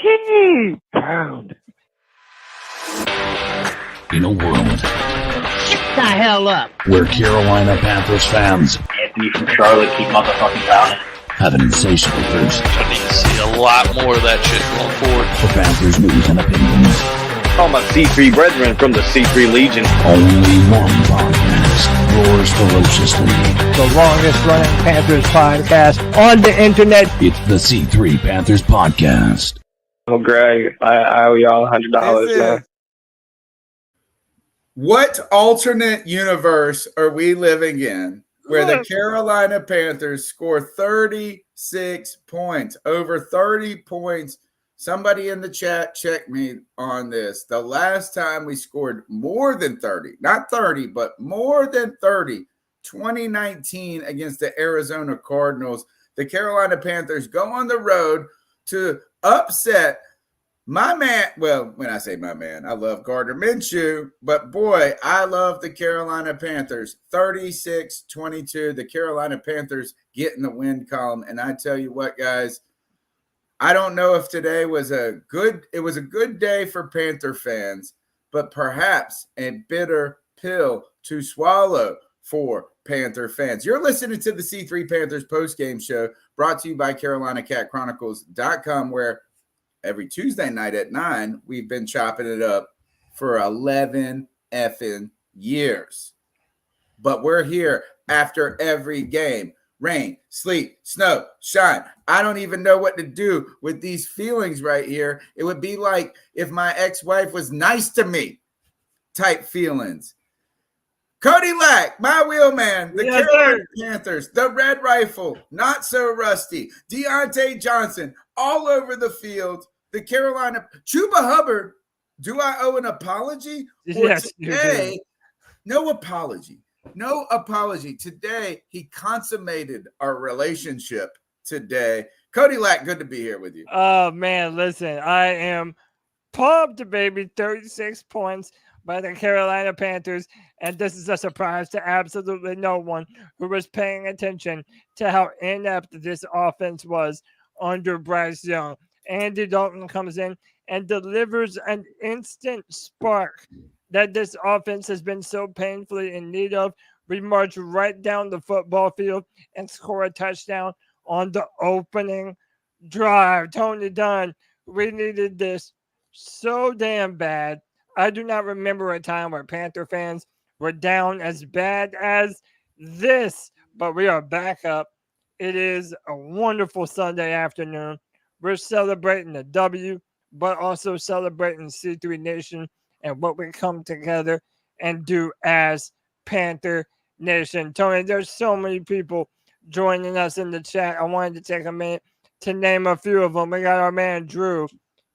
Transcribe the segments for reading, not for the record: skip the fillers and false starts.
Key pound. In a world, Shut the hell up. where Carolina Panthers fans Anthony from Charlotte, keep motherfucking pounding. have an insatiable thirst I need to see a lot more of that shit going forward. for Panthers news and opinions. All my C3 brethren from the C3 Legion. Only one podcast roars ferociously. The longest running Panthers podcast on the internet. It's the C3 Panthers Podcast. Oh, Greg, I owe y'all $100 now. What alternate universe are we living in where the Carolina Panthers score 36 points, over 30 points? Somebody in the chat, check me on this. The last time we scored more than 30, not 30, but more than 30, 2019 against the Arizona Cardinals. The Carolina Panthers go on the road to upset my man. Well, when I say my man, I love Gardner Minshew, but boy, I love the Carolina Panthers. 36-22. The Carolina Panthers get in the win column. And I tell you what, guys, I don't know if today was a good day for Panther fans, but perhaps a bitter pill to swallow for Panther fans. You're listening to the C3 Panthers postgame show brought to you by CarolinaCatChronicles.com, where every Tuesday night at 9, we've been chopping it up for 11 effing years. But we're here after every game. Rain, sleet, snow, shine. I don't even know what to do with these feelings right here. It would be like if my ex-wife was nice to me type feelings. Cody Lack, my wheelman, the Carolina Panthers, the Red Rifle, not so rusty, Deontay Johnson, all over the field. The Carolina, Chuba Hubbard, do I owe an apology? Yes, today, no apology. No apology. Today, he consummated our relationship today. Cody Lack, good to be here with you. Oh, man, listen, I am pumped, baby. 36 points by the Carolina Panthers, and this is a surprise to absolutely no one who was paying attention to how inept this offense was under Bryce Young. Andy Dalton comes in and delivers an instant spark that this offense has been so painfully in need of. We march right down the football field and score a touchdown on the opening drive. Tony Dunn, we needed this so damn bad. I do not remember a time where Panther fans were down as bad as this, but we are back up. It is a wonderful Sunday afternoon. We're celebrating the W, but also celebrating C3 Nation and what we come together and do as Panther Nation. Tony, there's so many people joining us in the chat. I wanted to take a minute to name a few of them. We got our man Drew,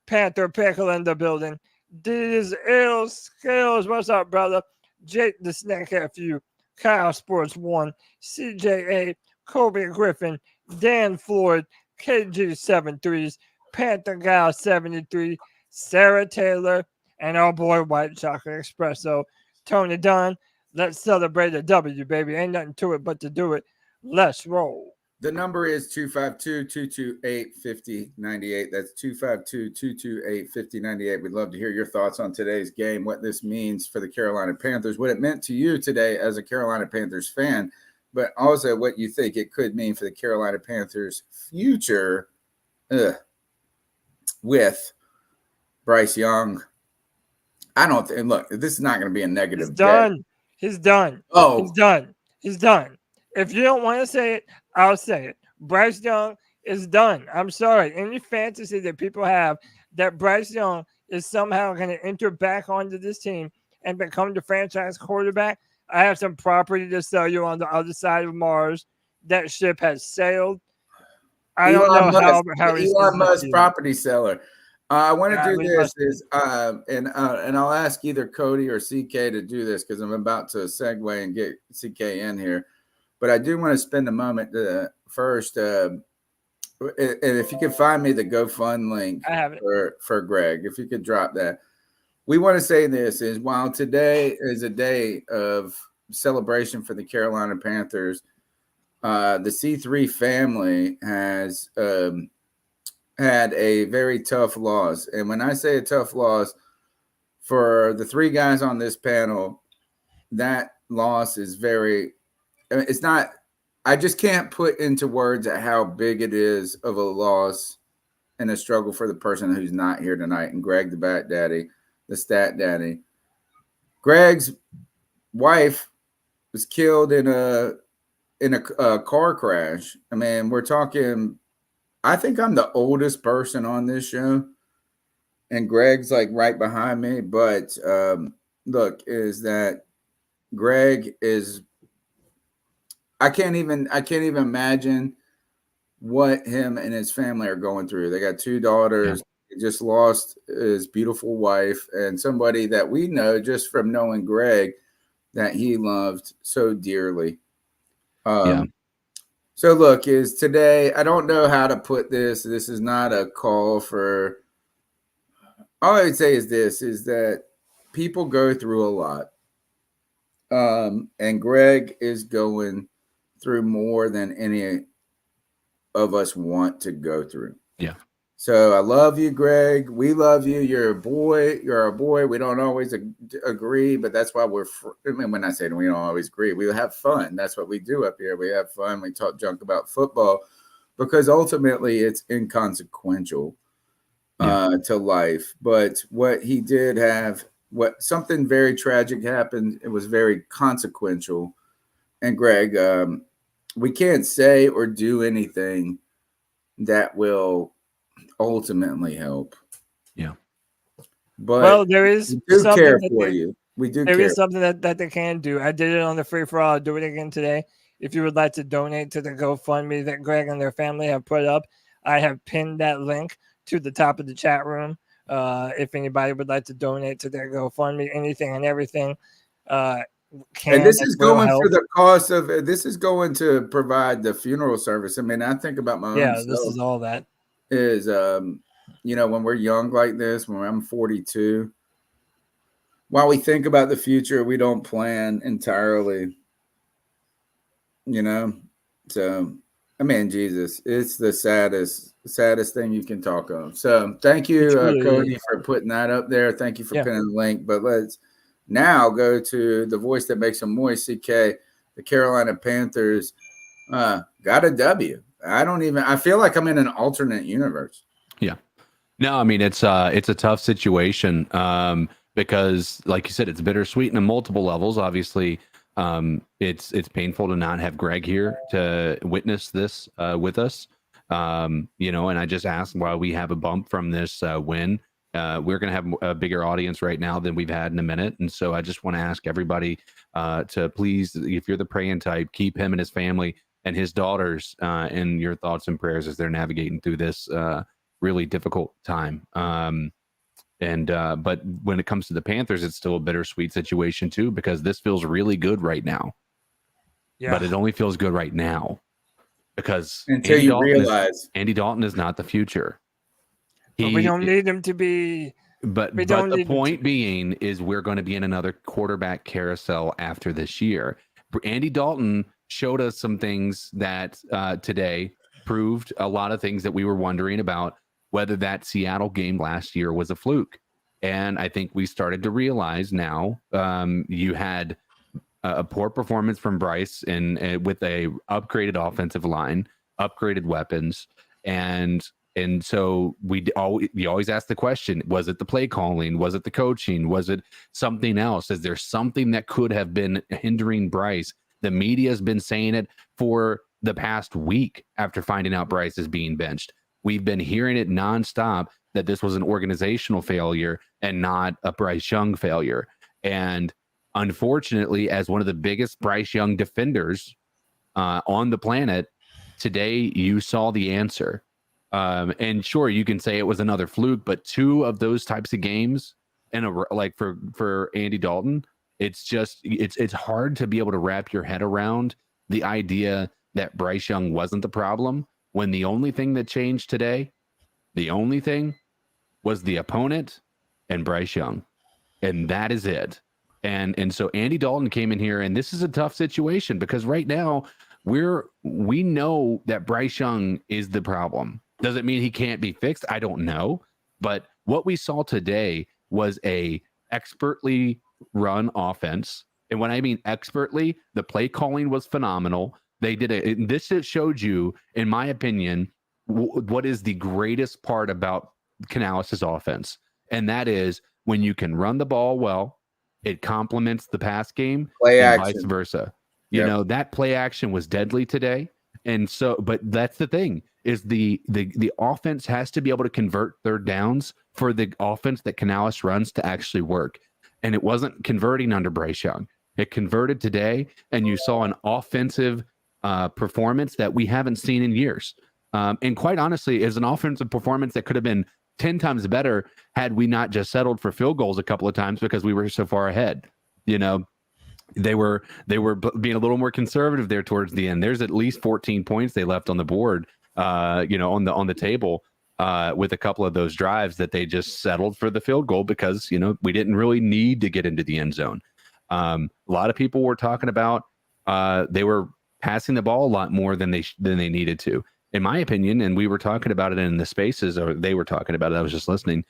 Panther Pickle in the building. These ill skills. What's up, brother? Jake the Snakehead Few, Kyle Sports 1, CJA, Kobe Griffin, Dan Floyd, KG73s, Panther Gal 73, Sarah Taylor, and our boy White Chocolate Espresso. Tony Dunn, let's celebrate a W, baby. Ain't nothing to it but to do it. Let's roll. The number is 252-228-5098. That's 252-228-5098. We'd love to hear your thoughts on today's game, what this means for the Carolina Panthers, what it meant to you today as a Carolina Panthers fan, but also what you think it could mean for the Carolina Panthers' future with Bryce Young. I don't think, look, this is not going to be a negative. He's done. He's done. Oh, he's done. He's done. If you don't want to say it, I'll say it. Bryce Young is done. I'm sorry. Any fantasy that people have that Bryce Young is somehow going to enter back onto this team and become the franchise quarterback, I have some property to sell you on the other side of Mars. That ship has sailed. I don't know how he's Elon Musk property seller. I want to do this and I'll ask either Cody or CK to do this because I'm about to segue and get CK in here. But I do want to spend a moment first. And if you can find me the GoFund link for Greg, if you could drop that. We want to say this is while today is a day of celebration for the Carolina Panthers, the C3 family has had a very tough loss. And when I say a tough loss, for the three guys on this panel, that loss is it's not, I just can't put into words at how big it is of a loss and a struggle for the person who's not here tonight. And Greg, the Bat Daddy, the Stat Daddy. Greg's wife was killed in a car crash. I mean, we're talking, I think I'm the oldest person on this show, and Greg's like right behind me. But look, is that Greg is, I can't even imagine what him and his family are going through. They got two daughters. He just lost his beautiful wife and somebody that we know just from knowing Greg that he loved so dearly. So look, is today, I don't know how to put this. This is not a call for, all I would say is this, is that people go through a lot. And Greg is going through more than any of us want to go through. Yeah. So I love you, Greg. We love you. You're a boy. You're a boy. We don't always agree, but that's why I mean, when I say we don't always agree, we have fun. That's what we do up here. We have fun. We talk junk about football because ultimately it's inconsequential to life. But what he did have, something very tragic happened. It was very consequential. And Greg, we can't say or do anything that will ultimately help. Yeah. But well, there is we do something care that for they, you. We do there care. is something that they can do. I did it on the free for all. I'll do it again today. If you would like to donate to the GoFundMe that Greg and their family have put up, I have pinned that link to the top of the chat room. If anybody would like to donate to their GoFundMe, anything and everything, and this is going for the cost of, this is going to provide the funeral service. I mean, I think about my own this is all that is, when we're young like this, when I'm 42, while we think about the future, we don't plan entirely, so, I mean, Jesus, it's the saddest thing you can talk of. So thank you, Cody, for putting that up there. Thank you for pinning the link, but let's now go to the voice that makes them moist, CK. The Carolina Panthers got a W. I feel like I'm in an alternate universe. Yeah. No, I mean, it's a tough situation because, like you said, it's bittersweet in multiple levels. Obviously, it's painful to not have Greg here to witness this with us. And I just asked why we have a bump from this win. We're going to have a bigger audience right now than we've had in a minute. And so I just want to ask everybody to please, if you're the praying type, keep him and his family and his daughters in your thoughts and prayers as they're navigating through this really difficult time. But when it comes to the Panthers, it's still a bittersweet situation too, because this feels really good right now. Yeah. But it only feels good right now because until realize Andy Dalton is not the future. We don't need him to be. But the point being is we're going to be in another quarterback carousel after this year. Andy Dalton showed us some things that today proved a lot of things that we were wondering about, whether that Seattle game last year was a fluke. And I think we started to realize now you had a poor performance from Bryce with a upgraded offensive line, upgraded weapons, and so we always ask the question, was it the play calling? Was it the coaching? Was it something else? Is there something that could have been hindering Bryce? The media has been saying it for the past week after finding out Bryce is being benched. We've been hearing it nonstop that this was an organizational failure and not a Bryce Young failure. And unfortunately, as one of the biggest Bryce Young defenders on the planet, today you saw the answer. And sure, you can say it was another fluke, but two of those types of games for Andy Dalton, it's hard to be able to wrap your head around the idea that Bryce Young wasn't the problem when the only thing that changed today, the only thing was the opponent and Bryce Young. And that is it. And so Andy Dalton came in here, and this is a tough situation because right now we know that Bryce Young is the problem. Does it mean he can't be fixed? I don't know. But what we saw today was a expertly run offense. And when I mean expertly, the play calling was phenomenal. They did it. This showed you, in my opinion, what is the greatest part about Canales' offense. And that is when you can run the ball well, it complements the pass game Play and action. vice versa. You know, that play action was deadly today. And so, but that's the thing is the offense has to be able to convert third downs for the offense that Canales runs to actually work. And it wasn't converting under Bryce Young. It converted today, and you saw an offensive performance that we haven't seen in years. And quite honestly, is an offensive performance that could have been 10 times better had we not just settled for field goals a couple of times because we were so far ahead. You know, they were being a little more conservative there towards the end. There's at least 14 points they left on the board, on the table with a couple of those drives that they just settled for the field goal because, we didn't really need to get into the end zone. A lot of people were talking about they were passing the ball a lot more than they needed to, in my opinion. And we were talking about it in the spaces, or they were talking about it. I was just listening.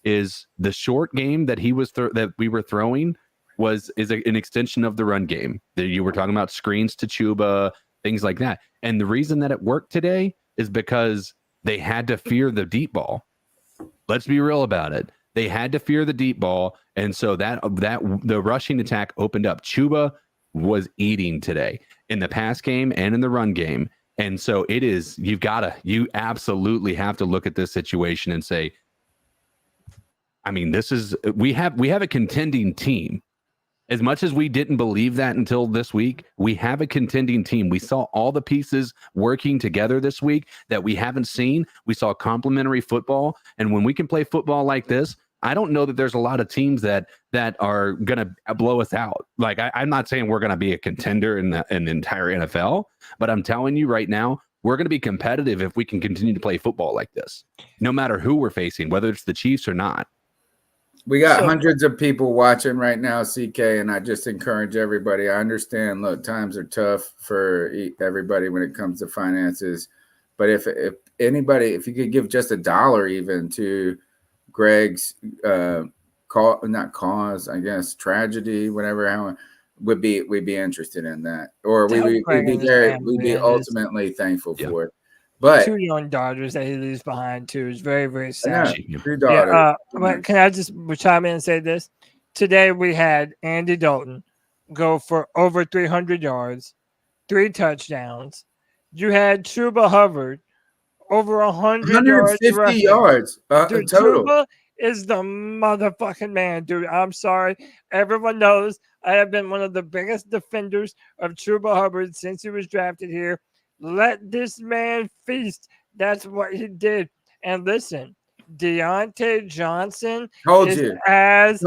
Is the short game that that we were throwing is an extension of the run game. That you were talking about screens to Chuba, things like that. And the reason that it worked today is because they had to fear the deep ball. Let's be real about it. They had to fear the deep ball, and so that the rushing attack opened up. Chuba was eating today in the pass game and in the run game, and so you absolutely have to look at this situation and say, I mean, we have a contending team. As much as we didn't believe that until this week, we have a contending team. We saw all the pieces working together this week that we haven't seen. We saw complementary football. And when we can play football like this, I don't know that there's a lot of teams that are going to blow us out. Like, I'm not saying we're going to be a contender in the entire NFL, but I'm telling you right now, we're going to be competitive if we can continue to play football like this, no matter who we're facing, whether it's the Chiefs or not. We got hundreds of people watching right now, CK, and I just encourage everybody. I understand, look, times are tough for everybody when it comes to finances. But if anybody, if you could give just $1 even to Greg's tragedy, whatever, we'd be interested in that. Or we'd be ultimately thankful for it. But 2 young daughters that he leaves behind too is very, very sad. But can I just chime in and say this? Today we had Andy Dalton go for over 300 yards, 3 touchdowns. You had Chuba Hubbard over 150 yards dude, total. Chuba is the motherfucking man, dude. I'm sorry. Everyone knows I have been one of the biggest defenders of Chuba Hubbard since he was drafted here. Let this man feast. That's what he did. And listen, Deontay Johnson is as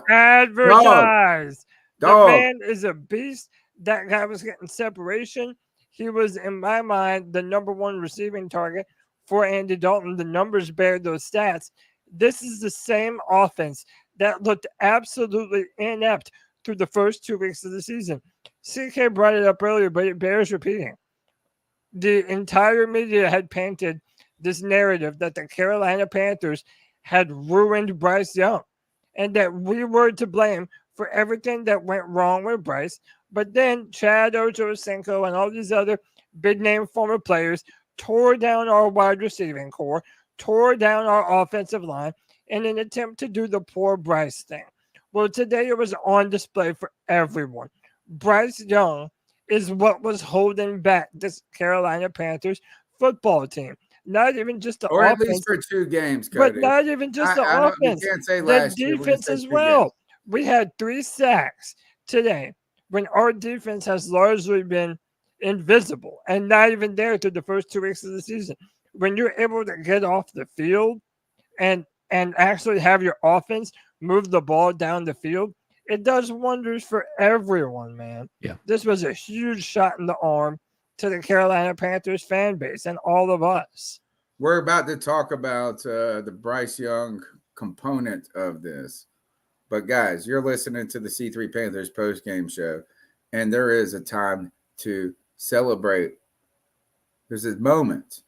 advertised. The man is a beast. That guy was getting separation. He was, in my mind, the #1 receiving target for Andy Dalton. The numbers bear those stats. This is the same offense that looked absolutely inept through the first 2 weeks of the season. CK brought it up earlier, but it bears repeating. The entire media had painted this narrative that the Carolina Panthers had ruined Bryce Young and that we were to blame for everything that went wrong with Bryce. But then Chad Ochocinco and all these other big-name former players tore down our wide receiving core, tore down our offensive line in an attempt to do the poor Bryce thing. Well, today it was on display for everyone. Bryce Young is what was holding back this Carolina Panthers football team. Not even just the offense. Or at least for 2 games, Cody. But not even just the offense. You can't say the defense as well. Games. We had 3 sacks today when our defense has largely been invisible and not even there through the first 2 weeks of the season. When you're able to get off the field and actually have your offense move the ball down the field, it does wonders for everyone, man. Yeah. This was a huge shot in the arm to the Carolina Panthers fan base and all of us. We're about to talk about the Bryce Young component of this. But, guys, you're listening to the C3 Panthers postgame show, and there is a time to celebrate. There's a moment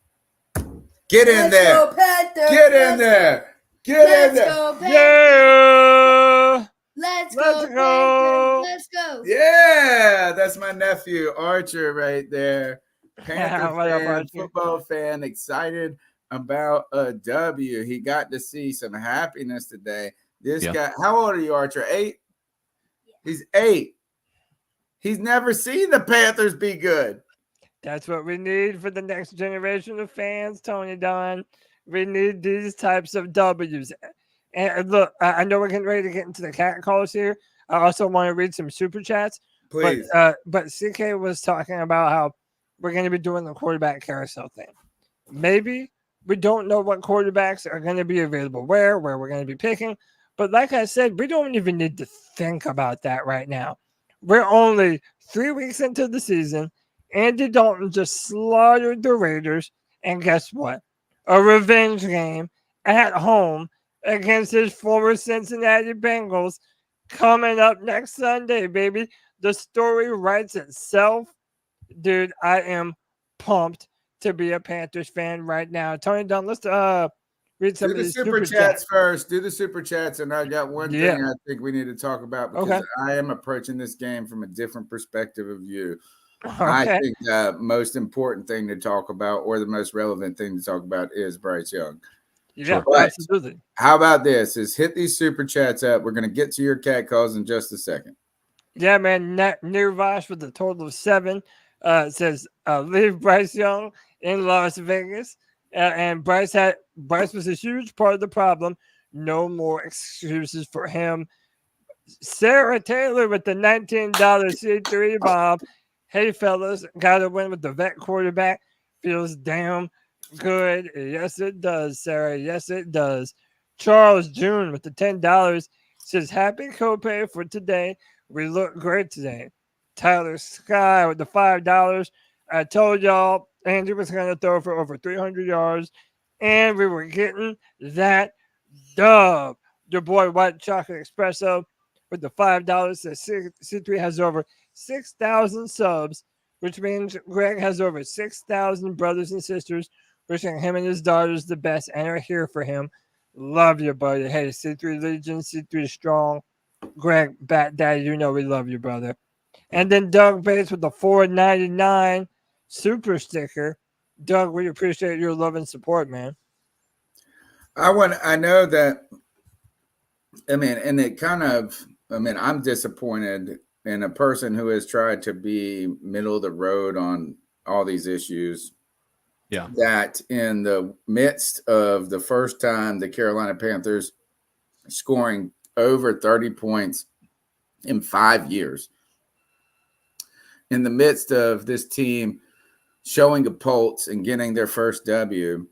Get in there. Go, Panthers. Get in there. Get in there. Go, Panthers. Yeah. Let's Let's go. go. Panthers. Let's go. Yeah, that's my nephew Archer right there. Panther What up, fan, Archer? football fan, excited about a W. He got to see some happiness today. This guy, how old are you, Archer? 8? He's 8. He's never seen the Panthers be good. That's what we need for the next generation of fans, Tony Don. We need these types of W's. And look, I know we're getting ready to get into the cat calls here. I also want to read some super chats. Please. But CK was talking about how we're going to be doing the quarterback carousel thing. Maybe we don't know what quarterbacks are going to be available where we're going to be picking. But like I said, we don't even need to think about that right now. We're only 3 weeks into the season. Andy Dalton just slaughtered the Raiders. And guess what? A revenge game at home against his former Cincinnati Bengals coming up next Sunday, baby. The story writes itself. Dude, I am pumped to be a Panthers fan right now. Tony Dunn, let's read some Do of the these super chats first. Do the super chats, and I got one thing I think we need to talk about because I am approaching this game from a different perspective of view. I think the most important thing to talk about, or the most relevant thing to talk about, is Bryce Young. Yeah, absolutely. How about this? Is hit these super chats up. We're going to get to your cat calls in just a second. Yeah, man. Nirvash with a total of 7 says leave Bryce Young in Las Vegas. And Bryce was a huge part of the problem. No more excuses for him. Sarah Taylor with the $19 C3 bomb. Hey, fellas, got to win with the vet quarterback. Feels damn good. Yes, it does, Sarah. Yes, it does. Charles June with the $10 says, happy copay for today. We look great today. Tyler Sky with the $5. I told y'all Andy was going to throw for over 300 yards, and we were getting that dub. Your boy White Chocolate Espresso with the $5 says C3 has over 6,000 subs, which means Greg has over 6,000 brothers and sisters, wishing him and his daughters the best and are here for him. Love you, buddy. Hey, C3 Legion, C3 Strong. Greg, Bat Daddy, you know we love you, brother. And then Doug Bates with the $4.99 super sticker. Doug, we appreciate your love and support, man. I know that, and it kind of, I'm disappointed in a person who has tried to be middle of the road on all these issues. Yeah. That in the midst of the first time the Carolina Panthers scoring over 30 points in 5 years, in the midst of this team showing a pulse and getting their first W,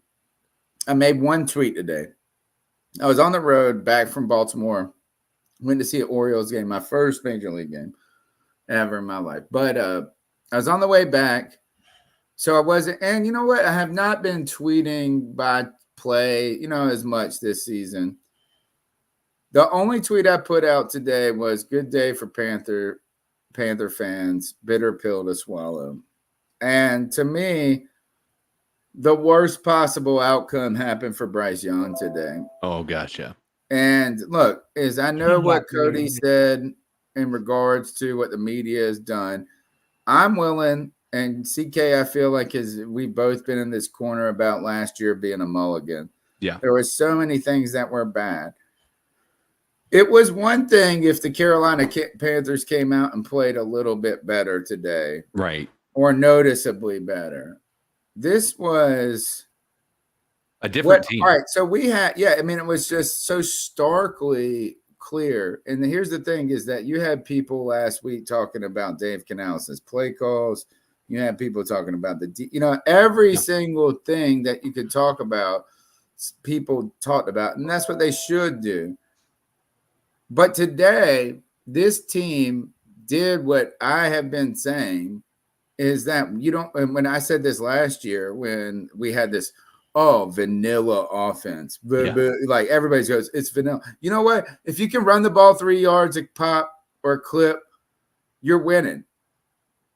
I made one tweet today. I was on the road back from Baltimore, went to see an Orioles game, my first major league game ever in my life. But I was on the way back, so I wasn't. And you know what? I have not been tweeting by play, as much this season. The only tweet I put out today was "Good day for Panther fans. Bitter pill to swallow." And to me, the worst possible outcome happened for Bryce Young today. Oh, gotcha. And look, I know what Cody said in regards to what the media has done. I'm willing, and CK, I feel like we've both been in this corner about last year being a mulligan. Yeah. There were so many things that were bad. It was one thing if the Carolina Panthers came out and played a little bit better today. Right. Or noticeably better. This was a different team. All right. So we had, it was just so starkly clear. And here's the thing is that you had people last week talking about Dave Canales' play calls. You had people talking about every single thing that you could talk about, people talked about, and that's what they should do. But today, this team did what I have been saying is that when I said this last year, when we had this, vanilla offense, like everybody goes, it's vanilla. You know what? If you can run the ball 3 yards a pop or a clip, you're winning.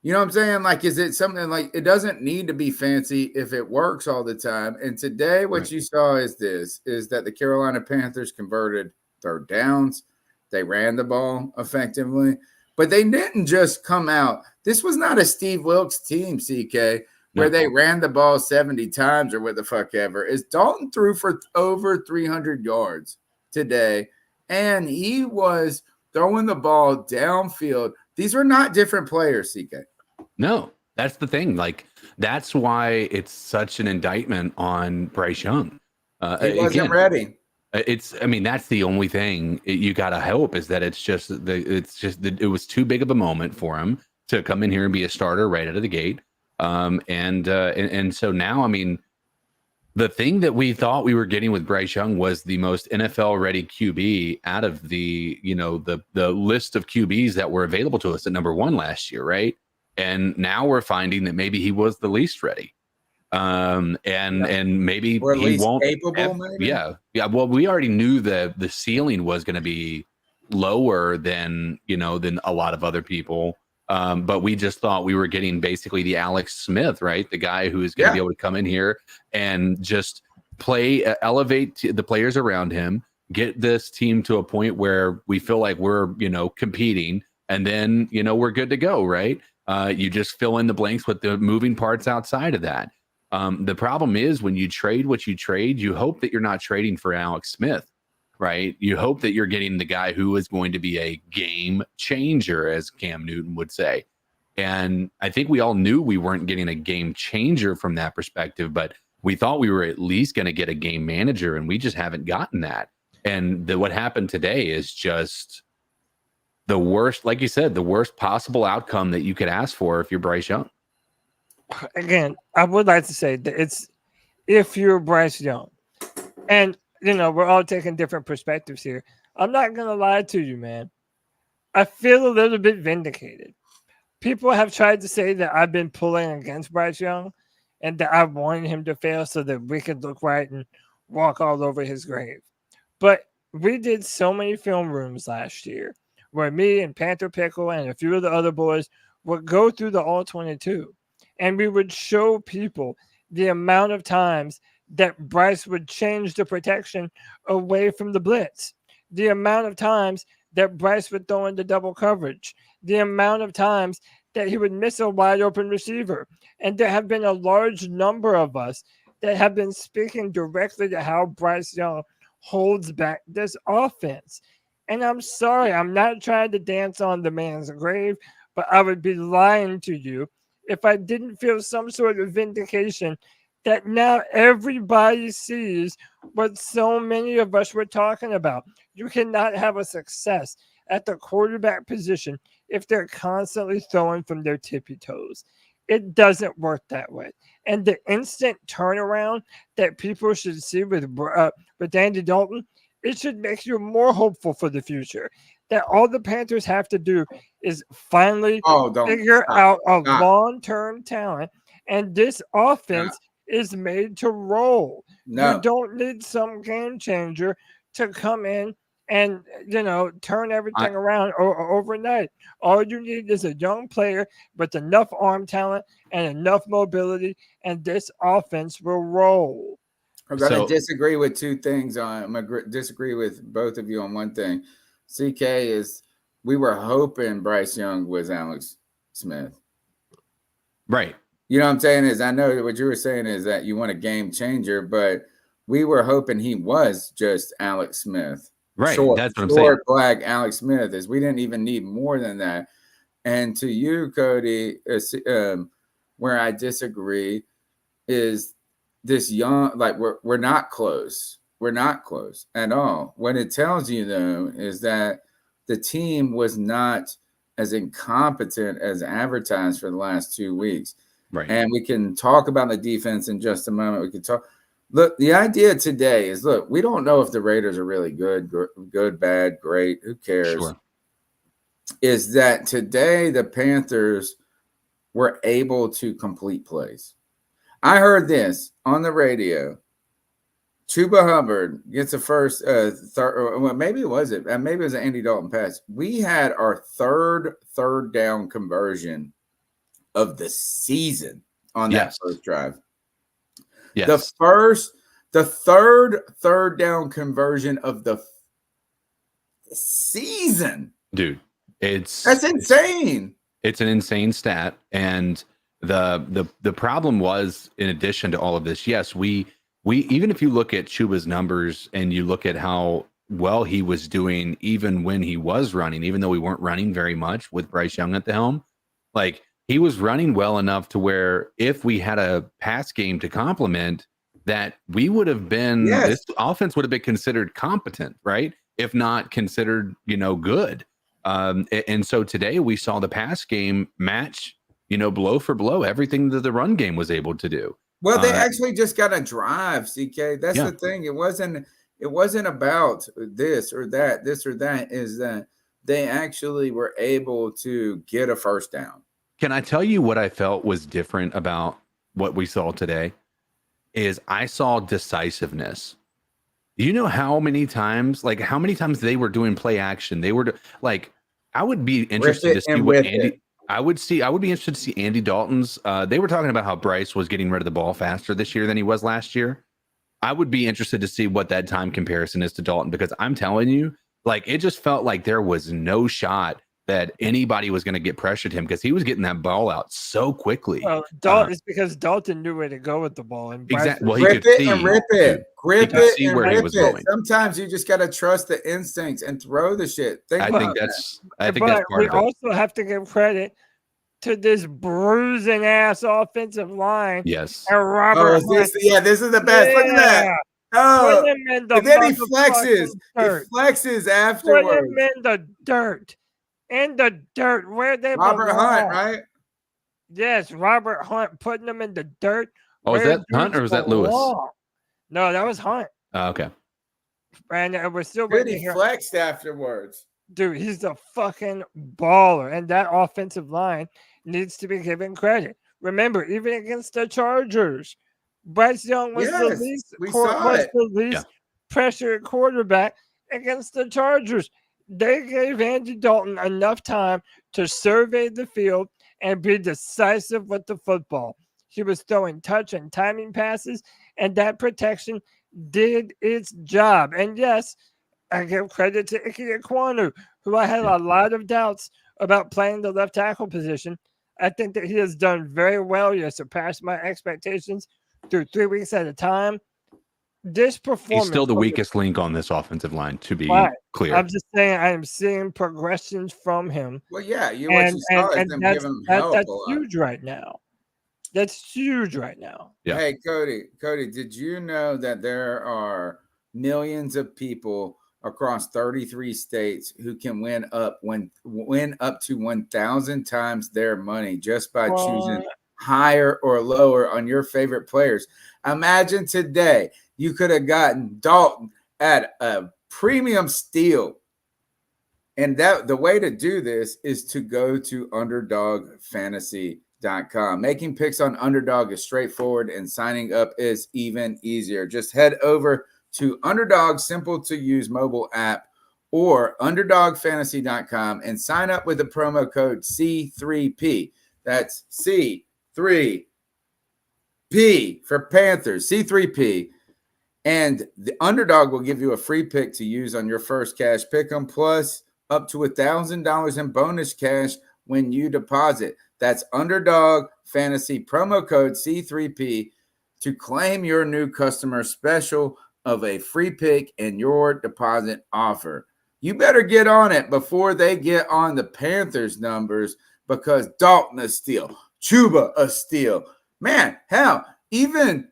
You know what I'm saying? Like, is it something like it doesn't need to be fancy if it works all the time? And today, what you saw is that the Carolina Panthers converted third downs. They ran the ball effectively, but they didn't just come out. This was not a Steve Wilkes team, CK, where they ran the ball 70 times or what the fuck ever. Is Dalton threw for over 300 yards today, and he was throwing the ball downfield. These were not different players, CK. No, that's the thing. Like, that's why it's such an indictment on Bryce Young. He wasn't ready. That's the only thing you got to hope is that it was too big of a moment for him to come in here and be a starter right out of the gate. And so now, I mean, the thing that we thought we were getting with Bryce Young was the most NFL ready QB out of the list of QBs that were available to us at number 1 last year. Right. And now we're finding that maybe he was the least ready. And maybe or at he least won't capable, maybe? Yeah. Well, we already knew the ceiling was going to be lower than a lot of other people. But we just thought we were getting basically the Alex Smith, right? The guy who is going to be able to come in here and just elevate the players around him, get this team to a point where we feel like we're, competing, and then, we're good to go, right? You just fill in the blanks with the moving parts outside of that. The problem is when you trade what you trade, you hope that you're not trading for Alex Smith, right? You hope that you're getting the guy who is going to be a game changer, as Cam Newton would say. And I think we all knew we weren't getting a game changer from that perspective, but we thought we were at least going to get a game manager, and we just haven't gotten that. And what happened today is just the worst, like you said, the worst possible outcome that you could ask for if you're Bryce Young. Again, I would like to say that it's if you're Bryce Young, and we're all taking different perspectives here. I'm not gonna lie to you, man. I feel a little bit vindicated. People have tried to say that I've been pulling against Bryce Young, and that I wanted him to fail so that we could look right and walk all over his grave. But we did so many film rooms last year where me and Panther Pickle and a few of the other boys would go through the All-22. And we would show people the amount of times that Bryce would change the protection away from the blitz, the amount of times that Bryce would throw into double coverage, the amount of times that he would miss a wide open receiver. And there have been a large number of us that have been speaking directly to how Bryce Young holds back this offense. And I'm sorry, I'm not trying to dance on the man's grave, but I would be lying to you if I didn't feel some sort of vindication that now everybody sees what so many of us were talking about. You cannot have a success at the quarterback position if they're constantly throwing from their tippy toes. It doesn't work that way. And the instant turnaround that people should see with Andy Dalton, it should make you more hopeful for the future. That all the Panthers have to do is finally figure out a long-term talent, and this offense is made to roll. You don't need some game changer to come in and turn everything around overnight. All you need is a young player with enough arm talent and enough mobility, and this offense will roll. I'm going to disagree with two things. I'm going to disagree with both of you on one thing. CK is we were hoping Bryce Young was Alex Smith. Right. You know what I'm saying is I know that what you were saying is that you want a game changer, but we were hoping he was just Alex Smith. Right. That's what I'm saying. Short, black Alex Smith is we didn't even need more than that. And to you, Cody, where I disagree is this young, like we're not close. We're not close at all. What it tells you, though, is that the team was not as incompetent as advertised for the last 2 weeks. Right. And we can talk about the defense in just a moment. We can talk. Look, the idea today is, look, we don't know if the Raiders are really good, bad, great. Who cares? Sure. Is that today the Panthers were able to complete plays. I heard this on the radio. Chuba Hubbard gets a first, maybe it was an Andy Dalton pass. We had our third down conversion of the season on that first drive. Yes. The third down conversion of the season. Dude, that's insane. It's an insane stat. And the problem was, in addition to all of this, yes, we even if you look at Chuba's numbers and you look at how well he was doing, even when he was running, even though we weren't running very much with Bryce Young at the helm, like he was running well enough to where if we had a pass game to complement that, we would have been, this offense would have been considered competent, right? If not considered, good. And so today we saw the pass game match, blow for blow, everything that the run game was able to do. Well, they actually just got a drive, CK. That's the thing. It wasn't about this or that. Is that they actually were able to get a first down. Can I tell you what I felt was different about what we saw today? Is I saw decisiveness. You know how many times they were doing play action? They were I would be interested to see what Andy. I would be interested to see Andy Dalton's. They were talking about how Bryce was getting rid of the ball faster this year than he was last year. I would be interested to see what that time comparison is to Dalton, because I'm telling you, it just felt like there was no shot that anybody was going to get pressured him, because he was getting that ball out so quickly. Well, it's because Dalton knew where to go with the ball. And exactly. Well, he grip could it see and rip it. Grip it and where he was going. Sometimes you just got to trust the instincts and throw the shit. I think that's part of it. We also have to give credit to this bruising ass offensive line. Yes. And Robert. This is the best. Look at that. Oh, and then he flexes. He flexes afterwards. Put him in the dirt. In the dirt, where they Robert belong. Hunt, right? Yes, Robert Hunt, putting them in the dirt. Oh, is that Hunt or was that Lewis? No, that was Hunt. Okay. And we're still Good, waiting he here. flexed afterwards. Dude, he's a fucking baller, and that offensive line needs to be given credit. Remember, even against the Chargers, Bryce Young was the least pressured quarterback against the Chargers. They gave Andy Dalton enough time to survey the field and be decisive with the football. He was throwing touch and timing passes, and that protection did its job. And yes, I give credit to Ike Ekwonu, who I had a lot of doubts about playing the left tackle position. I think that he has done very well. He has surpassed my expectations through 3 weeks at a time. This performance, he's still the weakest link on this offensive line, to be clear. I'm just saying I am seeing progressions from him. Well, yeah, that's huge right now. That's huge right now. Yeah. Hey, Cody, did you know that there are millions of people across 33 states who can win up to 1,000 times their money just by choosing higher or lower on your favorite players? Imagine today you could have gotten Dalton at a premium steal. And that the way to do this is to go to UnderdogFantasy.com. Making picks on Underdog is straightforward, and signing up is even easier. Just head over to Underdog's simple-to-use mobile app or UnderdogFantasy.com and sign up with the promo code C3P. That's C3P for Panthers, C3P. And the Underdog will give you a free pick to use on your first cash pick'em, plus up to $1,000 in bonus cash when you deposit. That's Underdog Fantasy promo code C3P to claim your new customer special of a free pick and your deposit offer. You better get on it before they get on the Panthers numbers, because Dalton a steal, Chuba a steal. Man, hell, even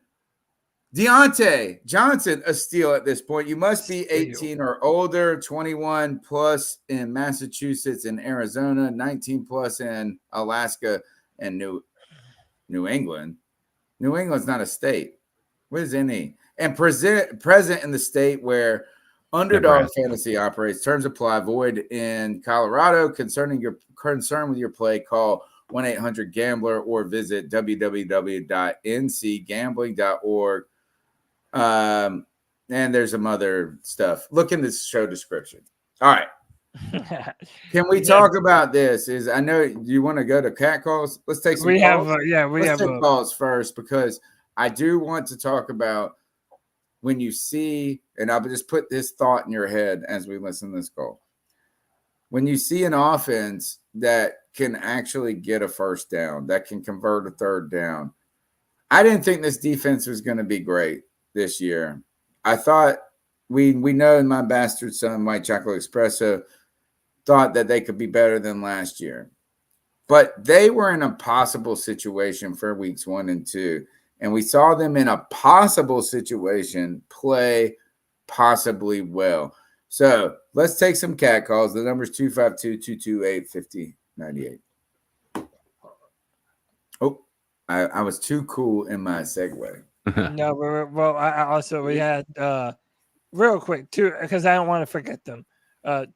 Deontay Johnson a steal at this point. You must be 18 or older, 21 plus in Massachusetts and Arizona, 19 plus in Alaska and New England. New England's not a state. What is any? And present in the state where Underdog Fantasy operates. Terms apply. Void in Colorado. Concern with your play, call 1-800-GAMBLER or visit www.ncgambling.org. And there's some other stuff. Look in the show description. All right. Can we talk about this? I know you want to go to cat calls. Let's take some calls. Let's take calls first, because I do want to talk about when you see, and I'll just put this thought in your head as we listen to this call. When you see an offense that can actually get a first down, that can convert a third down. I didn't think this defense was going to be great this year. I thought we know my bastard son, White Chocolate Espresso, thought that they could be better than last year. But they were in a possible situation for weeks 1 and 2. And we saw them in a possible situation play possibly well. So let's take some cat calls. The number is 252-228-5098. Oh, I was too cool in my segue. No, we had real quick too, because I don't want to forget them. A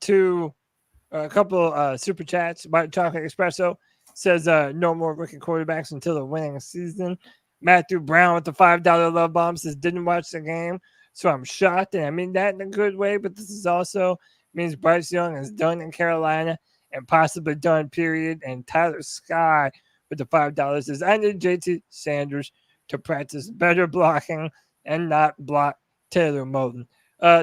couple super chats. White Chocolate Espresso says no more rookie quarterbacks until the winning season. Matthew Brown with the $5 love bomb says didn't watch the game, so I'm shocked, and I mean that in a good way. But this is also means Bryce Young is done in Carolina and possibly done. Period. And Tyler Sky with the $5 says I need JT Sanders to practice better blocking and not block Taylor Moton.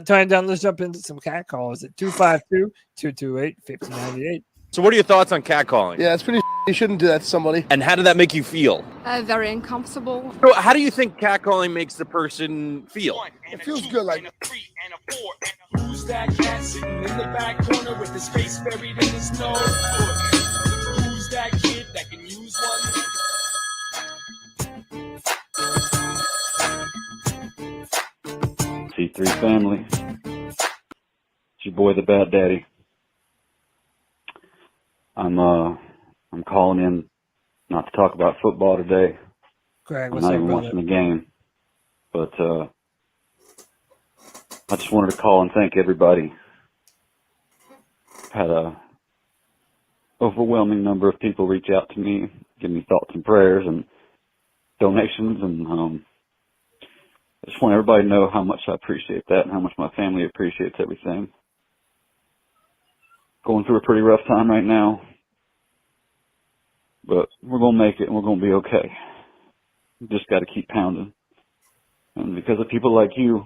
Turning down, let's jump into some cat calls at 252-228-5098. So what are your thoughts on catcalling? Yeah, it's pretty. You shouldn't do that to somebody. And how did that make you feel? Very uncomfortable. So how do you think catcalling makes the person feel? It feels good, like. Who's that cat sitting in the back corner with his face buried in his nose? Who's that kid that can use one? C3 family. It's your boy, the Bad Daddy. I'm calling in not to talk about football today. Greg, I'm not even watching the game, but I just wanted to call and thank everybody. I've had a overwhelming number of people reach out to me, give me thoughts and prayers and donations, and I just want everybody to know how much I appreciate that and how much my family appreciates everything. Going through a pretty rough time right now, but we're going to make it and we're going to be okay. We just got to keep pounding. And because of people like you,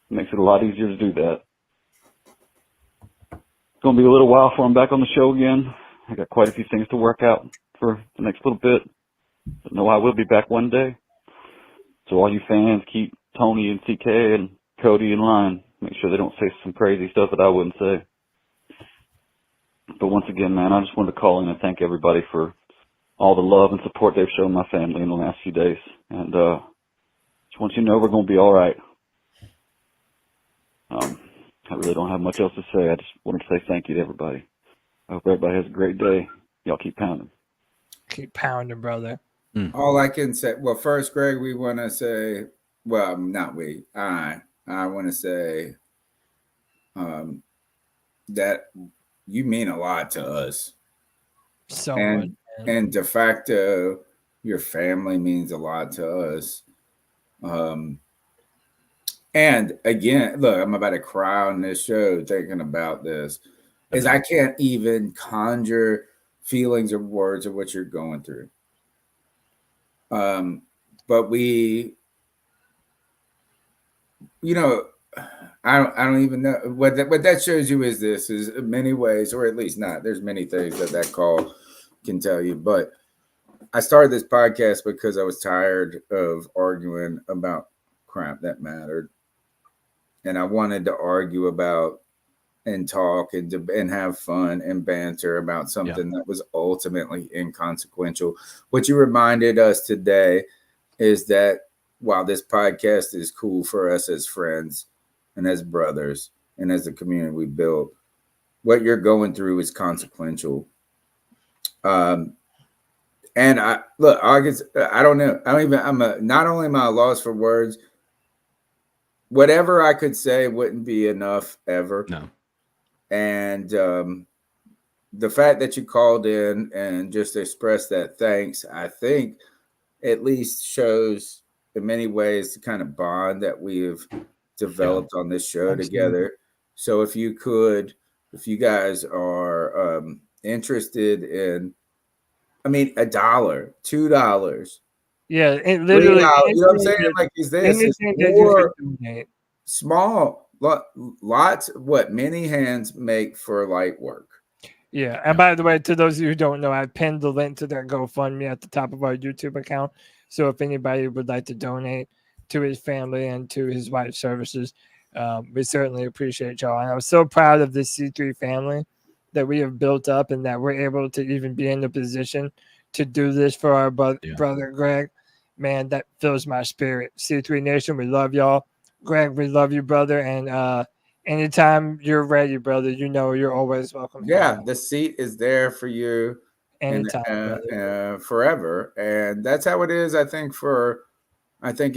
it makes it a lot easier to do that. It's going to be a little while before I'm back on the show again. I got quite a few things to work out for the next little bit. But no, I will be back one day. So all you fans, keep Tony and CK and Cody in line. Make sure they don't say some crazy stuff that I wouldn't say. But once again, man, I just wanted to call in and thank everybody for all the love and support they've shown my family in the last few days. And just want you to know we're going to be all right. I really don't have much else to say. I just wanted to say thank you to everybody. I hope everybody has a great day. Y'all keep pounding. Keep pounding, brother. All I can say, well, first, Greg, we want to say, well, not we, I want to say that you mean a lot to us. So and de facto, your family means a lot to us. And again, look, I'm about to cry on this show thinking about this, is I can't even conjure feelings or words of what you're going through. But we, you know, I don't even know what that shows you is this is in many ways, or at least not. There's many things that call can tell you, but I started this podcast because I was tired of arguing about crap that mattered. And I wanted to argue about and talk and have fun and banter about something that was ultimately inconsequential. What you reminded us today is that while this podcast is cool for us as friends and as brothers and as the community we built, what you're going through is consequential. And I look, August, I don't know. Not only am I lost for words, whatever I could say wouldn't be enough ever. No. And the fact that you called in and just expressed that thanks, I think at least shows in many ways the kind of bond that we've developed on this show together. So if you could if you guys are interested in, I mean, $1, $2. Yeah, it literally. $3, you know what I'm saying? Like, is this more small? Lots. What many hands make for light work. Yeah, and by the way, to those of you who don't know, I pinned the link to their GoFundMe at the top of our YouTube account. So if anybody would like to donate to his family and to his wife's services, we certainly appreciate y'all. And I'm so proud of this C3 family that we have built up and that we're able to even be in the position to do this for our brother Greg. Man, that fills my spirit. C3 Nation, we love y'all. Greg, we love you, brother. And anytime you're ready, brother, you know you're always welcome. Yeah, the seat is there for you anytime, forever. And that's how it is, I think,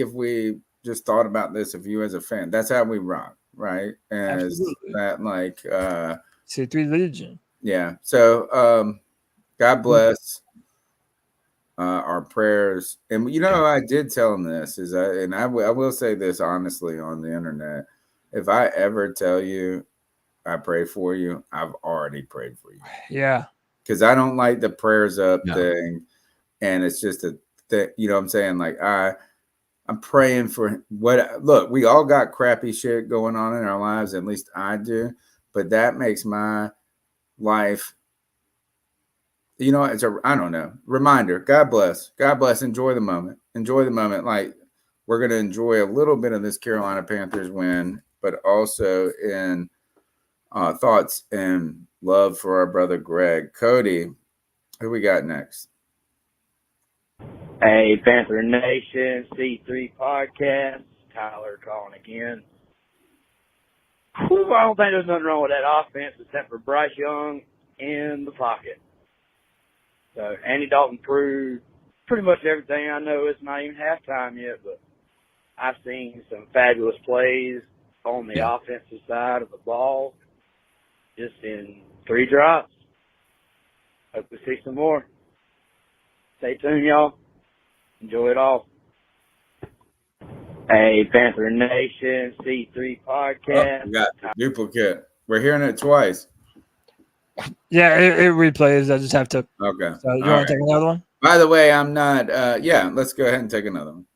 if we just thought about this of you as a fan, that's how we rock, right? As Absolutely. that, like, C3 Legion. Yeah. So God bless our prayers. And I did tell him this I will say this honestly on the internet. If I ever tell you I pray for you, I've already prayed for you. Yeah. Because I don't like the prayers up thing. And it's just you know what I'm saying? Like I'm praying for look, we all got crappy shit going on in our lives, at least I do. But that makes my life, it's I don't know, reminder. God bless. God bless. Enjoy the moment. Enjoy the moment. Like, we're going to enjoy a little bit of this Carolina Panthers win, but also in thoughts and love for our brother Greg. Cody, who we got next? Hey, Panther Nation, C3 Podcast, Tyler calling again. Whew, I don't think there's nothing wrong with that offense except for Bryce Young in the pocket. So Andy Dalton proved pretty much everything. I know it's not even halftime yet, but I've seen some fabulous plays on the offensive side of the ball just in 3 drops. Hope to see some more. Stay tuned, y'all. Enjoy it all. Hey, Panther Nation, C3 Podcast. We got duplicate. We're hearing it twice. Yeah, it replays. I just have to. Okay. So you want to take another one? By the way, I'm not. Let's go ahead and take another one.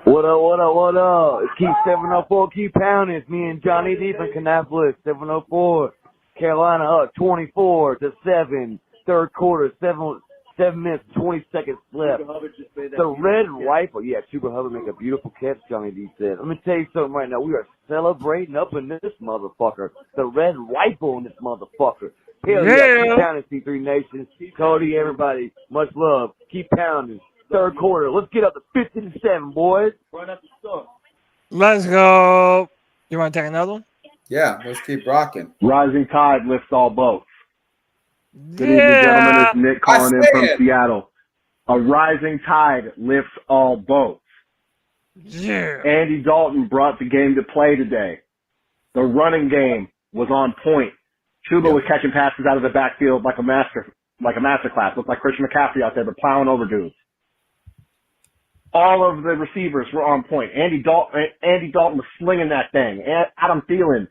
What up? It's Keep 704, keep pounding. It's me and Johnny Deep in Kannapolis, 704. Carolina up 24-7. Third quarter, 7 minutes, 20 seconds left. The red rifle. Yeah, Chuba Hubbard make a beautiful catch, Johnny D said. Let me tell you something right now. We are celebrating up in this motherfucker. The red rifle in this motherfucker. Hell yeah. Keep pounding, C3 Nation. Cody, everybody, much love. Keep pounding. Third quarter. Let's get up to 50-7, boys. Right at the start. Let's go. You want to take another one? Yeah, let's keep rocking. Rising tide lifts all boats. Good evening, gentlemen. It's Nick calling in from Seattle. A rising tide lifts all boats. Yeah. Andy Dalton brought the game to play today. The running game was on point. Chuba was catching passes out of the backfield like a master class. Looked like Christian McCaffrey out there, but plowing over dudes. All of the receivers were on point. Andy Dalton was slinging that thing. Adam Thielen.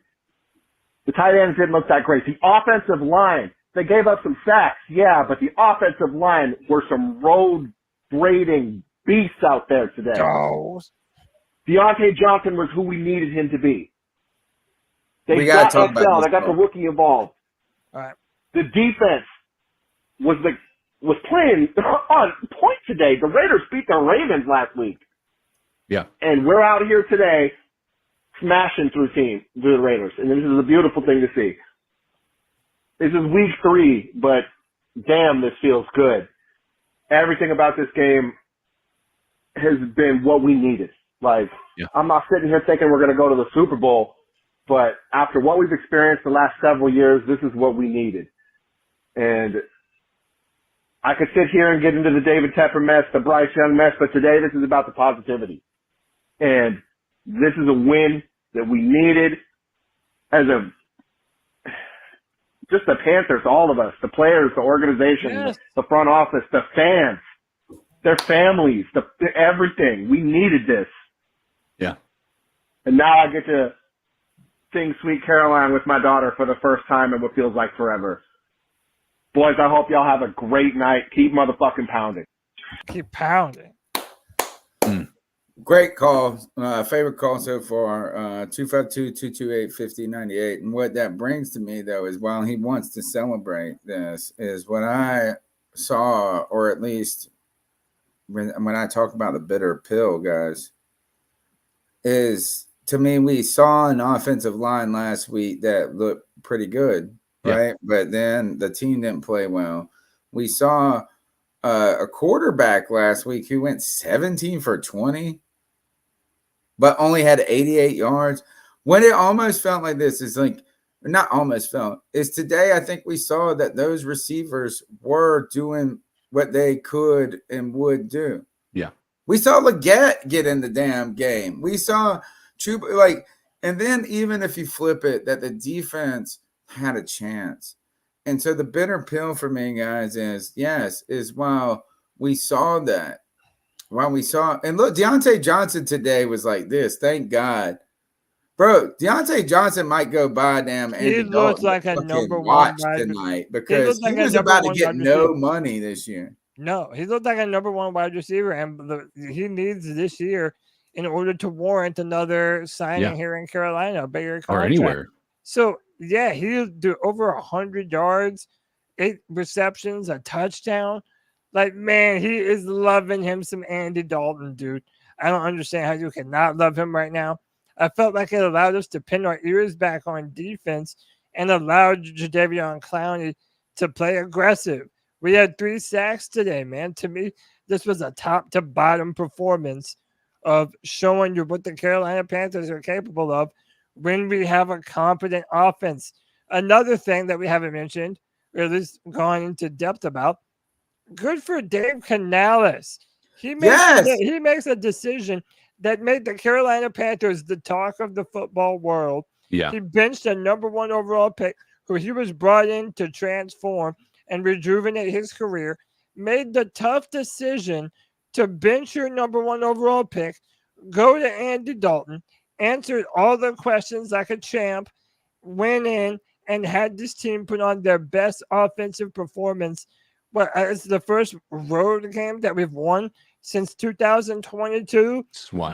The tight ends didn't look that great. The offensive line, they gave up some sacks, yeah, but the offensive line were some road grading beasts out there today. Oh. Deontay Johnson was who we needed him to be. We got to talk about XL. They got the rookie involved. All right. The defense was playing on point today. The Raiders beat the Ravens last week. Yeah. And we're out here today smashing through the Raiders. And this is a beautiful thing to see. This is week 3, but damn, this feels good. Everything about this game has been what we needed. Like, I'm not sitting here thinking we're going to go to the Super Bowl, but after what we've experienced the last several years, this is what we needed. And I could sit here and get into the David Tepper mess, the Bryce Young mess, but today this is about the positivity. And this is a win that we needed as just the Panthers, all of us, the players, the organization, the front office, the fans, their families, everything. We needed this. Yeah. And now I get to sing Sweet Caroline with my daughter for the first time in what feels like forever. Boys, I hope y'all have a great night. Keep motherfucking pounding. Keep pounding. Great call. Favorite call so far. 252-228-5098. And what that brings to me, though, is while he wants to celebrate this, is what I saw, or at least when I talk about the bitter pill, guys, is to me, we saw an offensive line last week that looked pretty good, right? But then the team didn't play well. We saw a quarterback last week who went 17 for 20, but only had 88 yards. When it almost felt like this is like, not almost felt, is today I think we saw that those receivers were doing what they could and would do. Yeah. We saw Leggett get in the damn game. We saw Chuba, and then even if you flip it, that the defense had a chance. And so the bitter pill for me, guys, is while we saw that, and look, Deontay Johnson today was like this. Thank God. Bro, Deontay Johnson might go buy damn Andy Dalton. He looks like a number one tonight because he was about to get no money this year. No, he looked like a number one wide receiver, and he needs this year in order to warrant another signing here in Carolina, a bigger contract. Or anywhere. So, yeah, he'll do over 100 yards, 8 receptions, a touchdown. Like, man, he is loving him some Andy Dalton, dude. I don't understand how you cannot love him right now. I felt like it allowed us to pin our ears back on defense and allowed Jadeveon Clowney to play aggressive. We had 3 sacks today, man. To me, this was a top-to-bottom performance of showing you what the Carolina Panthers are capable of when we have a competent offense. Another thing that we haven't mentioned, or at least gone into depth about, good for Dave Canales. He makes a decision that made the Carolina Panthers the talk of the football world. Yeah. He benched a number 1 overall pick who he was brought in to transform and rejuvenate his career, made the tough decision to bench your number 1 overall pick, go to Andy Dalton, answered all the questions like a champ, went in and had this team put on their best offensive performance. It's the first road game that we've won since 2022.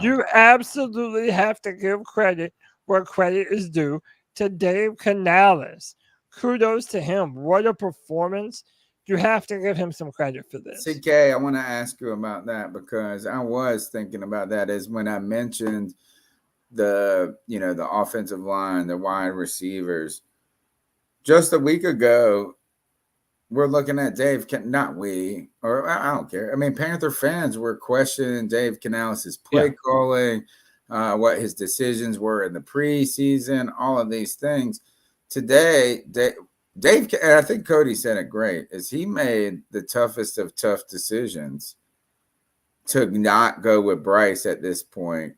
You absolutely have to give credit where credit is due to Dave Canales. Kudos to him. What a performance. You have to give him some credit for this. CK, I want to ask you about that because I was thinking about that as when I mentioned the offensive line, the wide receivers. Just a week ago, we're looking at Dave, not we, or I don't care. I mean, Panther fans were questioning Dave Canales' play calling, what his decisions were in the preseason, all of these things. Today, Dave, and I think Cody said it great, is he made the toughest of tough decisions to not go with Bryce at this point.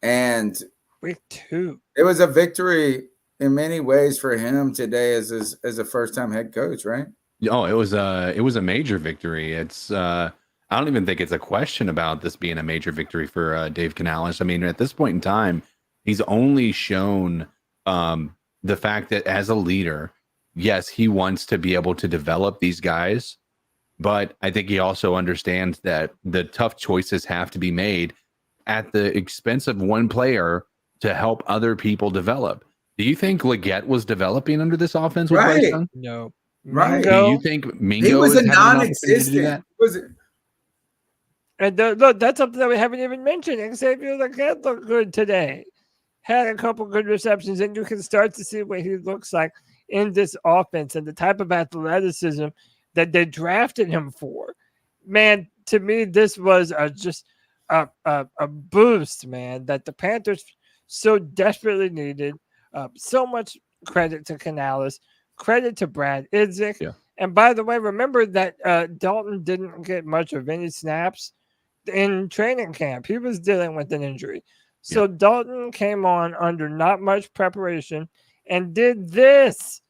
And week 2, it was a victory in many ways for him today as a first-time head coach, right? Oh, it was a major victory. It's I don't even think it's a question about this being a major victory for Dave Canales. I mean, at this point in time, he's only shown the fact that as a leader, yes, he wants to be able to develop these guys, but I think he also understands that the tough choices have to be made at the expense of one player to help other people develop. Do you think Leggett was developing under this offense with Bryce Young? No. Right. Do you think Mingo he was a non-existent? And look, that's something that we haven't even mentioned. Xavier Leggett looked good today. Had a couple good receptions, and you can start to see what he looks like in this offense and the type of athleticism that they drafted him for. Man, to me, this was just a boost, man, that the Panthers so desperately needed. So much credit to Canales, credit to Brad Idzik. Yeah. And by the way, remember that Dalton didn't get much of any snaps in training camp. He was dealing with an injury. So Dalton came on under not much preparation and did this.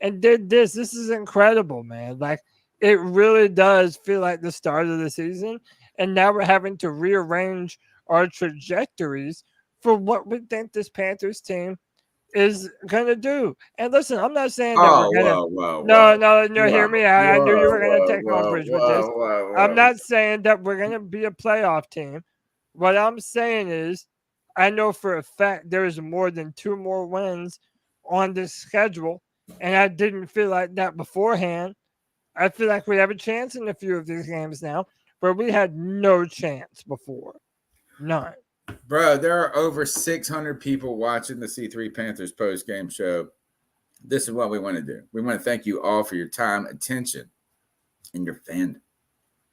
This is incredible, man. Like, it really does feel like the start of the season. And now we're having to rearrange our trajectories for what we think this Panthers team is gonna do. And listen, I'm not saying that we're gonna. Whoa. No. Hear me out. I knew you were gonna take umbrage with this. I'm not saying that we're gonna be a playoff team. What I'm saying is, I know for a fact there is more than 2 more wins on this schedule, and I didn't feel like that beforehand. I feel like we have a chance in a few of these games now, where we had no chance before. None. Bro, there are over 600 people watching the C3 Panthers post-game show. This is what we want to do. We want to thank you all for your time, attention, and your fandom.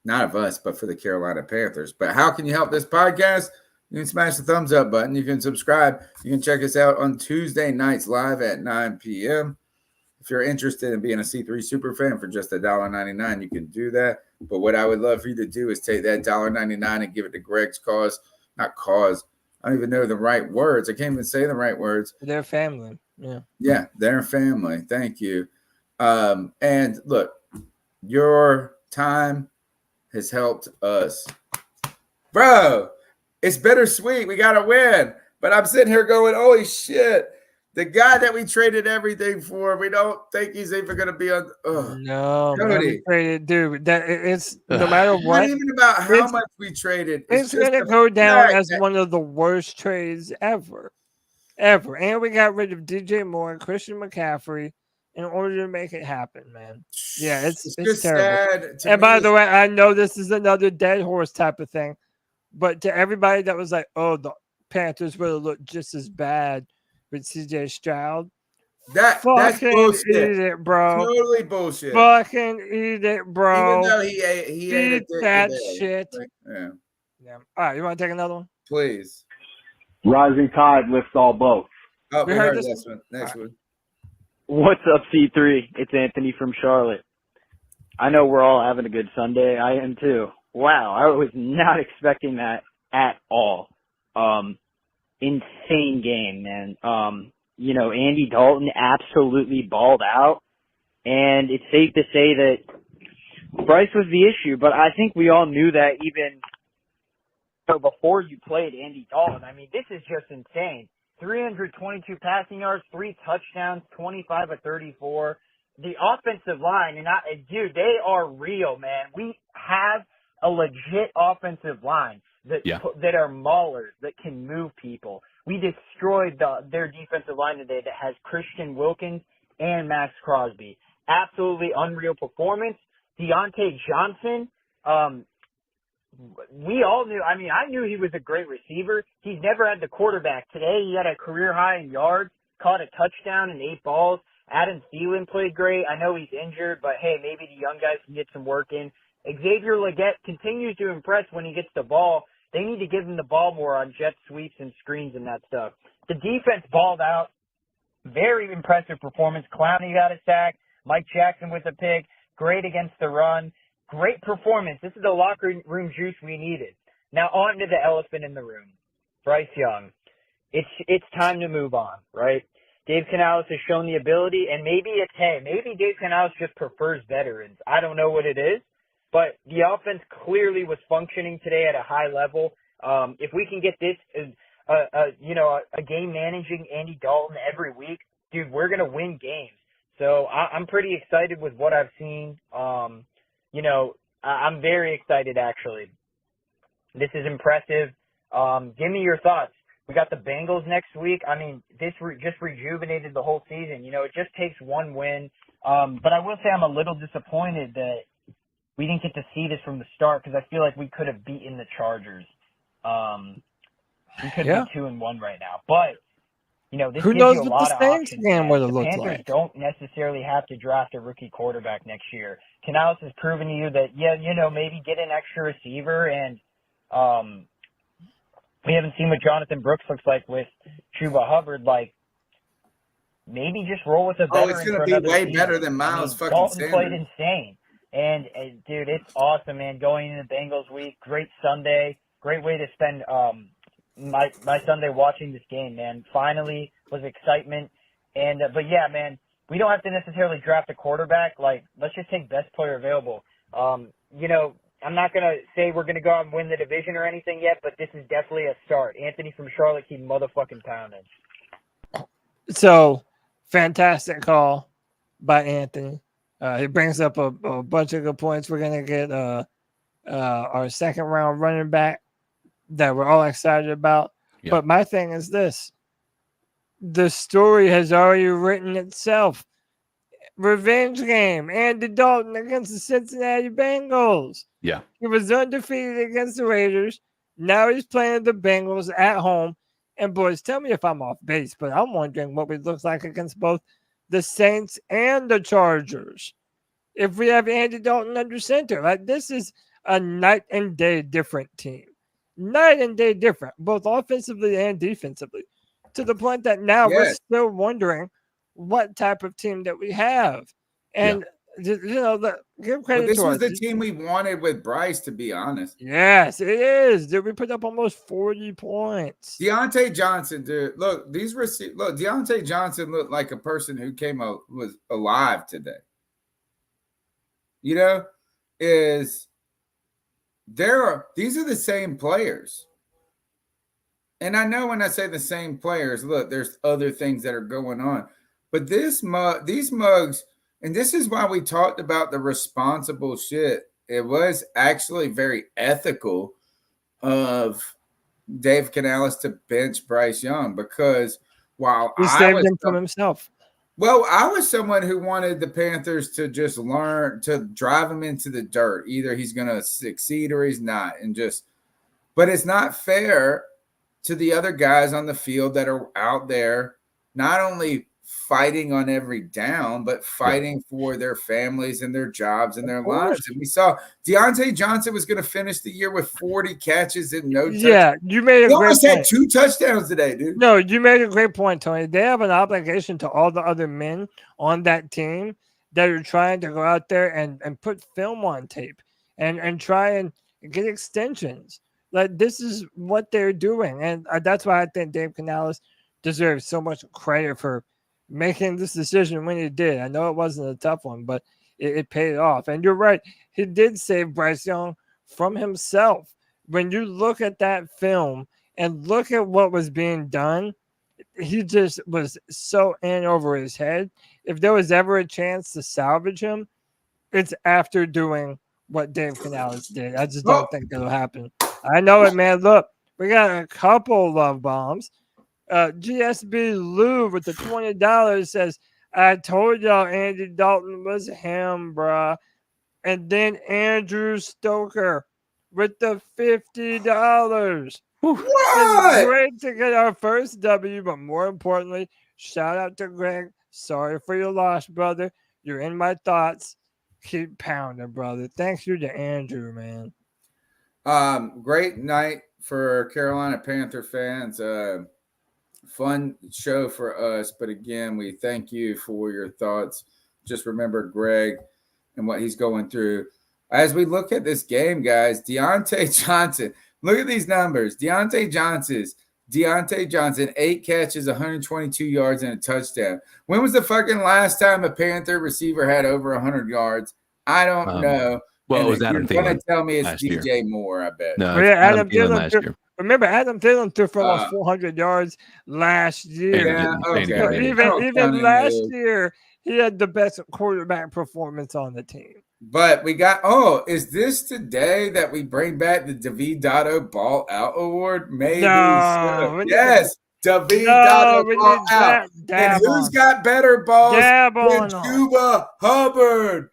Not of us, but for the Carolina Panthers. But how can you help this podcast? You can smash the thumbs up button. You can subscribe. You can check us out on Tuesday nights live at 9 p.m. If you're interested in being a C3 super fan for just $1.99, you can do that. But what I would love for you to do is take that $1.99 and give it to Greg's cause. Not cause. I don't even know the right words. I can't even say the right words. Their family. Yeah. Yeah, their family. Thank you. And look, your time has helped us. Bro, it's bittersweet. We got to win. But I'm sitting here going, holy shit. The guy that we traded everything for, we don't think he's even going to be on. No, Cody. Dude, that it's no matter what. Not even about how much we traded. It's going to go down as one of the worst trades ever. And we got rid of DJ Moore and Christian McCaffrey in order to make it happen, man. Yeah, it's just terrible. sad. And by the way, I know this is another dead horse type of thing, but to everybody that was like, oh, the Panthers would have looked just as bad with CJ Stroud. That's bullshit. Eat it, bro. Totally bullshit. Fucking eat it, bro. Even though he ate that shit. Yeah. All right, you want to take another one? Please. Rising tide lifts all boats. Oh, we heard this one. Next one. What's up, C3? It's Anthony from Charlotte. I know we're all having a good Sunday. I am too. Wow, I was not expecting that at all. Insane game, man. Andy Dalton absolutely balled out, and it's safe to say that Bryce was the issue, but I think we all knew that even before you played Andy Dalton. I mean, this is just insane. 322 passing yards, 3 touchdowns, 25 of 34. The offensive line, dude, they are real, man. We have a legit offensive line that are maulers, that can move people. We destroyed their defensive line today that has Christian Wilkins and Max Crosby. Absolutely unreal performance. Deontay Johnson, we all knew. I mean, I knew he was a great receiver. He's never had the quarterback. Today, he had a career high in yards, caught a touchdown and 8 balls. Adam Thielen played great. I know he's injured, but hey, maybe the young guys can get some work in. Xavier Legette continues to impress when he gets the ball. They need to give him the ball more on jet sweeps and screens and that stuff. The defense balled out. Very impressive performance. Clowney got a sack. Mike Jackson with a pick. Great against the run. Great performance. This is the locker room juice we needed. Now on to the elephant in the room. Bryce Young. It's time to move on, right? Dave Canales has shown the ability, and maybe Dave Canales just prefers veterans. I don't know what it is, but the offense clearly was functioning today at a high level. If we can get this, a game managing Andy Dalton every week, dude, we're gonna win games. So I'm pretty excited with what I've seen. I'm very excited actually. This is impressive. Give me your thoughts. We got the Bengals next week. I mean, this just rejuvenated the whole season. It just takes one win. But I will say I'm a little disappointed that we didn't get to see this from the start because I feel like we could have beaten the Chargers. We could be 2-1 right now. But, this who gives knows you a what lot the of Saints options. game would have The looked Panthers like. don't necessarily have to draft a rookie quarterback next year. Canales has proven to you that, maybe get an extra receiver and we haven't seen what Jonathan Brooks looks like with Chuba Hubbard. Like, maybe just roll with a veteran. It's going to be way better than Miles fucking Dalton Sanders. played insane. And, dude, it's awesome, man. Going into Bengals week, great Sunday. Great way to spend my Sunday watching this game, man. Finally was excitement. And but, yeah, man, we don't have to necessarily draft a quarterback. Like, let's just take best player available. I'm not going to say we're going to go out and win the division or anything yet, but this is definitely a start. Anthony from Charlotte, keep motherfucking pounding. So, fantastic call by Anthony. He brings up a bunch of good points. We're going to get our second round running back that we're all excited about. Yeah. But my thing is this. The story has already written itself. Revenge game. Andy Dalton against the Cincinnati Bengals. Yeah. He was undefeated against the Raiders. Now he's playing the Bengals at home. And boys, tell me if I'm off base, but I'm wondering what it looks like against both the Saints and the Chargers. If we have Andy Dalton under center, like this is a night and day different team. Night and day different, both offensively and defensively. To the point that now we're still wondering what type of team that we have. And, give credit this to was us. the team we wanted with Bryce, to be honest. Yes, it is. Did we put up almost 40 points? Deontay Johnson, dude. Look, Deontay Johnson looked like a person who was alive today. You know, these are the same players. And I know when I say the same players, look, there's other things that are going on. But these mugs, and this is why we talked about the responsible shit. It was actually very ethical of Dave Canales to bench Bryce Young, because while he saved him from himself. Well, I was someone who wanted the Panthers to just learn to drive him into the dirt. Either he's going to succeed or he's not. But it's not fair to the other guys on the field that are out there, not only fighting on every down, but fighting for their families and their jobs and their lives. And we saw Deontay Johnson was going to finish the year with 40 catches and no touchdowns. Yeah, you made a great point. He almost had 2 touchdowns today, dude. No, you made a great point, Tony. They have an obligation to all the other men on that team that are trying to go out there and put film on tape and try and get extensions. Like, this is what they're doing. And that's why I think Dave Canales deserves so much credit for making this decision when he did. I know it wasn't a tough one, but it paid off. And you're right. He did save Bryce Young from himself. When you look at that film and look at what was being done, he just was so in over his head. If there was ever a chance to salvage him, it's after doing what Dave Canales did. I just don't think it'll happen. I know it, man. Look, we got a couple love bombs. GSB Lou with the $20 says, I told y'all Andy Dalton was him, bruh. And then Andrew Stoker with the $50. What? It's great to get our first W, but more importantly, shout out to Greg. Sorry for your loss, brother. You're in my thoughts. Keep pounding, brother. Thank you to Andrew, man. Great night for Carolina Panther fans. Fun show for us, but again, we thank you for your thoughts. Just remember Greg and what he's going through. As we look at this game, guys, Deontay Johnson, look at these numbers. Deontay Johnson, 8 catches, 122 yards, and a touchdown. When was the fucking last time a Panther receiver had over 100 yards? I don't know. Well, and it was Adam Thielen. You're going to tell me it's DJ year. Moore, I bet. No, Adam Thielen last year. Remember, Adam Thielen threw for almost 400 yards last year. Yeah, okay. Even last year, he had the best quarterback performance on the team. But we got, is this today that we bring back the David Dotto Ball Out Award? Maybe. No, yes, David Dotto Ball Out. And who's got better balls than Chuba Hubbard?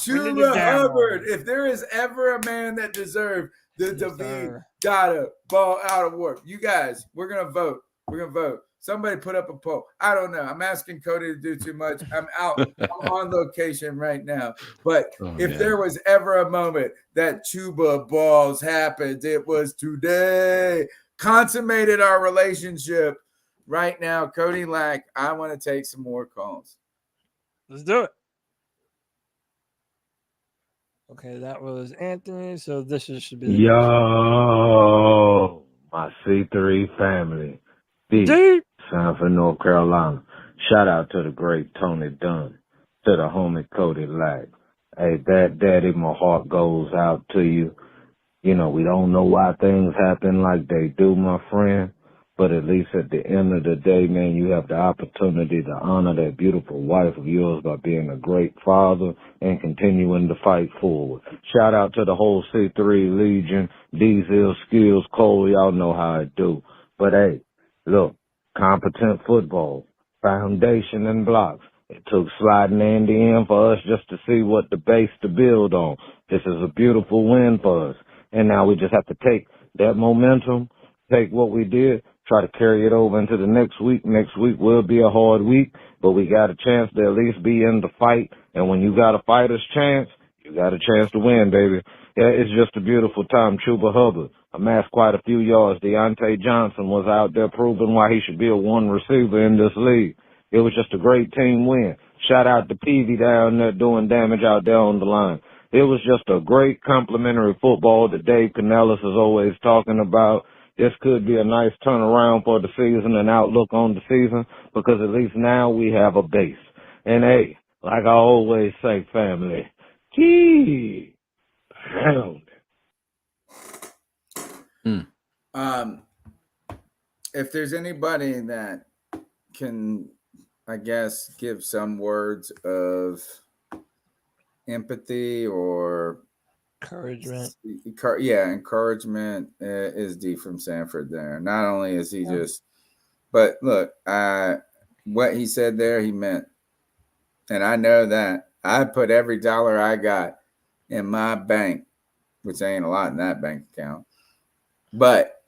Chuba Hubbard. If there is ever a man that deserved the David Dotto Ball Out Award, you guys, we're going to vote. We're going to vote. Somebody put up a poll. I don't know. I'm asking Cody to do too much. I'm out. I'm on location right now. But if there was ever a moment that Chuba balls happened, it was today. Consummated our relationship. Right now, Cody Lack, I want to take some more calls. Let's do it. Okay, that was Anthony. So this should be Yo, my C3 family. Deep. Sanford, North Carolina. Shout out to the great Tony Dunn, to the homie Cody Lack. Hey, Daddy, my heart goes out to you. You know, we don't know why things happen like they do, my friend, But at least at the end of the day, man, you have the opportunity to honor that beautiful wife of yours by being a great father and continuing to fight forward. Shout out to the whole C3 Legion, Diesel, Skills, Cole, y'all know how I do. But hey, look, competent football, foundation and blocks. It took sliding Andy in for us just to see what the base to build on. This is a beautiful win for us. And now we just have to take that momentum, take what we did, try to carry it over into the next week. Next week will be a hard week, but we got a chance to at least be in the fight. And when you got a fighter's chance, you got a chance to win, baby. Yeah, it's just a beautiful time. Chuba Hubbard amassed quite a few yards. Deontay Johnson was out there proving why he should be a one receiver in this league. It was just a great team win. Shout out to Peavy down there doing damage out there on the line. It was just a great complimentary football that Dave Canellis is always talking about. This could be a nice turnaround for the season and outlook on the season because at least now we have a base. And hey, like I always say, family, gee, pound. If there's anybody that can, I guess, give some words of empathy or encouragement. Encouragement is D from Sanford there. Not only is he but look, what he said there, he meant. And I know that. I put every dollar I got in my bank, which ain't a lot in that bank account, but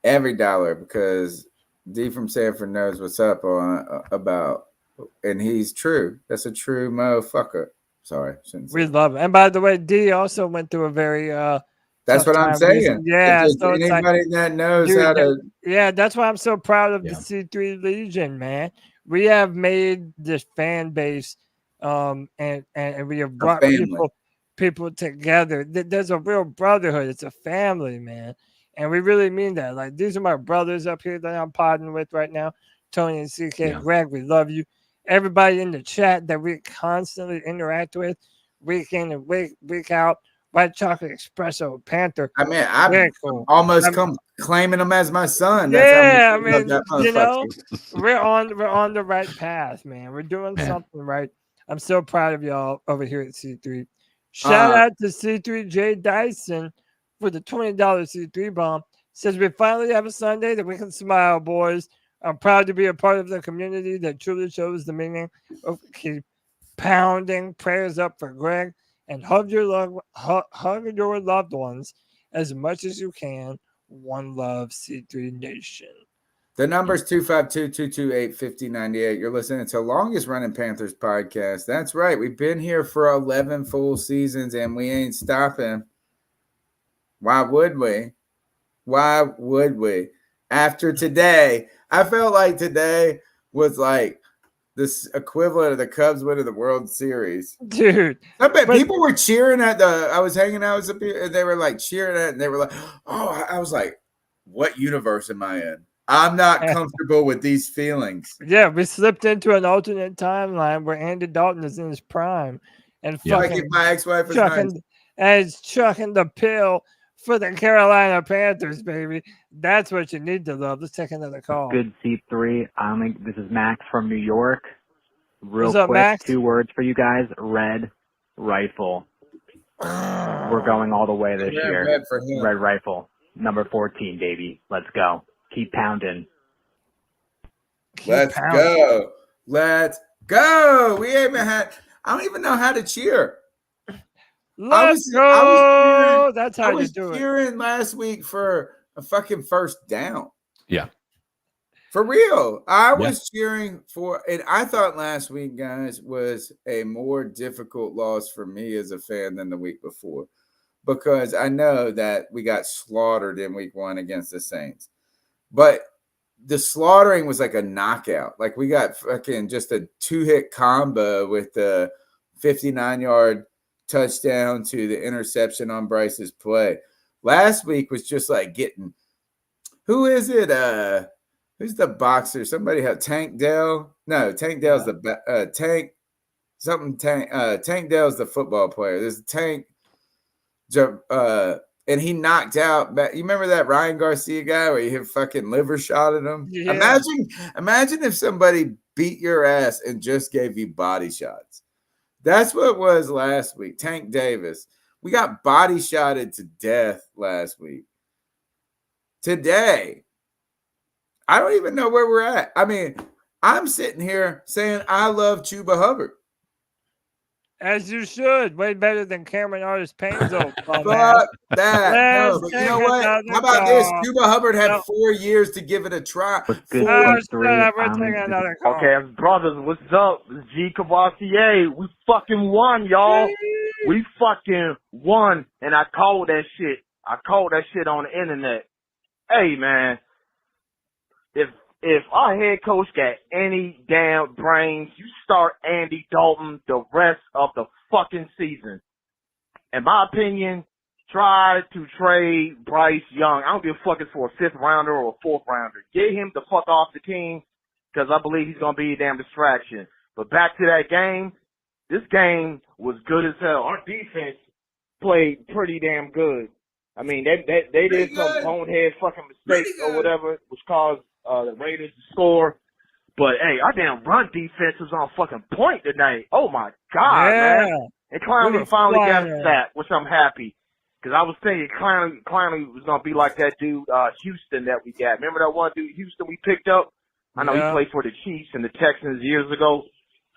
every dollar because D from Sanford knows what's up about, and he's true. That's a true motherfucker. Sorry. We love it. And by the way, D also went through a very that's what I'm saying. Yeah. So anybody that knows how to. Yeah, that's why I'm so proud of the C3 Legion, man. We have made this fan base and we have brought people together. There's a real brotherhood. It's a family, man. And we really mean that. Like, these are my brothers up here that I'm podding with right now. Tony and CK, Greg, we love you. Everybody in the chat that we constantly interact with, week in and week out. White Chocolate Espresso Panther. I mean, I've almost come claiming him as my son. That's we're on the right path, man. We're doing something right. I'm so proud of y'all over here at C3. Shout out to C3J Dyson for the $20 C3 bomb. Says we finally have a Sunday that we can smile, boys. I'm proud to be a part of the community that truly shows the meaning of keep pounding. Prayers up for Greg and hug your loved ones as much as you can. One love, C3 Nation. The number is 252-228-5098. You're listening to Longest Running Panthers Podcast. That's right. We've been here for 11 full seasons and we ain't stopping. Why would we? Why would we? After today, I felt like today was like this equivalent of the Cubs winning the World Series. Dude. I bet people were cheering at I was hanging out with some people and they were like cheering at it and they were like, oh, I was like, what universe am I in? I'm not comfortable with these feelings. Yeah, we slipped into an alternate timeline where Andy Dalton is in his prime and fucking my ex-wife is nice. And he's chucking the pill for the Carolina Panthers, baby. That's what you need to love. Let's take another call. Good C3. This is Max from New York. Real What's quick, up, Max? 2 words for you guys. Red rifle. We're going all the way this year. Red for him. Red rifle. Number 14, baby. Let's go. Keep pounding. Let's go. Let's go. We haven't had. I don't even know how to cheer. Let's go. That's how you do it. I was cheering last week for a fucking first down. Yeah. For real. I was cheering for, and I thought last week, guys, was a more difficult loss for me as a fan than the week before because I know that we got slaughtered in week 1 against the Saints. But the slaughtering was like a knockout. Like we got fucking just a 2-hit combo with the 59-yard touchdown to the interception on Bryce's play. Last week was just like getting, who is it? Who's the boxer? Somebody have Tank Dell? No, Tank Dell's the Tank Dell's the football player. There's Tank. and he knocked out. You remember that Ryan Garcia guy where he hit fucking liver shot at him? Yeah. Imagine if somebody beat your ass and just gave you body shots. That's what it was last week. Tank Davis. We got body shotted to death last week. Today, I don't even know where we're at. I mean, I'm sitting here saying I love Chuba Hubbard. As you should. Way better than Cameron Artis Payne's Fuck that. No, but you know what? How about this? Chuba Hubbard had 4 years to give it a try. Good Okay, brothers, what's up? It's G Cavassier. We fucking won, y'all. We fucking won, and I called that shit. I called that shit on the internet. Hey, man, if our head coach got any damn brains, you start Andy Dalton the rest of the fucking season. In my opinion, try to trade Bryce Young. I don't give a fuck if it's for a 5th rounder or a 4th rounder. Get him the fuck off the team because I believe he's going to be a damn distraction. But back to that game, this game was good as hell. Our defense played pretty damn good. I mean, they did some bonehead fucking mistakes or whatever, which caused the Raiders to score. But, hey, our damn run defense was on fucking point tonight. Oh, my God, man. And Clowney finally got a sack, which I'm happy. Because I was thinking Clowney was going to be like that dude, Houston, that we got. Remember that one dude, Houston, we picked up? I know he played for the Chiefs and the Texans years ago.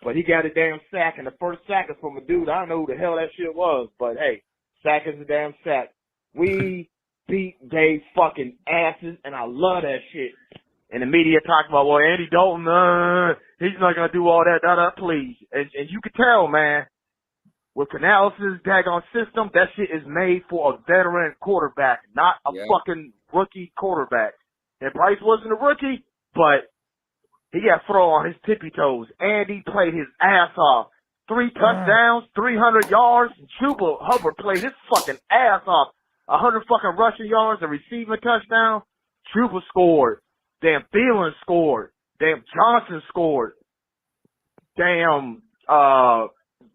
But he got a damn sack, and the first sack is from a dude. I don't know who the hell that shit was. But, hey, sack is a damn sack. We beat they fucking asses, and I love that shit. And the media talking about, well, Andy Dalton, he's not going to do all that, please. And you can tell, man, with Canales' daggone system, that shit is made for a veteran quarterback, not a fucking rookie quarterback. And Bryce wasn't a rookie, but he got thrown on his tippy toes. Andy played his ass off. 3 touchdowns, 300 yards. Chuba Hubbard played his fucking ass off. 100 fucking rushing yards, a receiving touchdown. Chuba scored. Damn Thielen scored. Damn Johnson scored. Damn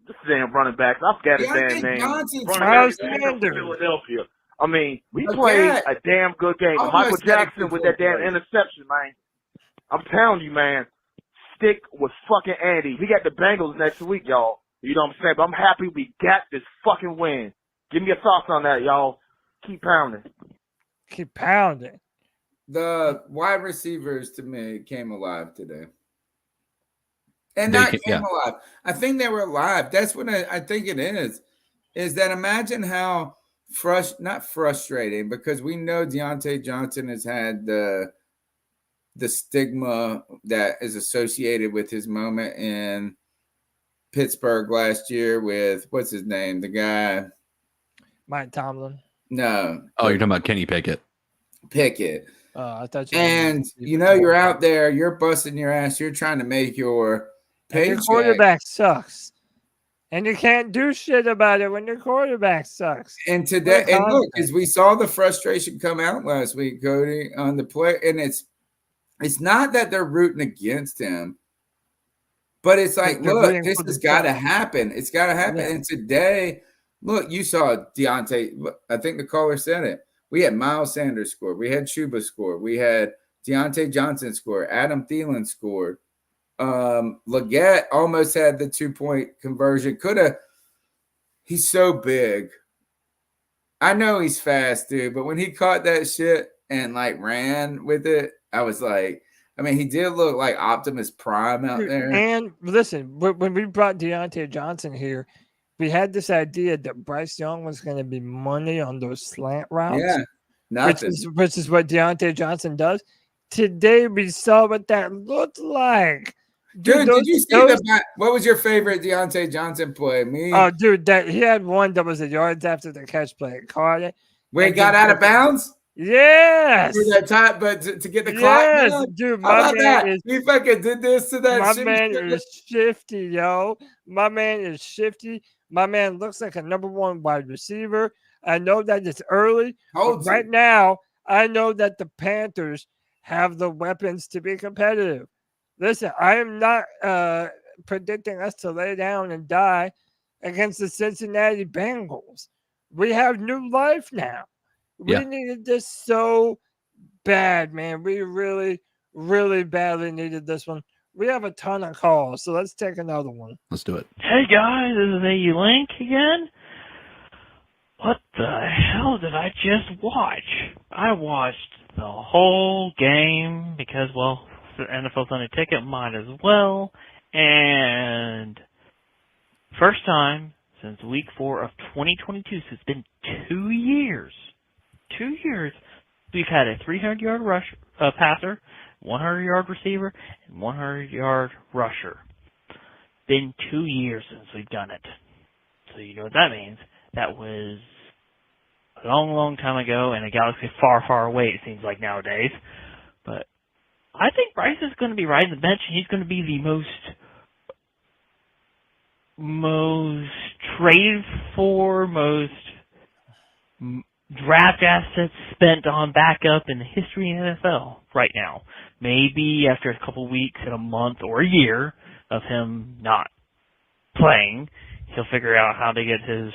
this damn running back. I forgot his damn name. Running back from Philadelphia. I mean, we played a damn good game. Michael Jackson with that damn interception, man. I'm telling you, man. Stick with fucking Andy. We got the Bengals next week, y'all. You know what I'm saying? But I'm happy we got this fucking win. Give me your thoughts on that, y'all. Keep pounding. Keep pounding. The wide receivers, to me, came alive today. And not came alive. I think they were alive. That's what I think it is that imagine how not frustrating, because we know Deontay Johnson has had the stigma that is associated with his moment in Pittsburgh last year with, what's his name? The guy. Mike Tomlin. No. Oh, you're talking about Kenny Pickett. I thought you're out there, you're busting your ass, you're trying to make your paycheck. Your quarterback sucks. And you can't do shit about it when your quarterback sucks. And today, and look, as we saw the frustration come out last week, Cody, on the play, and it's not that they're rooting against him, but it's like, look, this has got to happen. It's got to happen. Yeah. And today, look, you saw Deontay. I think the caller said it. We had Miles Sanders score. We had Chuba score. We had Deontay Johnson score. Adam Thielen scored. Leggett almost had the 2-point conversion. He's so big. I know he's fast, dude, but when he caught that shit and like ran with it, I was like, I mean, he did look like Optimus Prime out there. And listen, when we brought Deontay Johnson here, we had this idea that Bryce Young was going to be money on those slant routes. Yeah, nothing. Which is what Deontay Johnson does. Today, we saw what that looked like. Dude, did you see what was your favorite Deontay Johnson play? Oh, dude, he had one that was a yards after the catch play. Caught it. Where he got out of bounds? Yes. That time, but to get the clock down? Dude, my man he fucking did this to that. My man is shifty, yo. My man is shifty. My man looks like a number 1 wide receiver. I know that it's early. But right now, I know that the Panthers have the weapons to be competitive. Listen, I am not predicting us to lay down and die against the Cincinnati Bengals. We have new life now. We needed this so bad, man. We really, really badly needed this one. We have a ton of calls, so let's take another one. Let's do it. Hey guys, this is A Link again. What the hell did I just watch? I watched the whole game because, well, the NFL Sunday Ticket might as well. And first time since week 4 of 2022, so it's been 2 years. 2 years. We've had a 300-yard passer, 100-yard receiver, and 100-yard rusher. Been 2 years since we've done it. So you know what that means. That was a long, long time ago in a galaxy far, far away, it seems like nowadays. But I think Bryce is going to be riding the bench, and he's going to be the most traded for, most draft assets spent on backup in the history of the NFL right now. Maybe after a couple weeks and a month or a year of him not playing, he'll figure out how to get his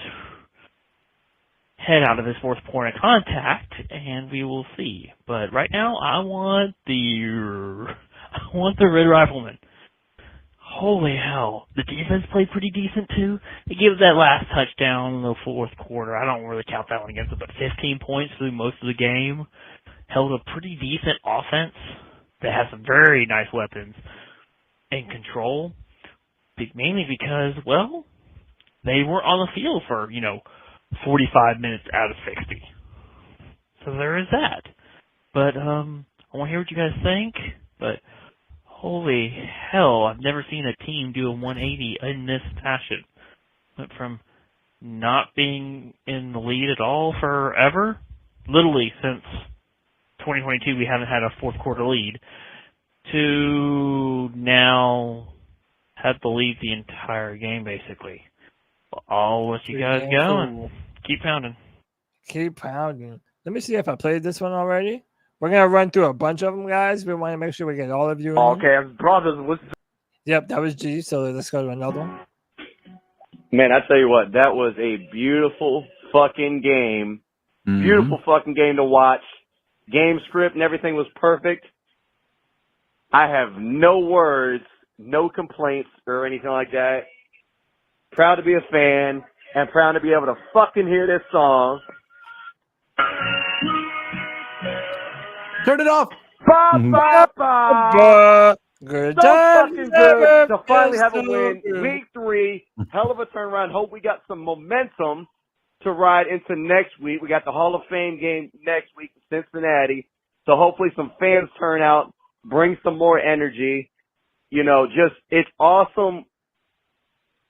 head out of his fourth point of contact, and we will see. But right now, I want the Red Rifleman. Holy hell. The defense played pretty decent, too. They gave that last touchdown in the fourth quarter. I don't really count that one against it, but 15 points through most of the game. Held a pretty decent offense that has some very nice weapons and control. Mainly because, well, they were on the field for, 45 minutes out of 60. So there is that. But I want to hear what you guys think. But holy hell, I've never seen a team do a 180 in this fashion. Went from not being in the lead at all forever, literally since 2022 we haven't had a fourth quarter lead, to now have the lead the entire game basically. I'll let you guys go and keep pounding. Keep pounding. Let me see if I played this one already. We're going to run through a bunch of them, guys. We want to make sure we get all of you in. Okay, brothers. Yep, that was G, so let's go to another one. Man, I tell you what, that was a beautiful fucking game. Mm-hmm. Beautiful fucking game to watch. Game script and everything was perfect. I have no words, no complaints or anything like that. Proud to be a fan and proud to be able to fucking hear this song. Turn it off. Ba, ba, ba. Good So time. fucking good to finally have a win. Week 3, hell of a turnaround. Hope we got some momentum to ride into next week. We got the Hall of Fame game next week in Cincinnati. So hopefully some fans turn out, bring some more energy. It's awesome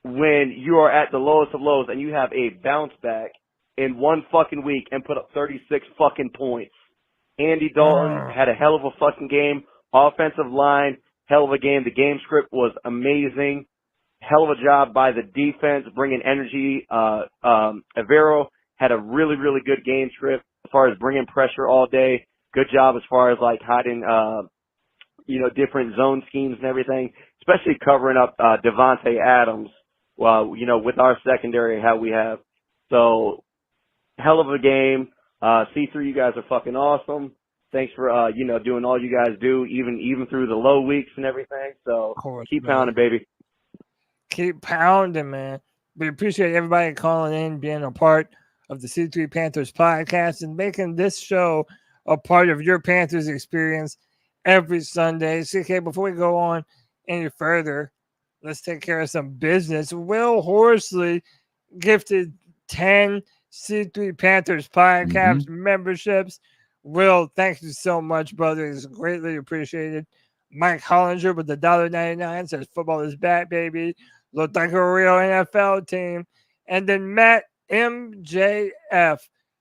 when you are at the lowest of lows and you have a bounce back in one fucking week and put up 36 fucking points. Andy Dalton had a hell of a fucking game. Offensive line, hell of a game. The game script was amazing. Hell of a job by the defense, bringing energy. Avero had a really, really good game script as far as bringing pressure all day. Good job as far as like hiding, different zone schemes and everything, especially covering up Devontae Adams. Well, with our secondary, how we have. So, hell of a game. C3, you guys are fucking awesome. Thanks for, doing all you guys do, even through the low weeks and everything. So, keep pounding, baby. Keep pounding, man. We appreciate everybody calling in, being a part of the C3 Panthers podcast, and making this show a part of your Panthers experience every Sunday. CK, before we go on any further, let's take care of some business. Will Horsley gifted 10 C3 Panthers podcast memberships. Will, thank you so much, brother. It's greatly appreciated. Mike Hollinger with the $1.99 says football is back, baby. Looked like a real NFL team. And then Matt MJF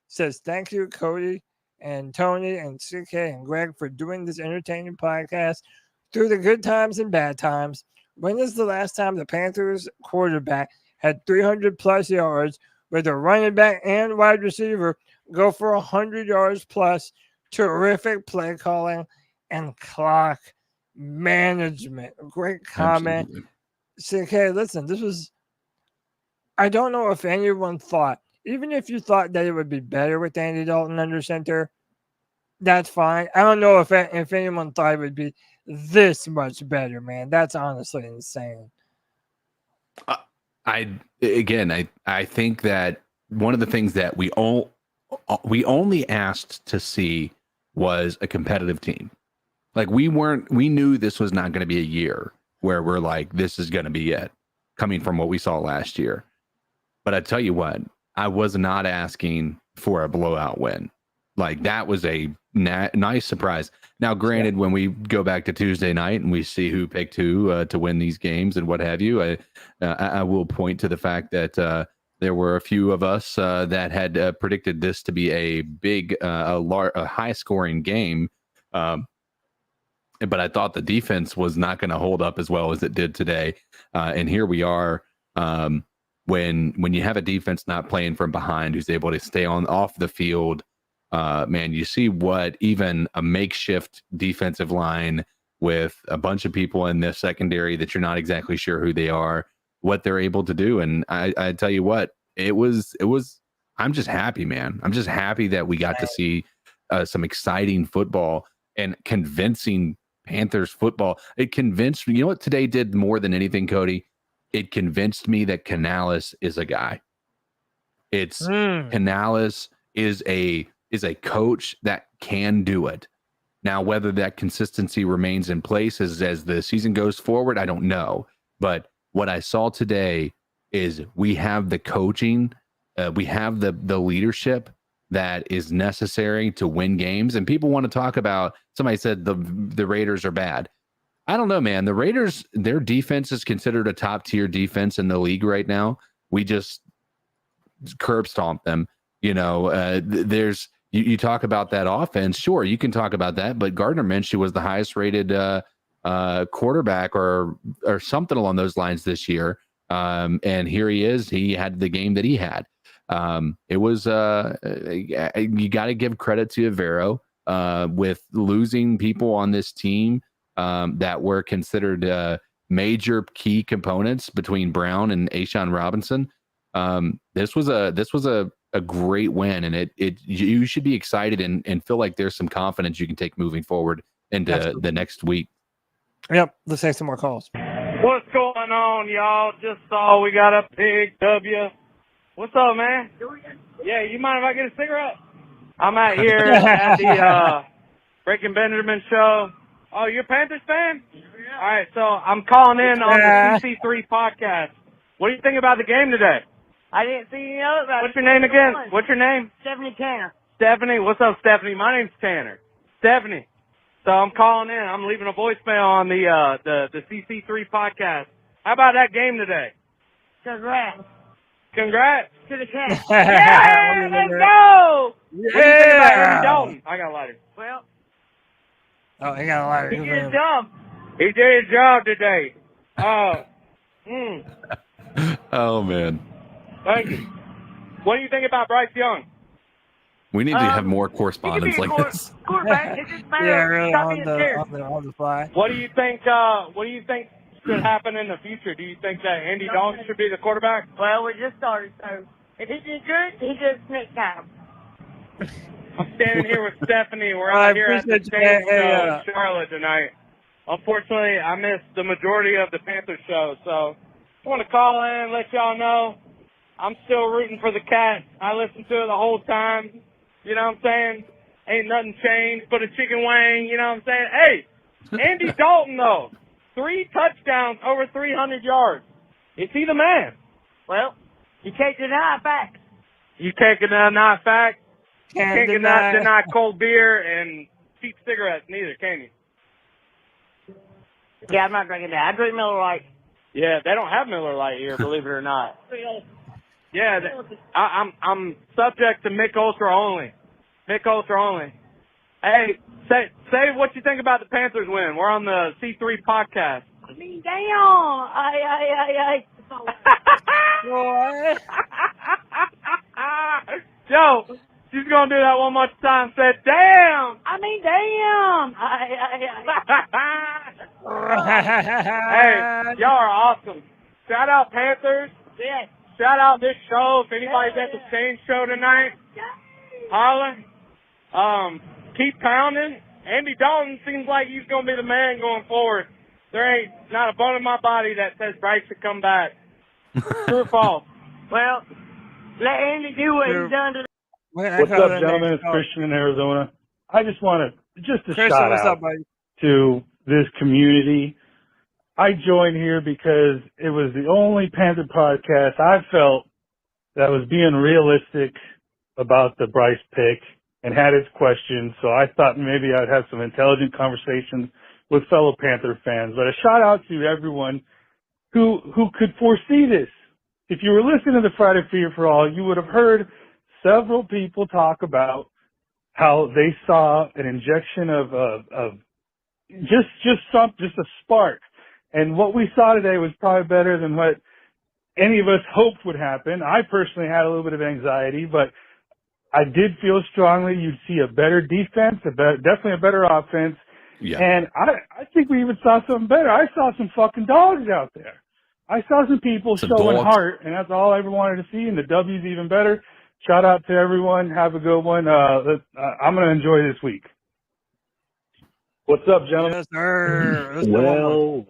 says thank you, Cody and Tony and CK and Greg, for doing this entertaining podcast through the good times and bad times. When is the last time the Panthers quarterback had 300-plus yards with a running back and wide receiver go for 100 yards plus? Terrific play calling and clock management. Great comment. CK, listen, I don't know if anyone thought even if you thought that it would be better with Andy Dalton under center, that's fine. I don't know if anyone thought it would be this much better, man. That's honestly insane. I think that one of the things that we only asked to see was a competitive team. Like we knew this was not going to be a year where we're like, this is going to be it, coming from what we saw last year. But I tell you what, I was not asking for a blowout win. Like that was a nice surprise. Now, granted, when we go back to Tuesday night and we see who picked who to win these games and what have you, I will point to the fact that there were a few of us that had predicted this to be a big, a high-scoring game. But I thought the defense was not going to hold up as well as it did today. And here we are. When you have a defense not playing from behind, who's able to stay off the field, man, you see what even a makeshift defensive line with a bunch of people in the secondary that you're not exactly sure who they are, what they're able to do. And I tell you what, it was. I'm just happy, man. I'm just happy that we got to see some exciting football and convincing Panthers football. It convinced me. You know what today did more than anything, Cody? It convinced me that Canales is a guy. Canales is a coach that can do it. Now, whether that consistency remains in place as the season goes forward, I don't know. But what I saw today is we have the coaching, we have the leadership that is necessary to win games. And people want to talk about, somebody said the Raiders are bad. I don't know, man. The Raiders, their defense is considered a top-tier defense in the league right now. We just curb stomp them. You know, you talk about that offense. Sure, you can talk about that, but Gardner Minshew was the highest-rated quarterback or something along those lines this year. And here he is. He had the game that he had. It was you got to give credit to Avero with losing people on this team that were considered major key components between Brown and Ashawn Robinson. This was a great win, and you should be excited and feel like there's some confidence you can take moving forward into the next week. Yep, let's take some more calls. What's going on, y'all? Just saw we got a big W. What's up, man? Yeah, you mind if I get a cigarette? I'm out here at the Breaking Benjamin show. Oh, you're a Panthers fan? Yeah. All right, so I'm calling in on the C3 Podcast. What do you think about the game today? I didn't see any of it. What's your name again? What's your name? Stephanie Tanner. Stephanie? What's up, Stephanie? My name's Tanner. Stephanie. So I'm calling in. I'm leaving a voicemail on the CC3 Podcast. How about that game today? Congrats. Congrats. To the Cats. Yeah, let's go. Yeah. What do you think about Andy Dalton? I got a lighter. Well, he got a lighter. He did his job. He did his job today. Oh, man. Thank you. What do you think about Bryce Young? We need to have more correspondence like this. Quarterback. It's just Really on on the fly. What do you think? Should happen in the future? Do you think that Andy Dalton should be the quarterback? Well, we just started, so if he did good, he does next time. I'm standing here with Stephanie. We're out here at the Saints show in Charlotte tonight. Unfortunately, I missed the majority of the Panthers show, so I want to call in and let y'all know I'm still rooting for the Cats. I listened to it the whole time. You know what I'm saying? Ain't nothing changed but a chicken wing. You know what I'm saying? Hey, Andy Dalton, though. 3 touchdowns, over 300 yards. Is he the man? Well, you can't deny facts. You can't deny facts. You can't deny cold beer and cheap cigarettes neither, can you? Yeah, I'm not drinking that. I drink Miller Lite. Yeah, they don't have Miller Lite here, believe it or not. Yeah, I'm subject to Mick Ultra only. Mick Ultra only. Hey, say what you think about the Panthers win. We're on the C3 Podcast. I mean, damn. Yo, she's going to do that one more time. Said, damn. I mean, damn. Hey, y'all are awesome. Shout out Panthers. Yes. shout out this show. If anybody's at the same show tonight, holla. Keep pounding. Andy Dalton seems like he's going to be the man going forward. There ain't not a bone in my body that says Bryce should come back. True or false? Well, let Andy do what he's done to What's up, gentlemen? It's Christian in Arizona. I just want to shout out to this community. I joined here because it was the only Panther podcast I felt that was being realistic about the Bryce pick and had its questions. So I thought maybe I'd have some intelligent conversations with fellow Panther fans. But a shout out to everyone who could foresee this. If you were listening to the Friday Fear for All, you would have heard several people talk about how they saw an injection of just a spark. And what we saw today was probably better than what any of us hoped would happen. I personally had a little bit of anxiety, but I did feel strongly you'd see a better defense, definitely a better offense. Yeah. And I think we even saw something better. I saw some fucking dogs out there. I saw some people showing heart, and that's all I ever wanted to see, and the W's even better. Shout out to everyone. Have a good one. I'm going to enjoy this week. What's up, gentlemen? Yes, sir. Well.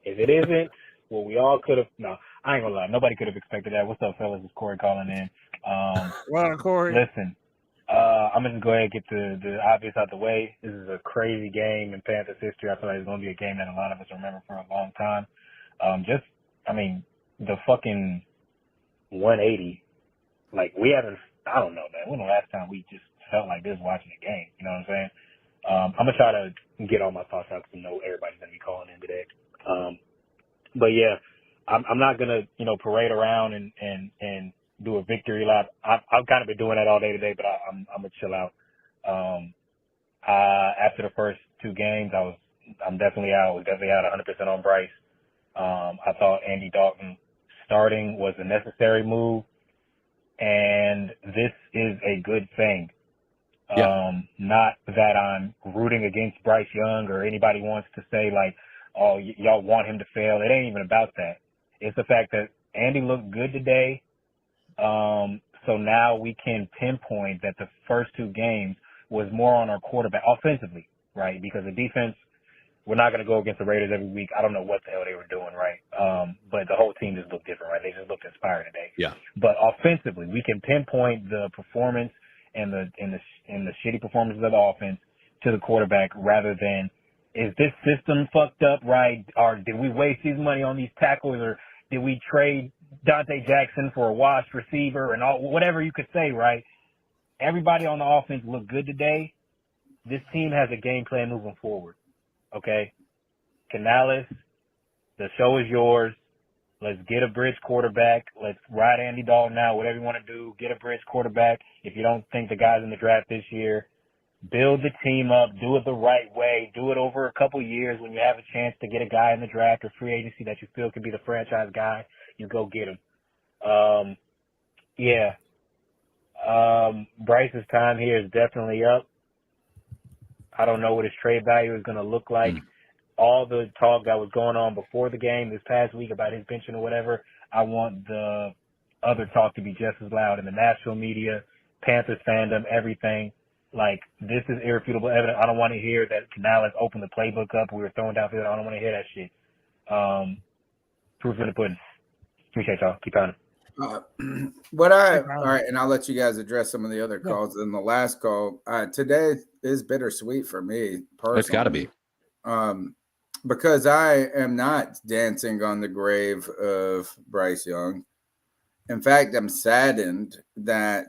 If it isn't, well, we all could have. No, I ain't gonna lie. Nobody could have expected that. What's up, fellas? It's Corey calling in. Well, Corey. Listen, I'm gonna go ahead and get the obvious out the way. This is a crazy game in Panthers history. I feel like it's gonna be a game that a lot of us remember for a long time. The fucking 180. Like, we haven't. I don't know, man. When the last time we just felt like this watching a game? You know what I'm saying? I'm gonna try to get all my thoughts out because I know everybody's gonna be calling in today. But yeah, I'm not gonna, parade around and do a victory lap. I've kind of been doing that all day today, but I'm gonna chill out. After the first two games, I'm definitely out. I was definitely out 100% on Bryce. I thought Andy Dalton starting was a necessary move, and this is a good thing. Yeah. Not that I'm rooting against Bryce Young or anybody wants to say like, oh, y'all want him to fail. It ain't even about that. It's the fact that Andy looked good today. So now we can pinpoint that the first two games was more on our quarterback offensively, right? Because the defense, we're not going to go against the Raiders every week. I don't know what the hell they were doing, right? But the whole team just looked different, right? They just looked inspired today. Yeah. But offensively, we can pinpoint the performance and the shitty performances of the offense to the quarterback rather than, is this system fucked up, right? Or did we waste these money on these tackles, or did we trade Dante Jackson for a washed receiver and all, whatever you could say, right? Everybody on the offense looked good today. This team has a game plan moving forward, okay? Canales, the show is yours. Let's get a bridge quarterback. Let's ride Andy Dalton now, whatever you want to do. Get a bridge quarterback. If you don't think the guy's in the draft this year, build the team up. Do it the right way. Do it over a couple years when you have a chance to get a guy in the draft or free agency that you feel could be the franchise guy. You go get him. Bryce's time here is definitely up. I don't know what his trade value is going to look like. All the talk that was going on before the game this past week about his benching or whatever, I want the other talk to be just as loud in the national media, Panthers fandom, everything. Like, this is irrefutable evidence. I don't want to hear that Canales opened the playbook up. We were throwing downfield. I don't want to hear that shit. Proof in the pudding. Appreciate y'all. Keep on it. All right, and I'll let you guys address some of the other calls. In the last call, today is bittersweet for me personally. It's got to be. Because I am not dancing on the grave of Bryce Young. In fact, I'm saddened that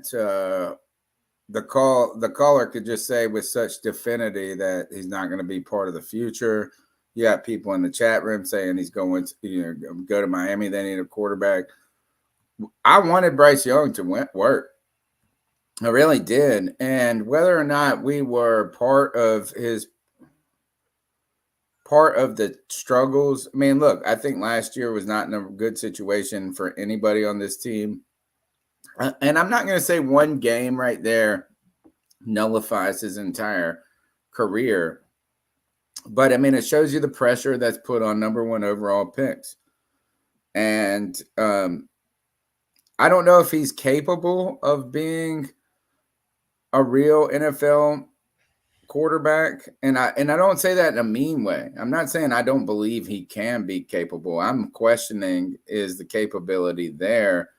the caller could just say with such definity that he's not going to be part of the future. You got people in the chat room saying he's going to go to Miami. They need a quarterback. I wanted Bryce Young to work. I really did. And whether or not we were part of the struggles. I mean, look, I think last year was not in a good situation for anybody on this team. And I'm not going to say one game right there nullifies his entire career. But, I mean, it shows you the pressure that's put on number one overall picks. And I don't know if he's capable of being a real NFL quarterback. And I don't say that in a mean way. I'm not saying I don't believe he can be capable. I'm questioning, is the capability there?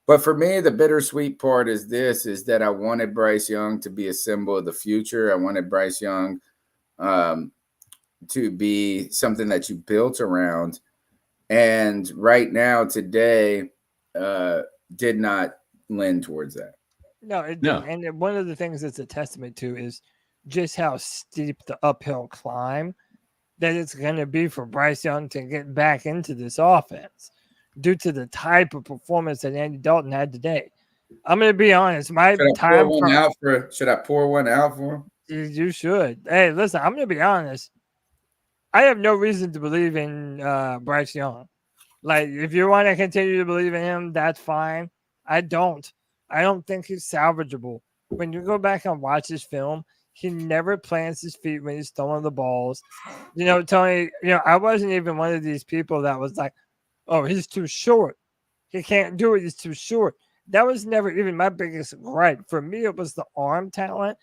But for me, the bittersweet part is that I wanted Bryce Young to be a symbol of the future. I wanted Bryce Young to be something that you built around. And right now, today, did not lend towards that. No. And one of the things it's a testament to is just how steep the uphill climb that it's going to be for Bryce Young to get back into this offense due to the type of performance that Andy Dalton had today. I'm going to be honest. Should I pour one out for him? You should. Hey, listen, I'm going to be honest. I have no reason to believe in Bryce Young. Like, if you want to continue to believe in him, that's fine. I don't think he's salvageable. When you go back and watch his film, he never plants his feet when he's throwing the balls. Tony, I wasn't even one of these people that was like, oh, he's too short. He can't do it. He's too short. That was never even my biggest gripe. For me, it was the arm talent.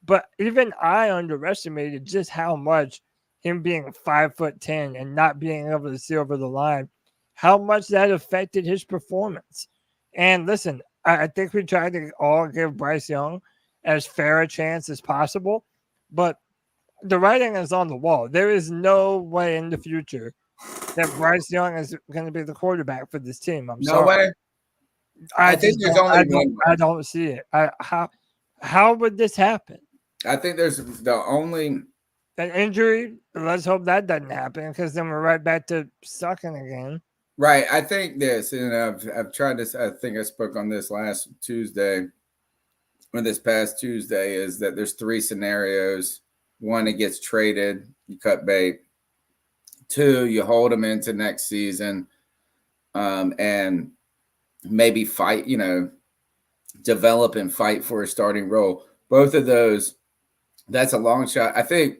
But even I underestimated just how much him being 5'10" and not being able to see over the line, how much that affected his performance. And listen, I think we tried to all give Bryce Young as fair a chance as possible, but the writing is on the wall. There is no way in the future that Bryce Young is going to be the quarterback for this team. I'm sorry. No way. I think there's only one way. I don't see it. How would this happen? I think there's the only an injury. Let's hope that doesn't happen, because then we're right back to sucking again. Right. I think this, and I've tried this. I think I spoke on this last Tuesday, or this past Tuesday, is that there's three scenarios. One, it gets traded, you cut bait. Two, you hold him into next season, and maybe fight, develop and fight for a starting role. Both of those, that's a long shot. I think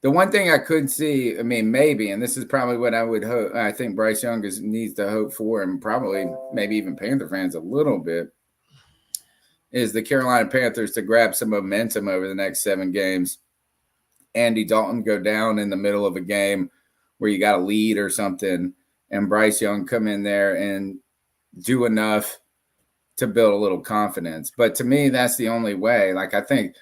the one thing I could see, maybe, and this is probably what I would hope, I think Bryce Young needs to hope for, and probably maybe even Panther fans a little bit, is the Carolina Panthers to grab some momentum over the next 7 games. Andy Dalton go down in the middle of a game where you got a lead or something, and Bryce Young come in there and do enough to build a little confidence. But to me, that's the only way. I think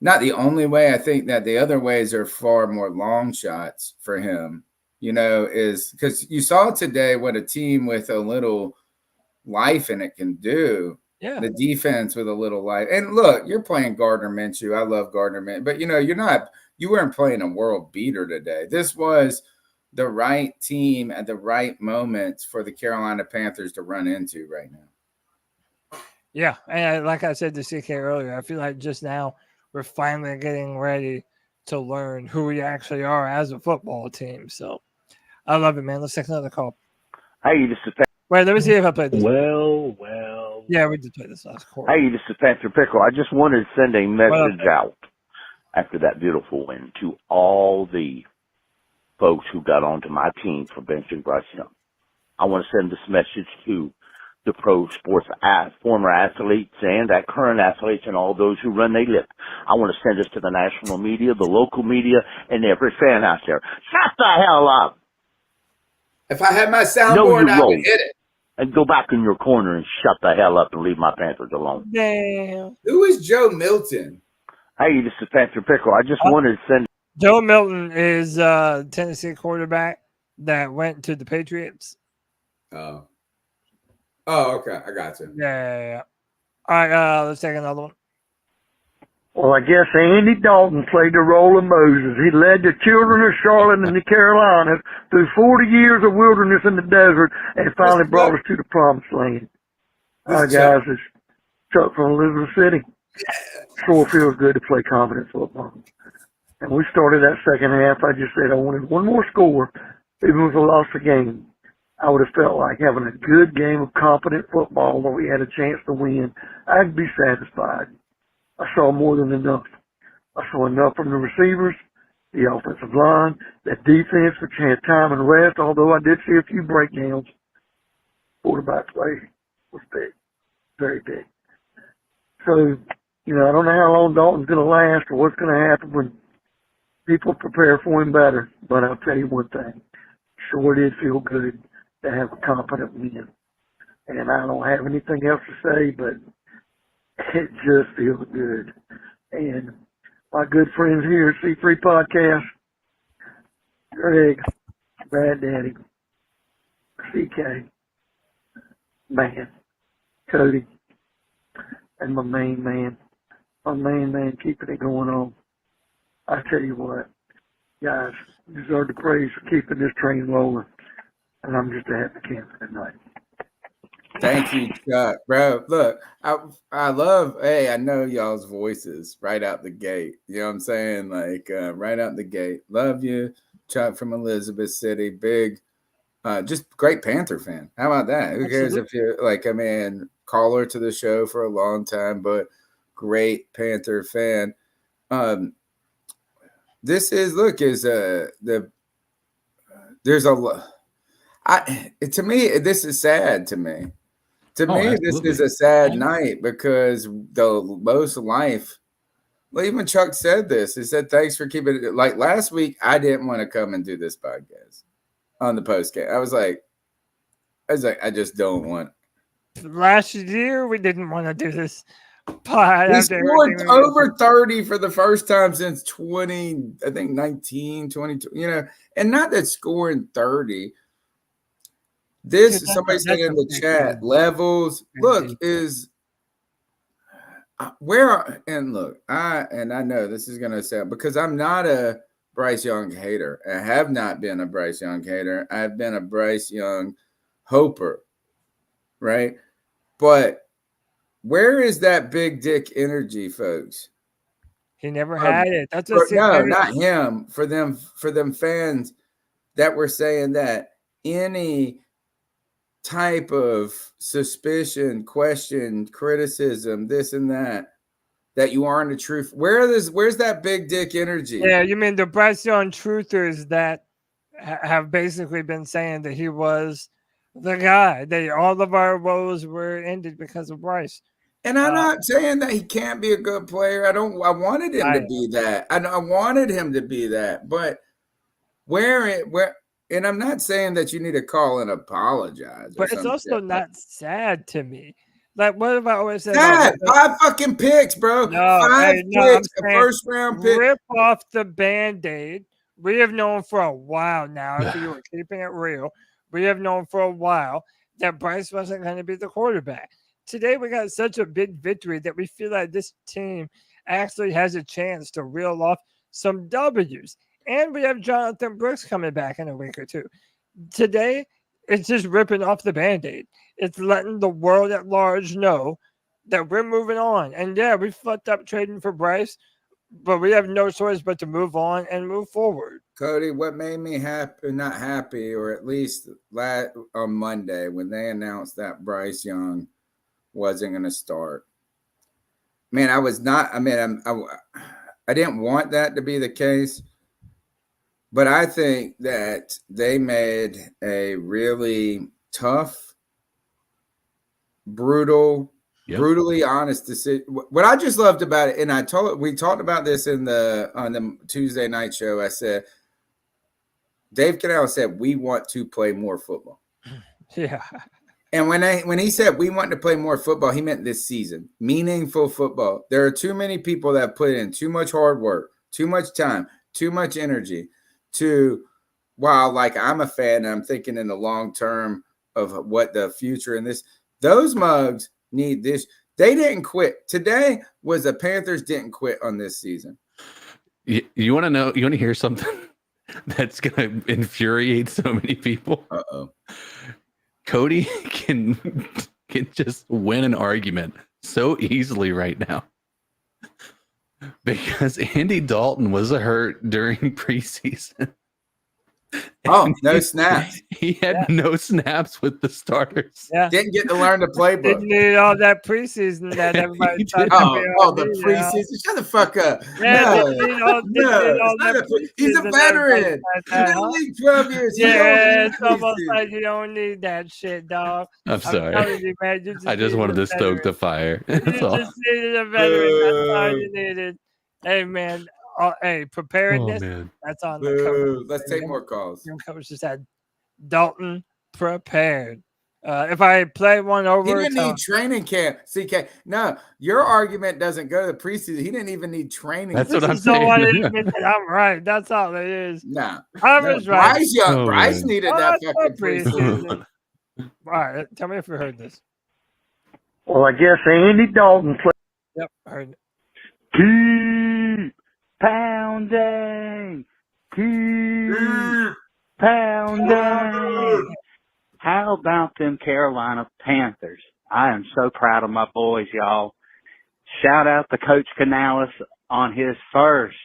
not the only way. I think that the other ways are far more long shots for him, is because you saw today what a team with a little life in it can do. Yeah. The defense with a little life. And look, you're playing Gardner Minshew. I love Gardner Minshew. But, you weren't playing a world beater today. This was the right team at the right moment for the Carolina Panthers to run into right now. Yeah, and like I said to CK earlier, I feel like just now we're finally getting ready to learn who we actually are as a football team. So I love it, man. Let's take another call. Hey, this is Wait, let me see if I played this. Well. Yeah, we did play this last quarter. Hey, this is Panther Pickle. I just wanted to send a message out after that beautiful win to all the folks who got onto my team for benching Bryce Young. I want to send this message to the pro sports former athletes and current athletes and all those who run their lip. I want to send this to the national media, the local media, and every fan out there. Shut the hell up. If I had my soundboard, I would hit it. And go back in your corner and shut the hell up and leave my Panthers alone. Damn. Who is Joe Milton? Hey, this is Panther Pickle. I just wanted to send. Joe Milton is a Tennessee quarterback that went to the Patriots. Oh, okay. I got you. Yeah. All right, let's take another one. Well, I guess Andy Dalton played the role of Moses. He led the children of Charlotte and the Carolinas through 40 years of wilderness in the desert and finally brought us to the promised land. Hi, guys. It's Chuck from Elizabeth City. Sure feels good to play confident football. And we started that second half. I just said I wanted one more score, even if we lost the game. I would have felt like having a good game of competent football where we had a chance to win. I'd be satisfied. I saw more than enough. I saw enough from the receivers, the offensive line, that defense, which had time and rest, although I did see a few breakdowns. Quarterback play was big, very big. So, I don't know how long Dalton's going to last or what's going to happen when people prepare for him better. But I'll tell you one thing. Sure did feel good to have a competent win. And I don't have anything else to say, but it just feels good. And my good friends here at C3 Podcast, Greg, Brad Daddy, CK, man, Cody, and my main man keeping it going on. I tell you what, guys, deserve the praise for keeping this train rolling. And I'm just a happy camper tonight. Thank you, Chuck. Bro, look, I love, I know y'all's voices right out the gate. You know what I'm saying? Like, right out the gate. Love you, Chuck from Elizabeth City. Big, just great Panther fan. How about that? Who cares if you're, caller to the show for a long time, but great Panther fan. This is, there's a lot. To me, this is sad to me. To me, absolutely. This is a sad night because the most life. Well, even Chuck said this. He said, "Thanks for keeping it." Like last week, I didn't want to come and do this podcast on the postgame. I was like, I just don't want. Last year, we didn't want to do this. But we scored over 30 for the first time since 19, 22. And not that scoring 30. This, somebody said in the chat, levels, look, is where, and look, I know this is going to sound, because I'm not a Bryce Young hater. I have not been a Bryce Young hater. I've been a Bryce Young hoper, right? But where is that big dick energy, folks? He never had it. That's not him. For them fans that were saying that any type of suspicion, question, criticism, this and that you aren't a truth. Where's that big dick energy? Yeah, you mean the Bryce Young truthers that have basically been saying that he was the guy, that all of our woes were ended because of Bryce. And I'm not saying that he can't be a good player. I wanted him to be that. I wanted him to be that. But and I'm not saying that you need to call and apologize. But it's also not sad to me. Like, what have I always said? Sad. 5 fucking picks, bro. No, 5 picks, a first round pick. Rip off the Band-Aid. We have known for a while now, if you were keeping it real, we have known for a while that Bryce wasn't going to be the quarterback. Today, we got such a big victory that we feel like this team actually has a chance to reel off some W's. And we have Jonathan Brooks coming back in a week or two. Today, it's just ripping off the Band-Aid. It's letting the world at large know that we're moving on. And yeah, we fucked up trading for Bryce, but we have no choice but to move on and move forward. Cody, what made me not happy, or at least on Monday when they announced that Bryce Young wasn't going to start. Man, I didn't want that to be the case. But I think that they made a really tough, brutally honest decision. What I just loved about it, and we talked about this on the Tuesday night show. I said, Dave Cannell said, we want to play more football. Yeah. And when he said we want to play more football, he meant this season, meaningful football. There are too many people that put in too much hard work, too much time, too much energy. While I'm a fan, I'm thinking in the long term of what the future and this, those mugs need this. They didn't quit. Today was the Panthers didn't quit on this season. You want to know? You want to hear something that's going to infuriate so many people? Uh-oh. Cody can just win an argument so easily right now. Because Andy Dalton was hurt during preseason. Oh, no snaps. He had no snaps with the starters. Yeah. Didn't get to learn the playbook. Didn't need all that preseason that everybody thought the preseason. Shut the fuck up. Yeah, No, didn't need all that he's a preseason veteran. that, He's been in the league 12 years. He don't Yeah, need it's almost preseason. like you don't need that shit, dog. I'm sorry. telling you, man, you I just wanted to stoke the fire. You That's all. just needed a veteran. That's all you needed. Hey, man. Hey, preparedness. Oh, man. That's on the cover. Boo. Let's take more calls. Your coach just had Dalton prepared. If I play one over, He didn't need training camp. CK, no, your argument doesn't go to the preseason. He didn't even need training. That's what I'm so saying. I'm right. That's all it is. No, I was right. Bryce Young. Oh, Bryce man. needed that that's fucking preseason. preseason. All right, tell me if you heard this. Well, I guess Andy Dalton played. Yep, heard it. Keep pounding. Keep pounding. How about them Carolina Panthers? I am so proud of my boys, y'all. Shout out to Coach Canales on his first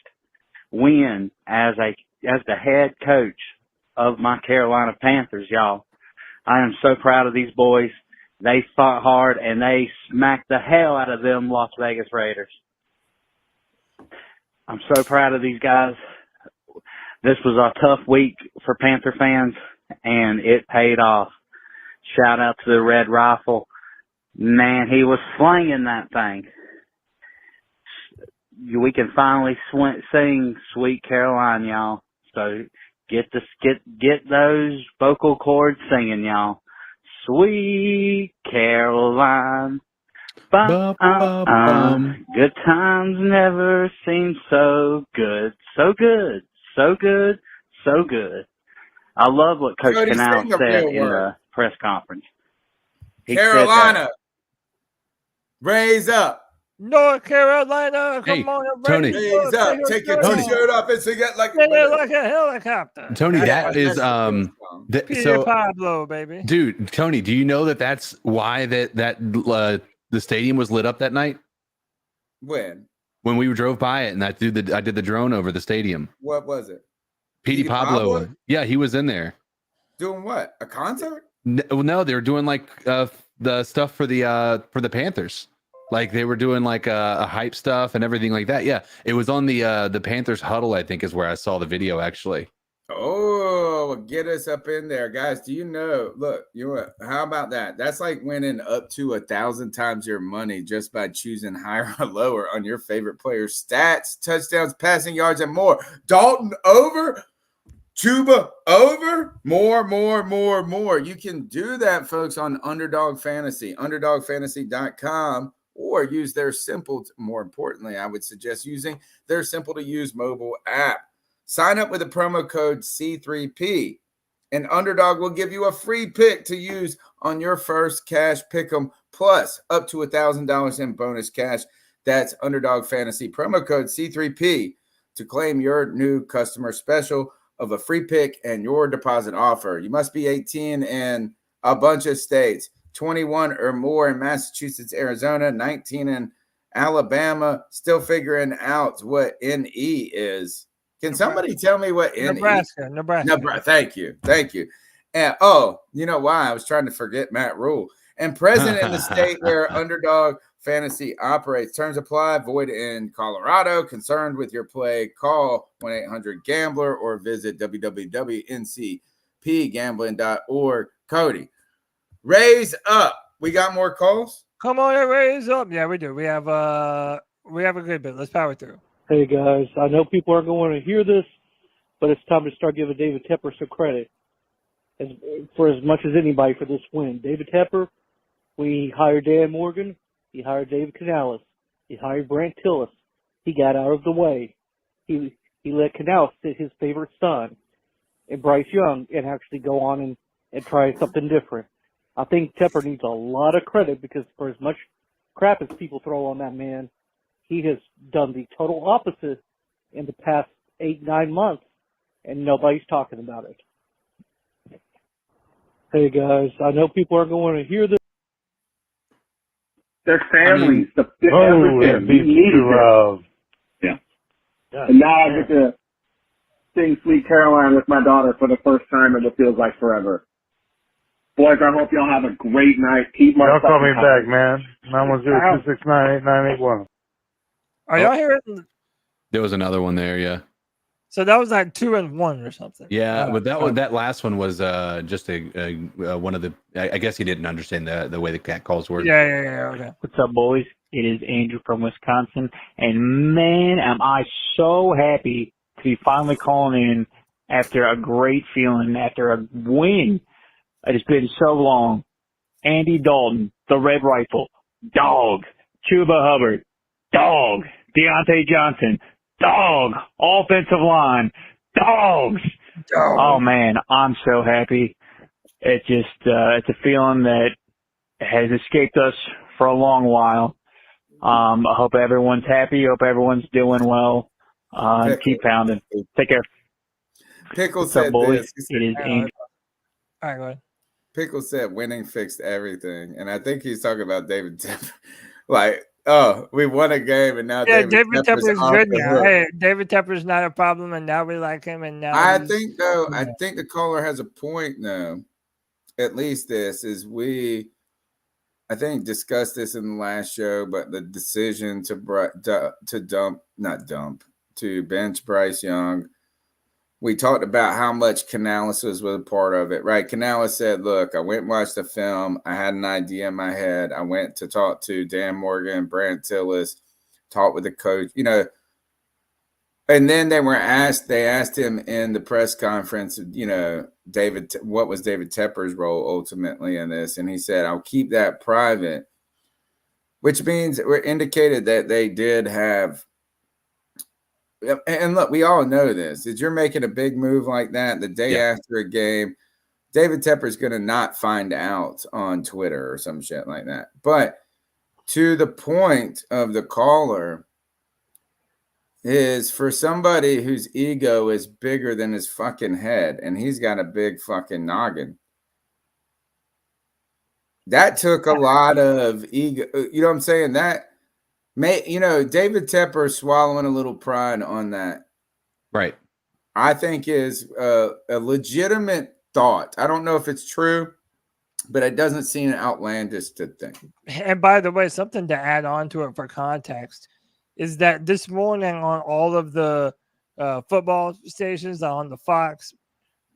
win as the head coach of my Carolina Panthers, y'all. I am so proud of these boys. They fought hard and they smacked the hell out of them Las Vegas Raiders. I'm so proud of these guys. This was a tough week for Panther fans, and it paid off. Shout out to the Red Rifle. Man, he was slinging that thing. We can finally sing Sweet Caroline, y'all. So get those vocal cords singing, y'all. Sweet Caroline. Good times never seem so good. So good. So good. So good. I love what Coach Cody, Canal sing a said real in word. the press conference. He Carolina, said raise up. North Carolina, Hey, come on, Tony. Raise up. Take your t-shirt off and sing it like like a helicopter. Tony, that is Peter so Pablo, baby. dude, Tony, do you know that's why the stadium was lit up that night? When we drove by it and I did the drone over the stadium. What was it? Petey Pablo. Yeah, he was in there. Doing what? A concert? No, they were doing like the stuff for the Panthers. Like they were doing like a hype stuff and everything like that. Yeah, it was on the Panthers huddle, I think, is where I saw the video actually. Oh, get us up in there, guys. Do you know? Look, how about that? That's like winning up to 1,000 times your money just by choosing higher or lower on your favorite players' stats, touchdowns, passing yards, and more. Dalton over, Chuba over, more. You can do that, folks, on Underdog Fantasy, underdogfantasy.com, or use their more importantly, I would suggest using their simple-to-use mobile app. Sign up with the promo code C3P, and Underdog will give you a free pick to use on your first cash pick'em, plus up to $1,000 in bonus cash. That's Underdog Fantasy, promo code C3P, to claim your new customer special of a free pick and your deposit offer. You must be 18 in a bunch of states, 21 or more in Massachusetts, Arizona, 19 in Alabama. Still figuring out what NE is. Can somebody tell me what NE? Nebraska. Thank you. And you know why? I was trying to forget Matt Rule. And present in the state where Underdog Fantasy operates. Terms apply. Void in Colorado. Concerned with your play? Call 1-800-GAMBLER or visit www.ncpgambling.org. Cody, raise up. We got more calls? Come on and raise up. Yeah, we do. We have a good bit. Let's power through. Hey guys, I know people aren't going to hear this, but it's time to start giving David Tepper some credit for as much as anybody for this win. David Tepper, we hired Dan Morgan, he hired David Canales, he hired Brant Tillis. He got out of the way. He let Canales sit his favorite son and Bryce Young and actually go on and try something different. I think Tepper needs a lot of credit because for as much crap as people throw on that man, he has done the total opposite in the past 8-9 months, and nobody's talking about it. Hey, guys, I know people aren't going to hear this. Their families, everything. Yeah. And now I get to sing Sweet Caroline with my daughter for the first time in what feels like forever. Boys, I hope y'all have a great night. Keep my Y'all call me back, man. 910-269-8981. Are y'all hearing? There was another one there, yeah. So that was like 2 and 1 or something. Yeah, but that last one was just a one of the. I guess he didn't understand the way the cat calls work. Yeah. Okay. What's up, boys? It is Andrew from Wisconsin, and man, am I so happy to be finally calling in after a great feeling, after a win. It has been so long. Andy Dalton, the Red Rifle, dog. Chuba Hubbard, dog. Deontay Johnson, dog. Offensive line, dogs. Dog. Oh man, I'm so happy. It just it's a feeling that has escaped us for a long while. I hope everyone's happy. Hope everyone's doing well. And keep pounding. Take care. Pickle What's said up, boys? this. He said, It is Andrew. All right, go ahead. Pickle said winning fixed everything, and I think he's talking about David Tepper. Like, oh, we won a game, and now David Tepper's Tepper's off good the now. hook. Hey, David Tepper's not a problem, and now we like him. And now I he's- think though, I think the caller has a point though. At least this is I think discussed this in the last show, but the decision to bench Bryce Young. We talked about how much Canales was a part of it, right? Canales said, look, I went and watched the film. I had an idea in my head. I went to talk to Dan Morgan, Brant Tillis, talked with the coach, and then they asked him in the press conference, what was David Tepper's role ultimately in this? And he said, I'll keep that private, which means it indicated that they did have. And look, we all know this. If you're making a big move like that the day after a game, David Tepper's going to not find out on Twitter or some shit like that. But to the point of the caller is for somebody whose ego is bigger than his fucking head, and he's got a big fucking noggin. That took a lot of ego. You know what I'm saying? David Tepper swallowing a little pride on that. Right. I think is a legitimate thought. I don't know if it's true, but it doesn't seem outlandish to think. And by the way, something to add on to it for context is that this morning on all of the football stations, on the Fox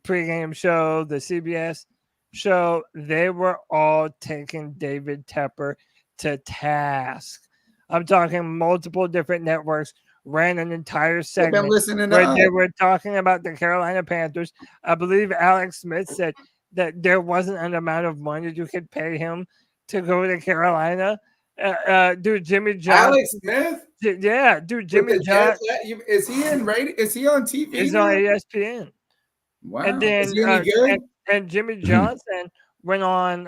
pregame show, the CBS show, they were all taking David Tepper to task. I'm talking multiple different networks ran an entire segment where they were talking about the Carolina Panthers. I believe Alex Smith said that there wasn't an amount of money you could pay him to go to Carolina. Dude, Jimmy Johnson. Alex Smith? Yeah, dude, Jimmy Johnson. Is he in radio? Is he on TV? He's now? on ESPN. Wow. And then Is he any good? and Jimmy Johnson went on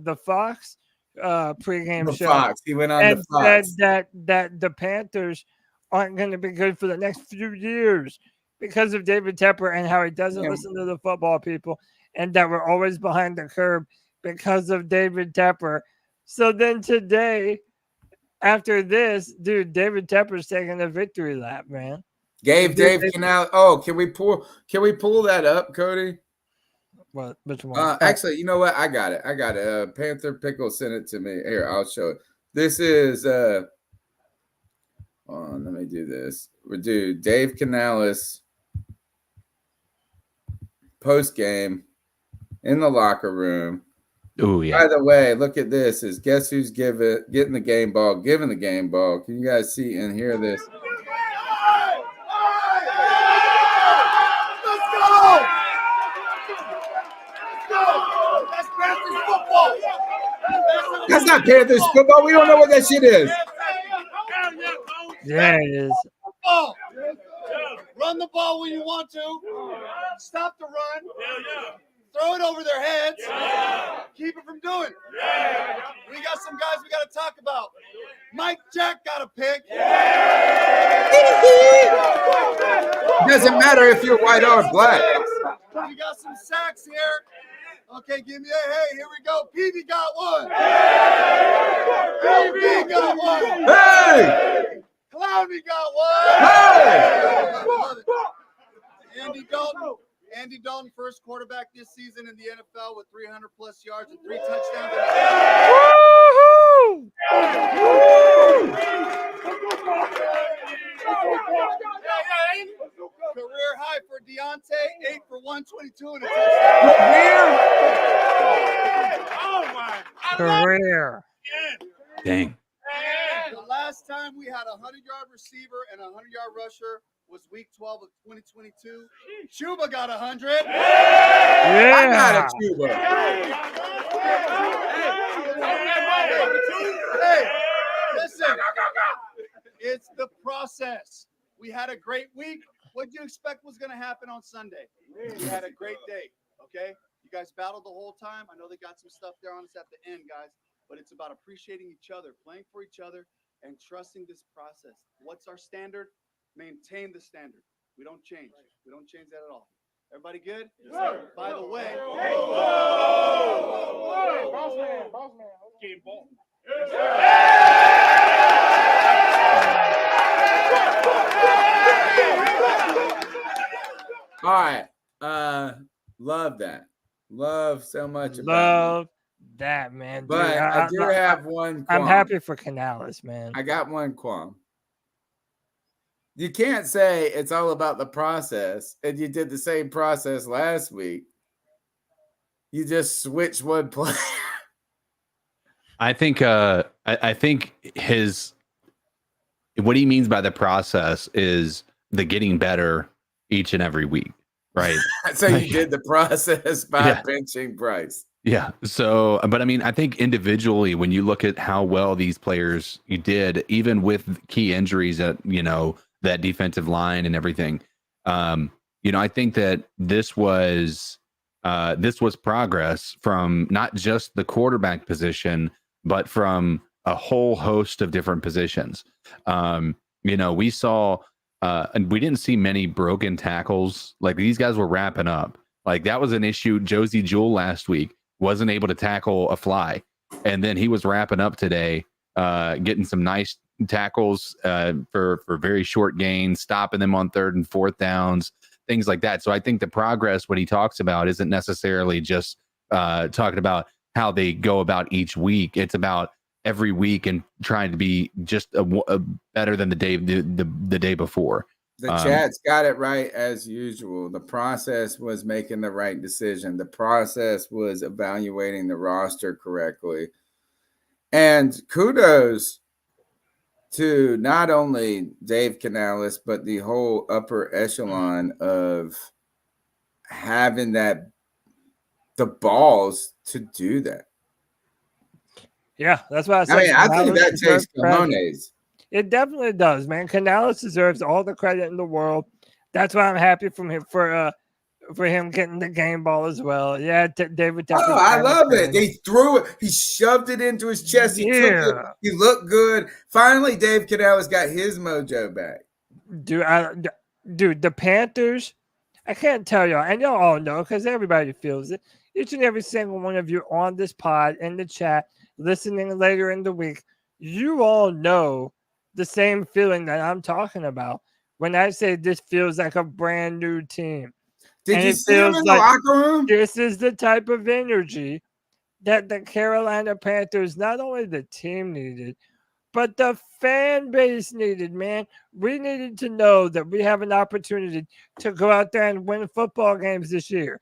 the Fox pregame show. Fox. He went on and the Fox. said that the Panthers aren't going to be good for the next few years because of David Tepper and how he doesn't listen to the football people, and that we're always behind the curve because of David Tepper. So then today, after this, dude, David Tepper's taking a victory lap, man. Dave Canal. Oh, can we pull that up, Cody? What? Which one? Actually, you know what? I got it. Panther Pickle sent it to me. Here, I'll show it. This is hold on, let me do this. We do Dave Canales post game in the locker room. Oh yeah. By the way, look at this. Is guess who's giving the game ball? Can you guys see and hear this? That's not Panthers football. We don't know what that shit is. Yeah, it is. Football. Run the ball when you want to. Stop the run. Throw it over their heads. Keep it from doing it. We got some guys we got to talk about. Mike Jack got a pick. Doesn't matter if you're white or black. We got some sacks here. Okay, give me hey, here we go. PB got one. PB got one. Hey! Clowney got one. Hey! Andy Dalton, first quarterback this season in the NFL with 300 plus yards and 3 touchdowns. Career high for Deontay, 8 for 122 and a touchdown. Oh my! Career. Dang. The last time we had a 100-yard receiver and a 100-yard rusher was week 12 of 2022. Chuba got 100. I got a Chuba. Hey, listen. It's the process. We had a great week. What did you expect was going to happen on Sunday? We had a great day, okay? You guys battled the whole time. I know they got some stuff there on us at the end, guys, but it's about appreciating each other, playing for each other, and trusting this process. What's our standard? Maintain the standard. We don't change. We don't change that at all. Everybody good? Yes, sir. By the way. Boss man. Game ball. All right. Love that. Love so much about Love that, man. But dude, I do have one qualm. I'm happy for Canales, man. I got one qualm. You can't say it's all about the process, and you did the same process last week. You just switched one player. I think what he means by the process is the getting better each and every week, right? So you did the process by benching Bryce. Yeah. So, but I mean, I think individually, when you look at how well these players you did, even with key injuries at, that defensive line and everything, I think that this was progress from not just the quarterback position, but from a whole host of different positions. We saw, and we didn't see many broken tackles. Like, these guys were wrapping up. Like, that was an issue. Josie Jewell last week wasn't able to tackle a fly, and then he was wrapping up today, getting some nice tackles for very short gains, stopping them on 3rd and 4th downs, things like that. So I think the progress, what he talks about, isn't necessarily just talking about how they go about each week. It's about every week and trying to be just a better than the day before. The chat's got it right as usual. The process was making the right decision. The process was evaluating the roster correctly. And kudos to not only Dave Canales, but the whole upper echelon of having the balls to do that. Yeah, that's what I said. I think that takes cojones. It definitely does, man. Canales deserves all the credit in the world. That's why I'm happy for him getting the game ball as well. Yeah, David. Oh, I love it. They threw it. He shoved it into his chest. He took it. He looked good. Finally, Dave Canales got his mojo back. Dude, the Panthers. I can't tell y'all, and y'all all know because everybody feels it. Each and every single one of you on this pod, in the chat, listening later in the week, you all know the same feeling that I'm talking about when I say this feels like a brand new team. Did you see him in the locker room? This is the type of energy that the Carolina Panthers, not only the team needed, but the fan base needed, man. We needed to know that we have an opportunity to go out there and win football games this year.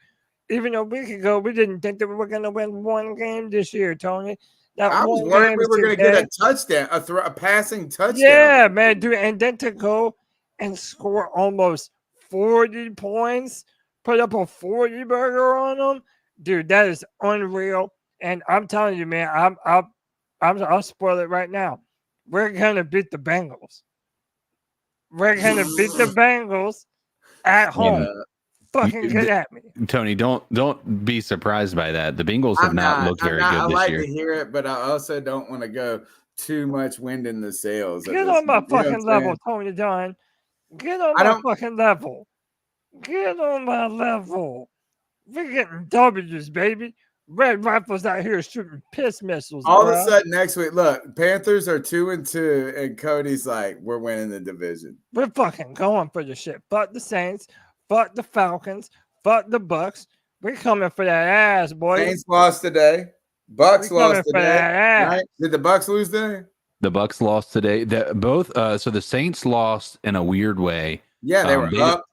Even a week ago, we didn't think that we were going to win one game this year, Tony. I was worried we were going to get a touchdown, a passing touchdown. Yeah, man, dude. And then to go and score almost 40 points, put up a 40 burger on them, dude, that is unreal. And I'm telling you, man, I'll spoil it right now. We're going to beat the Bengals. We're going to beat the Bengals at home. Fucking get at me, Tony. Don't be surprised by that. The Bengals have not looked very good this year. I like to hear it, but I also don't want to go too much wind in the sails. Get on my fucking level, Tony Dunn. Get on my fucking level. Get on my level. We're getting W's, baby. Red Rifles out here shooting piss missiles. All of a sudden next week, look, Panthers are 2-2, and Cody's like, we're winning the division. We're fucking going for the shit. But the Saints, Fuck the Falcons. Fuck the Bucks. We're coming for that ass, boy. Saints lost today. Bucks lost for today. that ass. Right? Did the Bucks lose today? The Bucks lost today. So the Saints lost in a weird way. Yeah, they were up.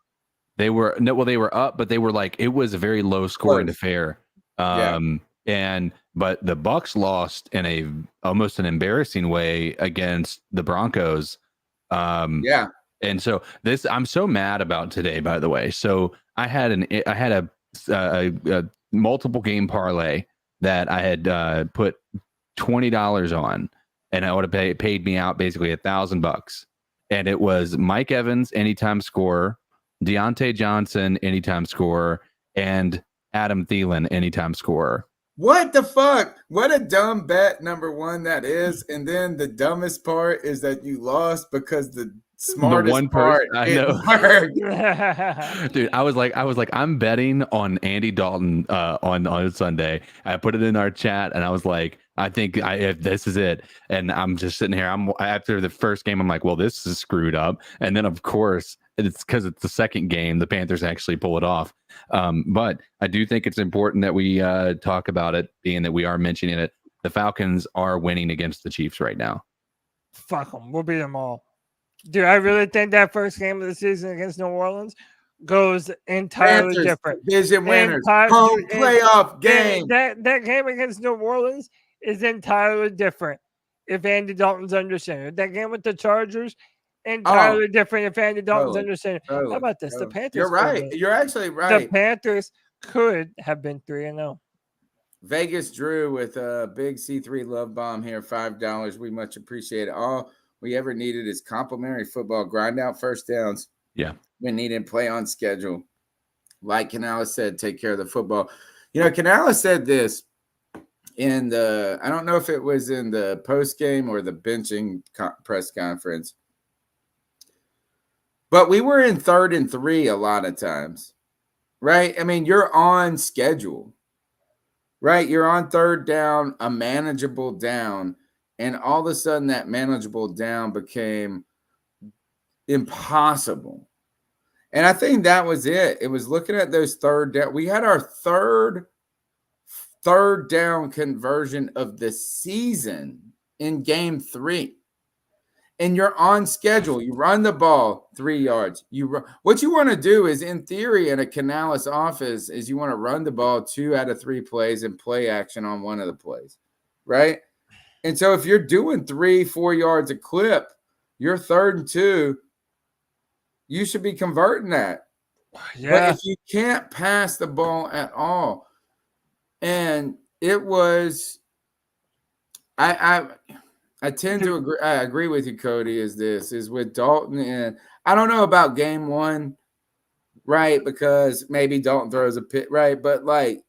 They were up, but they were like, it was a very low scoring affair. But the Bucks lost in a almost an embarrassing way against the Broncos. And so I'm so mad about today, by the way. So I had a multiple game parlay that I had put $20 on, and I would have paid me out basically $1,000. And it was Mike Evans, anytime scorer, Deontay Johnson, anytime scorer, and Adam Thielen, anytime scorer. What the fuck? What a dumb bet, number one, that is. And then the dumbest part is that you lost because the smartest one part I know. Dude, I was like, I'm betting on Andy Dalton on Sunday. I put it in our chat, and I was like, I think if this is it. And I'm just sitting here. After the first game, I'm like, well, this is screwed up. And then of course, it's because it's the second game, the Panthers actually pull it off. But I do think it's important that we talk about it, being that we are mentioning it. The Falcons are winning against the Chiefs right now. Fuck them. We'll beat them all. Dude, I really think that first game of the season against New Orleans goes entirely Panthers, different. Division winners. Home playoff game. That game against New Orleans is entirely different if Andy Dalton's under center. That game with the Chargers, entirely different if Andy Dalton's under center. How about this? The Panthers. You're right. You're actually right. The Panthers could have been 3-0. Vegas Drew with a big C3 love bomb here, $5. We much appreciate it. All we ever needed is complimentary football, grind out first downs. Yeah. We needed play on schedule. Like Canales said, take care of the football. You know, Canales said this in the, I don't know if it was in the post game or the benching press conference, but we were in 3rd and 3 a lot of times, right? I mean, you're on schedule, right? You're on 3rd down, a manageable down, and all of a sudden that manageable down became impossible. And I think that was it. It was looking at those 3rd down. We had our third down conversion of the season in game 3. And you're on schedule. You run the ball 3 yards. What you want to do is, in theory, in a Canales office, is you want to run the ball 2 out of 3 plays and play action on one of the plays, right? And so if you're doing 3-4 yards a clip, you're 3rd and 2, you should be converting that. Yeah. But if you can't pass the ball at all, and it was, I tend to agree. I agree with you, Cody. Is with Dalton, and I don't know about game 1, right? Because maybe Dalton throws a pit, right? But like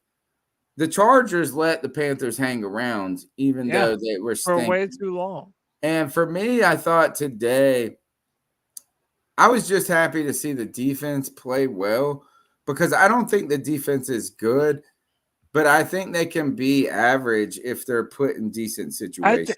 the Chargers let the Panthers hang around, even though they were for way too long. And for me, I thought today, I was just happy to see the defense play well, because I don't think the defense is good, but I think they can be average if they're put in decent situations.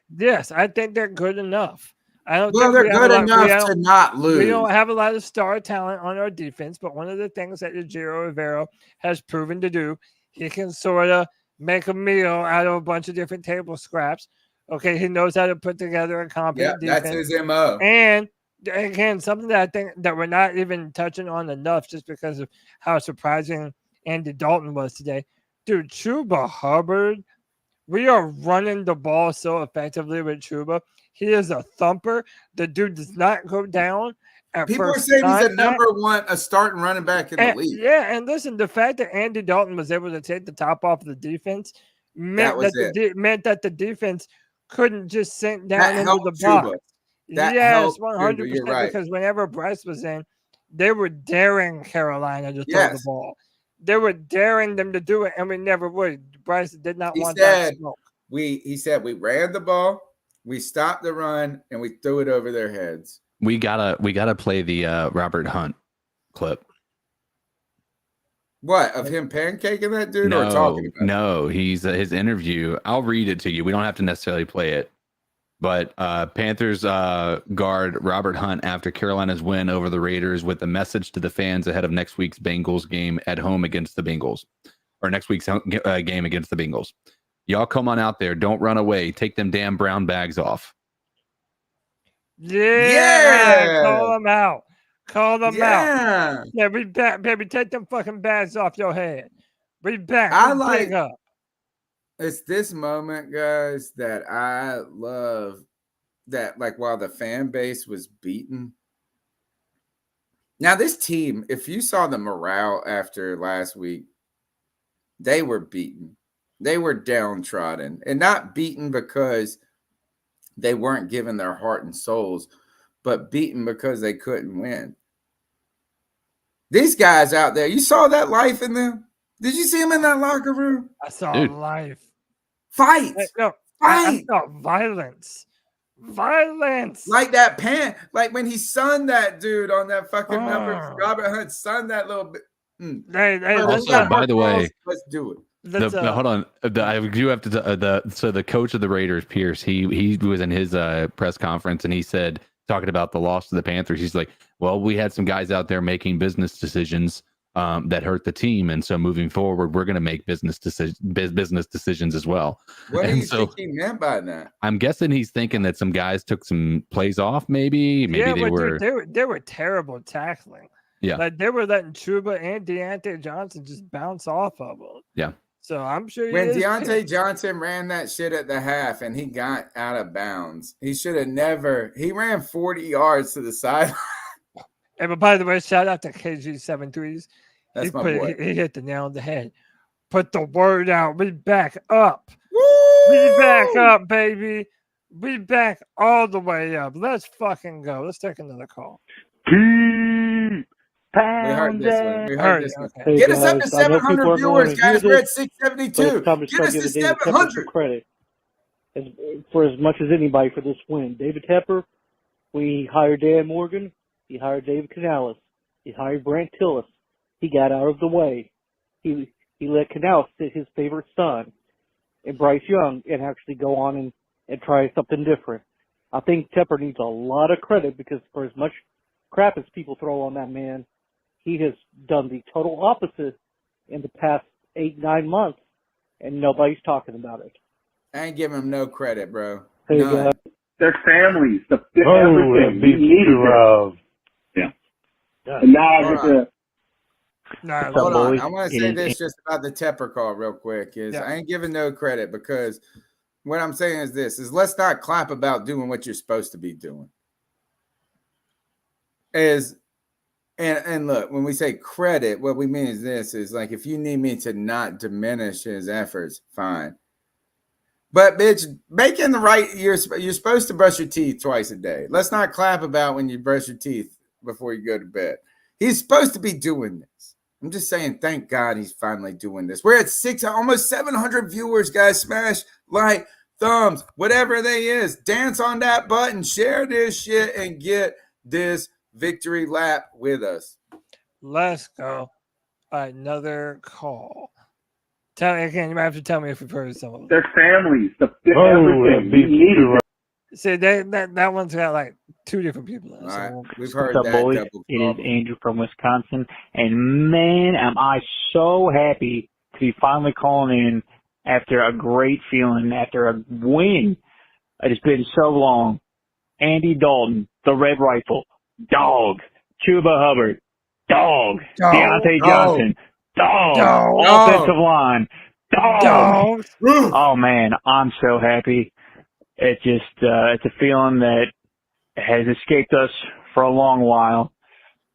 I think they're good enough. I don't. Well, think they're good enough to not lose. We don't have a lot of star talent on our defense, but one of the things that Ejiro Rivera has proven to do, he can sort of make a meal out of a bunch of different table scraps. Okay, he knows how to put together a competent defense. That's his MO. And again, something that I think that we're not even touching on enough, just because of how surprising Andy Dalton was today. Dude, Chuba Hubbard, we are running the ball so effectively with Chuba. He is a thumper. The dude does not go down at People are first saying he's contact. a number 1, a starting running back in the league. Yeah, and listen, the fact that Andy Dalton was able to take the top off the defense meant that the defense couldn't just sink down into the box. Yes, 100%. Right. Because whenever Bryce was in, they were daring Carolina to throw the ball. They were daring them to do it, and we never would. Bryce did not want that smoke. He said we ran the ball, we stopped the run, and we threw it over their heads. We gotta play the Robert Hunt clip. What, of him pancaking that dude or talking about No, he's his interview. I'll read it to you. We don't have to necessarily play it. But Panthers guard Robert Hunt after Carolina's win over the Raiders with a message to the fans ahead of next week's Bengals game at home against the Bengals, or next week's game against the Bengals. Y'all come on out there. Don't run away. Take them damn brown bags off. Yeah. Call them out. Call them Yeah. out. Yeah, we back, baby. Take them fucking bags off your head. We back. I We like big up. it's this moment, guys, that I love. That like while the fan base was beaten. Now this team, if you saw the morale after last week, they were beaten. They were downtrodden, and not beaten because they weren't given their heart and souls, but beaten because they couldn't win. These guys out there, you saw that life in them? Did you see them in that locker room? I saw life. Fight. No, I saw violence. Violence. Like that like when he sunned that dude on that fucking number. Robert Hunt sunned that little bit. Also, by the way, let's do it. Hold on. I do have to. So the coach of the Raiders, Pierce, he was in his press conference and he said, talking about the loss to the Panthers, he's like, "Well, we had some guys out there making business decisions that hurt the team, and so moving forward, we're going to make business decisions as well." What do you think he meant by that? I'm guessing he's thinking that some guys took some plays off. Maybe Yeah, they but were. dude, they were terrible tackling. Yeah. Like they were letting Chuba and Deontay Johnson just bounce off of them. Yeah. So I'm sure When Deontay Johnson ran that shit at the half and he got out of bounds, he should have never. He ran 40 yards to the side. And but by the way, shout out to KG73s. That's my boy. He hit the nail on the head. Put the word out. We back up. Woo! We back up, baby. We back all the way up. Let's fucking go. Let's take another call. We heard this one. We heard this one. Hey, Get guys, us up to I know 700 people are viewers, going to hear guys. We're at this, 672. but it's time to Get start us to giving David Tepper 700. some credit for as much as anybody for this win. David Tepper, we hired Dan Morgan. He hired David Canales. He hired Brant Tillis. He got out of the way. He let Canales sit his favorite son and Bryce Young and actually go on and try something different. I think Tepper needs a lot of credit because for as much crap as people throw on that man, he has done the total opposite in the past 8-9 months, and nobody's talking about it. I ain't giving him no credit, bro. Hey, None. Their families, it everything. beats He needed to, it. Yeah. And now I get to. Hold on. I want to say this just about the Tepper call real quick. I ain't giving no credit because what I'm saying is this: let's not clap about doing what you're supposed to be doing. And look, when we say credit, what we mean is this: is like if you need me to not diminish his efforts, fine. But bitch, making the right, you're supposed to brush your teeth twice a day. Let's not clap about when you brush your teeth before you go to bed. He's supposed to be doing this. I'm just saying, thank God he's finally doing this. We're at almost 700 viewers, guys. Smash like, thumbs, whatever they is. Dance on that button, share this shit, and get this victory lap with us. Let's go. Another call. Tell me again. You might have to tell me if you've heard some of them. Their families, everything. He needed it. See, that one's got like 2 different people in it. All right. We've heard What's up, that boys? double It call. is Andrew from Wisconsin, and man, am I so happy to be finally calling in after a great feeling, after a win. It has been so long. Andy Dalton, the Red Rifle, dog. Chuba Hubbard, dog. Deontay Johnson, dog. Offensive line, dog. Oh man, I'm so happy. It's just it's a feeling that has escaped us for a long while.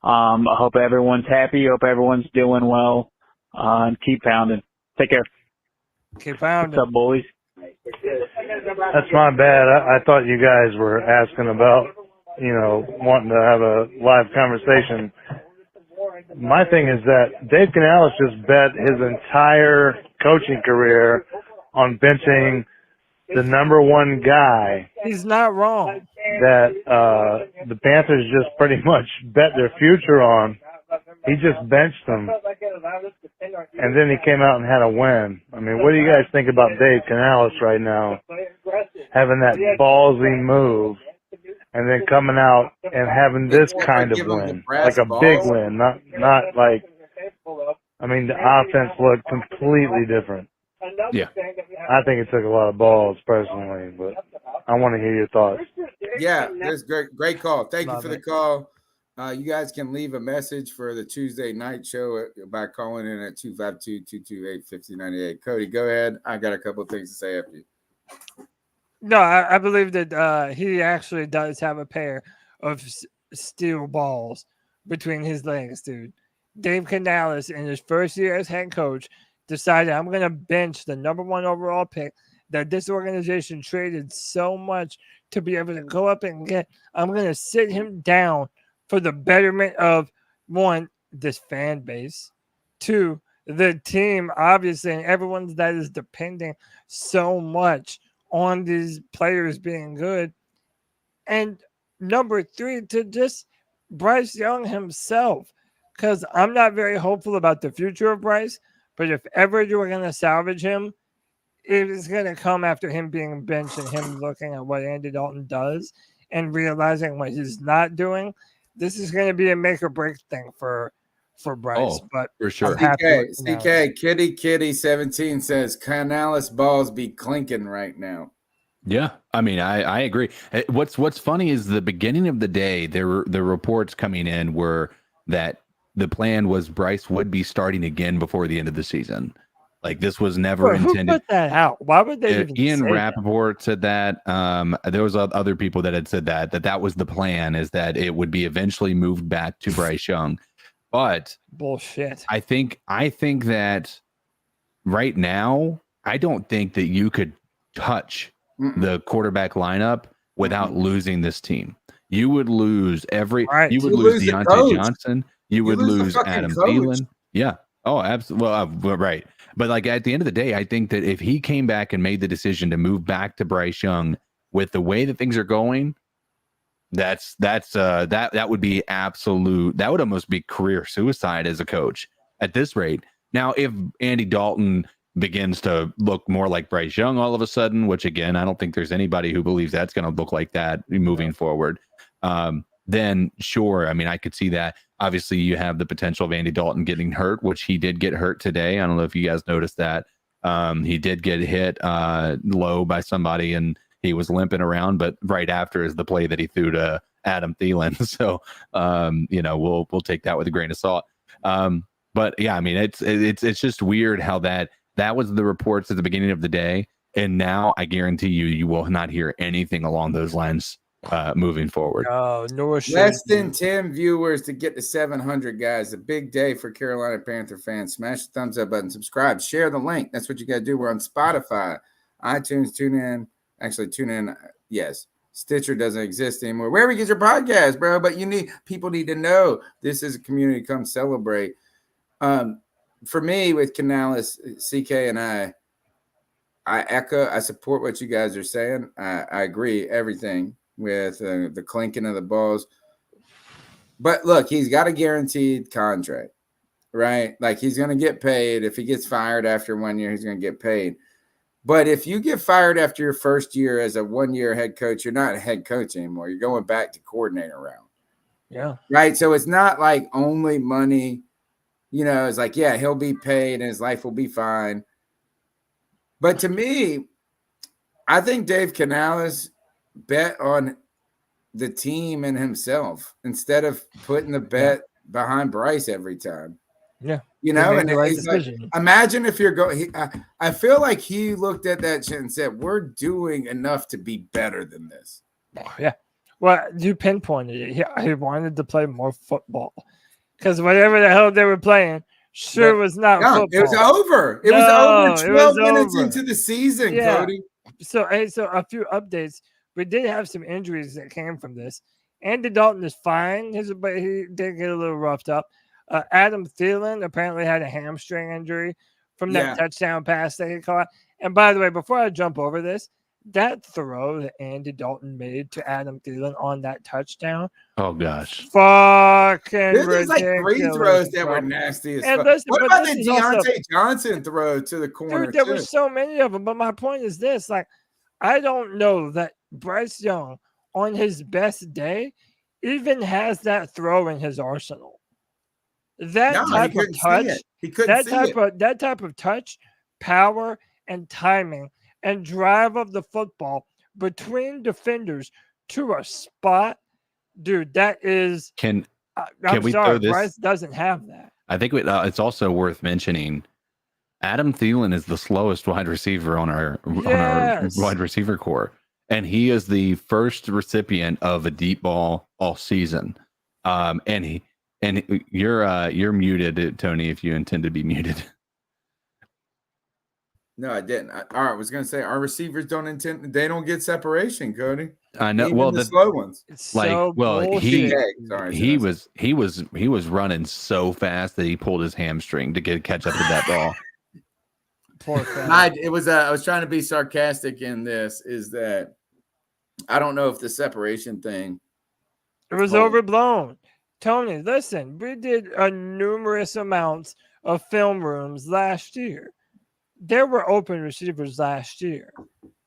I hope everyone's happy. Hope everyone's doing well. And keep pounding. Take care. Keep pounding. What's up, boys? That's my bad. I thought you guys were asking about, wanting to have a live conversation. My thing is that Dave Canales just bet his entire coaching career on benching the number one guy. He's not wrong. That the Panthers just pretty much bet their future on. He just benched them. And then he came out and had a win. I mean, what do you guys think about Dave Canales right now? having that ballsy move, and then coming out and having this kind of win, like a big win, not like. I mean, the offense looked completely different. Yeah, I think it took a lot of balls personally, but I want to hear your thoughts. Yeah, that's great call. Thank you for the call. You guys can leave a message for the Tuesday night show by calling in at 252-228-5098. Cody, go ahead. I got a couple of things to say after you. No, I believe that he actually does have a pair of steel balls between his legs, dude. Dave Canales, in his first year as head coach, decided, I'm going to bench the number 1 overall pick that this organization traded so much to be able to go up and get. I'm going to sit him down for the betterment of, 1, this fan base, 2, the team, obviously, and everyone that is depending so much on these players being good. And number 3, to just Bryce Young himself, because I'm not very hopeful about the future of Bryce, but if ever you were going to salvage him, it is going to come after him being benched and him looking at what Andy Dalton does and realizing what he's not doing. This is going to be a make or break thing for Bryce. But for sure. CK Kitty 17 says Canales balls be clinking right now. Yeah, I mean, I agree. What's funny is the beginning of the day, the reports coming in were that the plan was Bryce would be starting again before the end of the season. Like, this was never intended. Who put that out? Why would they even Ian say Rappaport said that. There was other people that had said that was the plan, is that it would be eventually moved back to Bryce Young. But bullshit. I think that right now, I don't think that you could touch the quarterback lineup without losing this team. You would lose you would lose Deontay Johnson. You would lose Adam Thielen. Yeah. Oh, absolutely. Well, right. But like, at the end of the day, I think that if he came back and made the decision to move back to Bryce Young with the way that things are going, that would be absolute. That would almost be career suicide as a coach at this rate. Now, if Andy Dalton begins to look more like Bryce Young all of a sudden, which again, I don't think there's anybody who believes that's going to look like that moving forward. Then sure. I mean, I could see that. Obviously, you have the potential of Andy Dalton getting hurt, which he did get hurt today. I don't know if you guys noticed that. He did get hit low by somebody, and he was limping around. But right after is the play that he threw to Adam Thielen. So, we'll take that with a grain of salt. But yeah, I mean, it's just weird how that was the reports at the beginning of the day, and now I guarantee you will not hear anything along those lines moving forward. Less than 10 viewers to get to 700, guys. A big day for Carolina Panther fans. Smash the thumbs up button, subscribe, share the link. That's what you got to do. We're on Spotify, iTunes, TuneIn. Actually, TuneIn, yes. Stitcher doesn't exist anymore. Wherever you get your podcast, bro. But people need to know this is a community. Come celebrate. For me, with Canales, CK, and I support what you guys are saying. I agree everything with the clinking of the balls. But look, he's got a guaranteed contract, right? Like, he's going to get paid. If he gets fired after 1 year, he's going to get paid. But if you get fired after your first year as a 1 year head coach, you're not a head coach anymore. You're going back to coordinator round. Yeah. Right. So it's not like only money, it's like, yeah, he'll be paid and his life will be fine. But to me, I think Dave Canales bet on the team and himself instead of putting the bet behind Bryce every time. Yeah. And it's like, imagine if you're going, I feel like he looked at that shit and said, we're doing enough to be better than this. Yeah. Well, you pinpointed it. He wanted to play more football because whatever the hell they were playing was not football. It was over. It was over 12 minutes into the season, Cody. So a few updates. We did have some injuries that came from this. Andy Dalton is fine. But he did get a little roughed up. Adam Thielen apparently had a hamstring injury from that touchdown pass that he caught. And by the way, before I jump over this, that throw that Andy Dalton made to Adam Thielen on that touchdown. Oh, gosh. Fucking There's ridiculous. like 3 throws that were nasty as fuck. What about the Deontay Johnson throw to the corner? Dude, there were so many of them. But my point is this. Like, I don't know that Bryce Young, on his best day, even has that throw in his arsenal. That type of touch, that type of touch, power, and timing, and drive of the football between defenders to a spot, dude. That is. Can I'm we sorry, throw this? Bryce doesn't have that. I think it's also worth mentioning. Adam Thielen is the slowest wide receiver on our wide receiver core, and he is the first recipient of a deep ball all season. And you're muted, Tony, if you intend to be muted. No, I didn't. I was going to say our receivers they don't get separation, Cody. I know. Even well, the slow ones. He was running so fast that he pulled his hamstring to catch up to that ball. Poor I was trying to be sarcastic in this. Is that I don't know if the separation thing. It was overblown. Tony, listen, we did numerous amounts of film rooms last year. There were open receivers last year.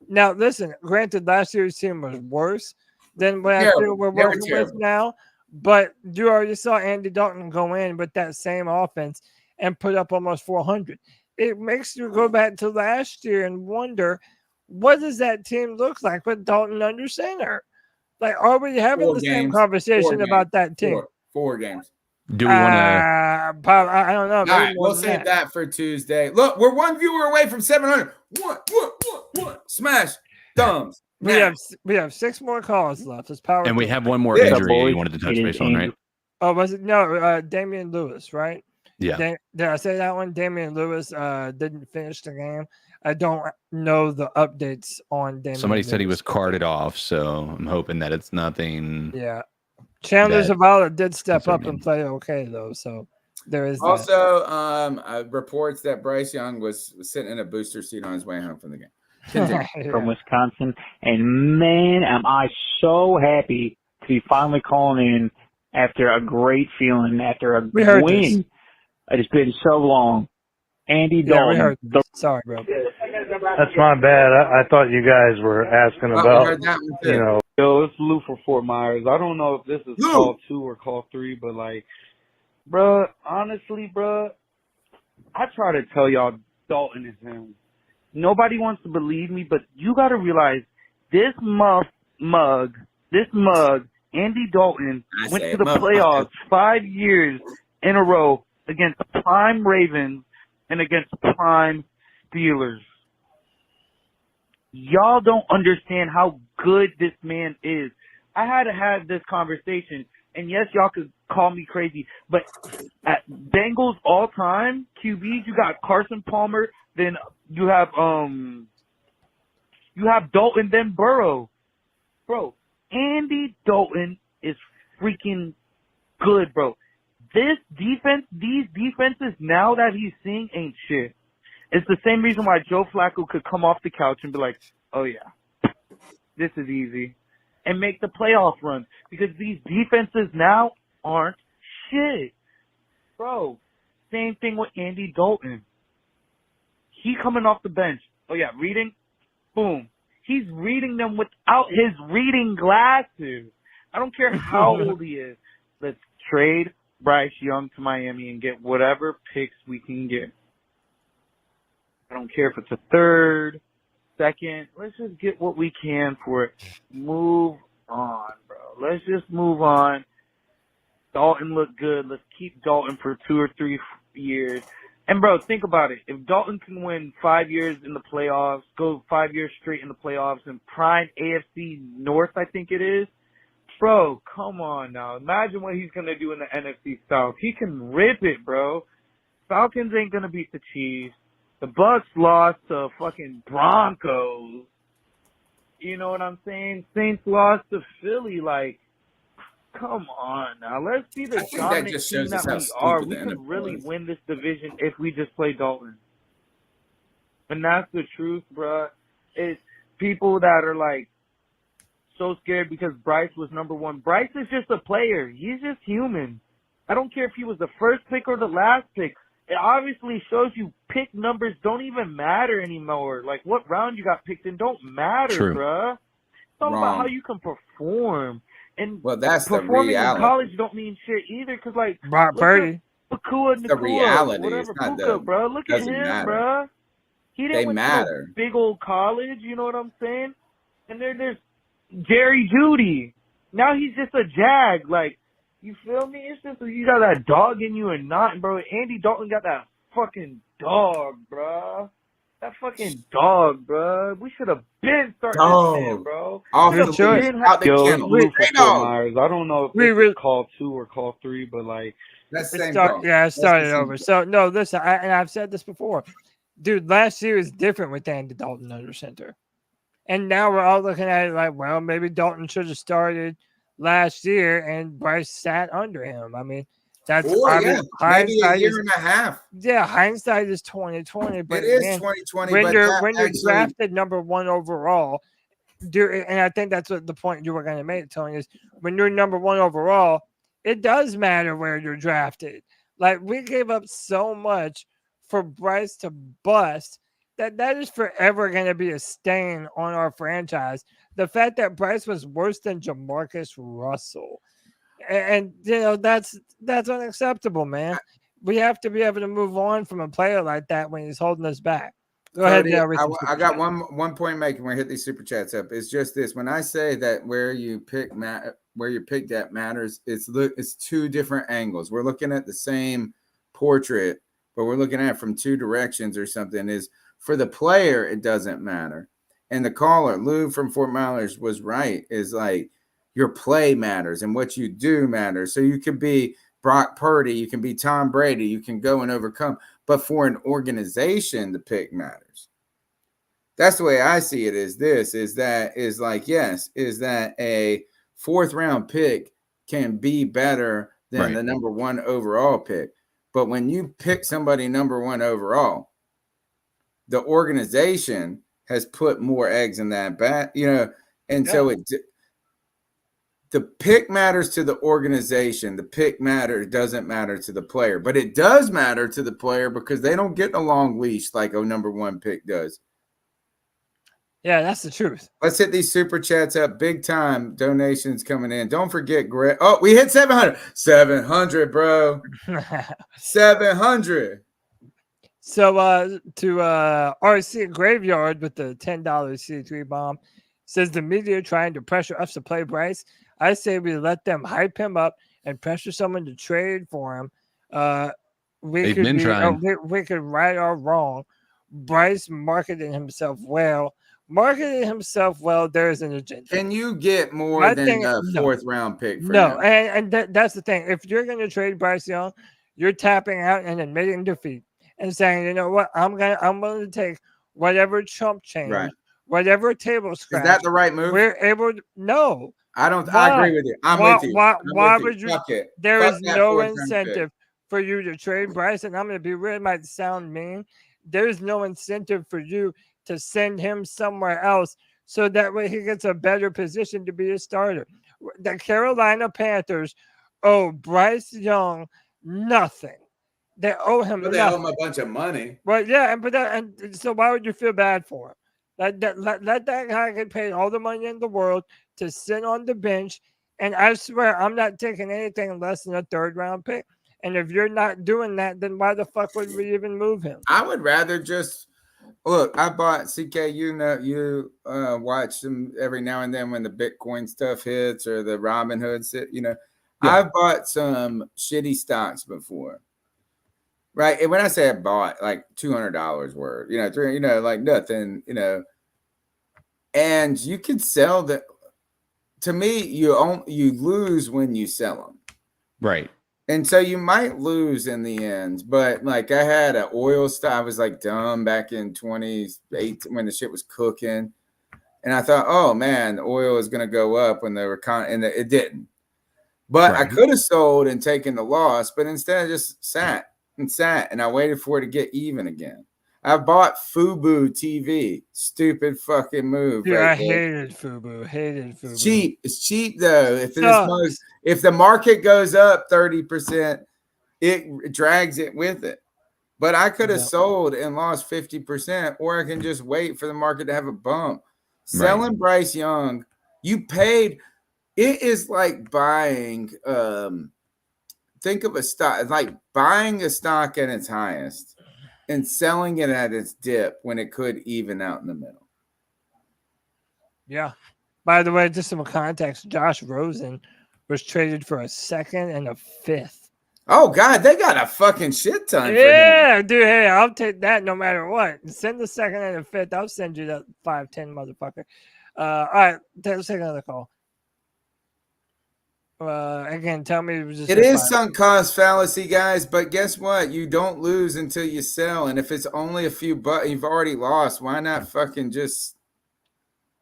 Now, listen, granted, last year's team was worse than what I feel we're working with now, but you already saw Andy Dalton go in with that same offense and put up almost 400. It makes you go back to last year and wonder, what does that team look like with Dalton under center? Like, are we having the same conversation about that team? 4 games. Do we want to? I don't know. All right, we'll save that for Tuesday. Look, we're 1 viewer away from 700. What? Smash thumbs. We have 6 more calls left. It's power. And we have one more injury you wanted to touch base on, right? Oh, was it? No, Damian Lewis, right? Yeah. Did I say that one? Damian Lewis didn't finish the game. I don't know the updates on Damian. Somebody said he was carted off, so I'm hoping that it's nothing. Yeah. Chandler Zavala did step up and play okay, though. So there is also reports that Bryce Young was sitting in a booster seat on his way home from the game. From Wisconsin. And man, am I so happy to be finally calling in after a great feeling, after a win. It's been so long. Andy Dalton. Sorry, bro. That's my bad. I thought you guys were asking about, Yo, it's Lou for Fort Myers. I don't know if this is call 2 or call 3, but bruh, honestly, bruh, I try to tell y'all Dalton is him. Nobody wants to believe me, but you got to realize this mug, Andy Dalton, went to the playoffs 5 years in a row against prime Ravens and against prime Steelers. Y'all don't understand how good this man is. I had to have this conversation, and yes, y'all could call me crazy, but at Bengals all-time QBs, you got Carson Palmer, then you have Dalton, then Burrow. Bro, Andy Dalton is freaking good, bro. These defenses now that he's seeing ain't shit. It's the same reason why Joe Flacco could come off the couch and be like, oh yeah, this is easy, and make the playoff run, because these defenses now aren't shit. Bro, same thing with Andy Dalton. He coming off the bench. Oh yeah, reading? Boom. He's reading them without his reading glasses. I don't care how old he is. Let's trade Bryce Young to Miami and get whatever picks we can get. I don't care if it's a third, second. Let's just get what we can for it. Move on, bro. Let's just move on. Dalton looked good. Let's keep Dalton for 2 or 3 years. And, bro, think about it. If Dalton can win 5 years in the playoffs, go 5 years straight in the playoffs, and prime AFC North, I think it is, bro, come on now. Imagine what he's going to do in the NFC South. He can rip it, bro. Falcons ain't going to beat the Chiefs. The Bucks lost to fucking Broncos. You know what I'm saying? Saints lost to Philly. Like, come on now. Let's be the dominant team that we are. We can really win this division if we just play Dalton. And that's the truth, bro. It's people that are like so scared because Bryce was number 1. Bryce is just a player. He's just human. I don't care if he was the first pick or the last pick. it obviously shows you pick numbers don't even matter anymore. Like what round you got picked in don't matter, True. bruh. It's all about how you can perform. And that's the performing in reality. college don't mean shit either. Cause like Brock Purdy. Nakua, The reality. whatever, It's not Puka, bro. Look at doesn't him, matter. bro. He didn't They went matter. to a big old college. You know what I'm saying? And there's Jerry Jeudy. Now he's just a jag. Like, you feel me? It's just you got that dog in you and not, bro. Andy Dalton got that fucking dog, bro. That fucking dog, bro. We should have been starting this man, bro. Off Yo, the leash, out the kennel. Blue Hey, for Fort dog. Myers. I don't know if We this really- is call 2 or call 3, but like That's the It same start- dog. yeah, it That's the started same over. dog. So no, listen, and I've said this before, dude. Last year was different with Andy Dalton under center, and now we're all looking at it like, well, maybe Dalton should have started last year, and Bryce sat under him. I mean, that's Or, I mean, yeah, maybe a hindsight year is- and a half. Yeah, hindsight is 2020. But It is again, 2020, when but you're that when you're actually- drafted number 1 overall. And I think that's what the point you were going to make, Tony, is when you're number 1 overall, it does matter where you're drafted. Like, we gave up so much for Bryce to bust that is forever going to be a stain on our franchise. The fact that Bryce was worse than Jamarcus Russell, and you know that's unacceptable, man. We have to be able to move on from a player like that when he's holding us back. Go ahead. Cody, Yeah, read some I super got chats. one point making. We're hit these super chats up. It's just this: when I say that where you pick that matters, it's two different angles. We're looking at the same portrait, but we're looking at it from two directions or something. Is for the player, it doesn't matter. And the caller, Lou from Fort Myers, was right. Is like your play matters and what you do matters. So you could be Brock Purdy, you can be Tom Brady, you can go and overcome. But for an organization, the pick matters. That's the way I see it. Is that a 4th round pick can be better than the number 1 overall pick. But when you pick somebody number 1 overall, the organization has put more eggs in that bat, so the pick matters to the organization. The pick doesn't matter to the player, but it does matter to the player because they don't get a long leash like a number 1 pick does. Yeah, that's the truth. Let's hit these super chats up. Big time donations coming in. Don't forget, Greg. Oh, we hit 700. 700, bro. 700. So to RC Graveyard with the $10 C3 bomb says the media trying to pressure us to play Bryce. I say we let them hype him up and pressure someone to trade for him. We could right or wrong. Bryce marketing himself well. There is an agenda. Can you get more than a 4th round pick? For him? And that's the thing. If you're going to trade Bryce Young, you're tapping out and admitting defeat and saying, you know what, I'm willing to take whatever chump change, whatever table scratch. Is that the right move? We're able to. No. I agree with you. I'm with you. Why would you? Fuck it. There Fuck is that no 4th round incentive for you to trade Bryce, and I'm going to be real. It might sound mean. There's no incentive for you to send him somewhere else so that way he gets a better position to be a starter. The Carolina Panthers owe Bryce Young nothing. They owe him But they owe him a bunch of money. Well, yeah, and so why would you feel bad for him? Let that guy get paid all the money in the world to sit on the bench. And I swear, I'm not taking anything less than a 3rd round pick. And if you're not doing that, then why the fuck would we even move him? I would rather just look. I bought CK. You watch them every now and then when the Bitcoin stuff hits or the Robinhood. I've bought some shitty stocks before. Right. And when I say I bought like $200 worth, like nothing, and you can sell that. To me, you lose when you sell them. Right. And so you might lose in the end. But like I had an oil stock. I was like dumb back in 2008 when the shit was cooking. And I thought, oh man, oil is going to go up when they were and it didn't. But I could have sold and taken the loss, but instead I just sat. And I waited for it to get even again. I bought Fubu TV. Stupid fucking move. Dude, right I hated Fubu. It's cheap. It's cheap though. If the market goes up 30%, it drags it with it. But I could have sold and lost 50%, or I can just wait for the market to have a bump. Selling Bryce Young, you paid. It is like buying. Think of a stock. It's like buying a stock at its highest and selling it at its dip when it could even out in the middle. Yeah. By the way, just some context, Josh Rosen was traded for a 2nd and a 5th. Oh, God, they got a fucking shit ton for him. Yeah, dude, hey, I'll take that no matter what. Send the 2nd and the 5th. I'll send you that 5'10" motherfucker. All right, let's take another call. Again, tell me. It is sunk cost fallacy, guys, but guess what? You don't lose until you sell. And if it's only a few bucks, you've already lost. Why not fucking just...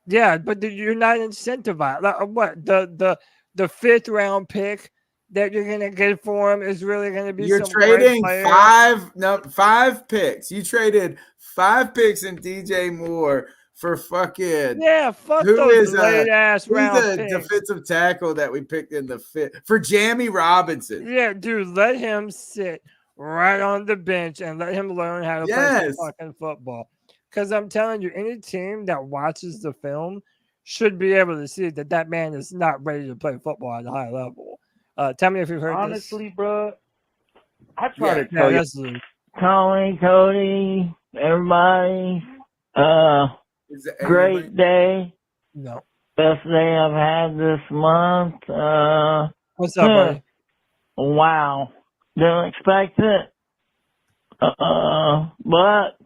Yeah, but you're not incentivized. Like, what? The 5th round pick that you're gonna get for him is really gonna be. You're trading 5 picks. You traded 5 picks in DJ Moore for fucking fuck those late ass round the picks. defensive tackle that we picked in the 5th for Jamie Robinson. Yeah, dude, let him sit right on the bench and let him learn how to play some fucking football. Because I'm telling you, any team that watches the film should be able to see that man is not ready to play football at a high level. Tell me if you've heard Honestly, this. bro, I try to tell you. Cody, everybody, great day. No. Best day I've had this month. What's up, buddy? Wow. Didn't expect it. But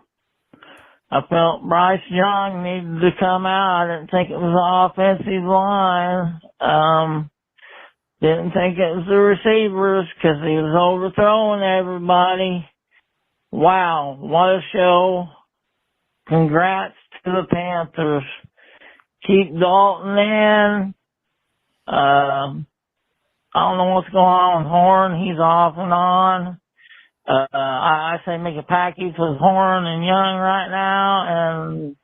I felt Bryce Young needed to come out. I didn't think it was the offensive line. Didn't think it was the receivers because he was overthrowing everybody. Wow, what a show. Congrats to the Panthers. Keep Dalton in. I don't know what's going on with Horn. He's off and on. I say make a package with Horn and Young right now and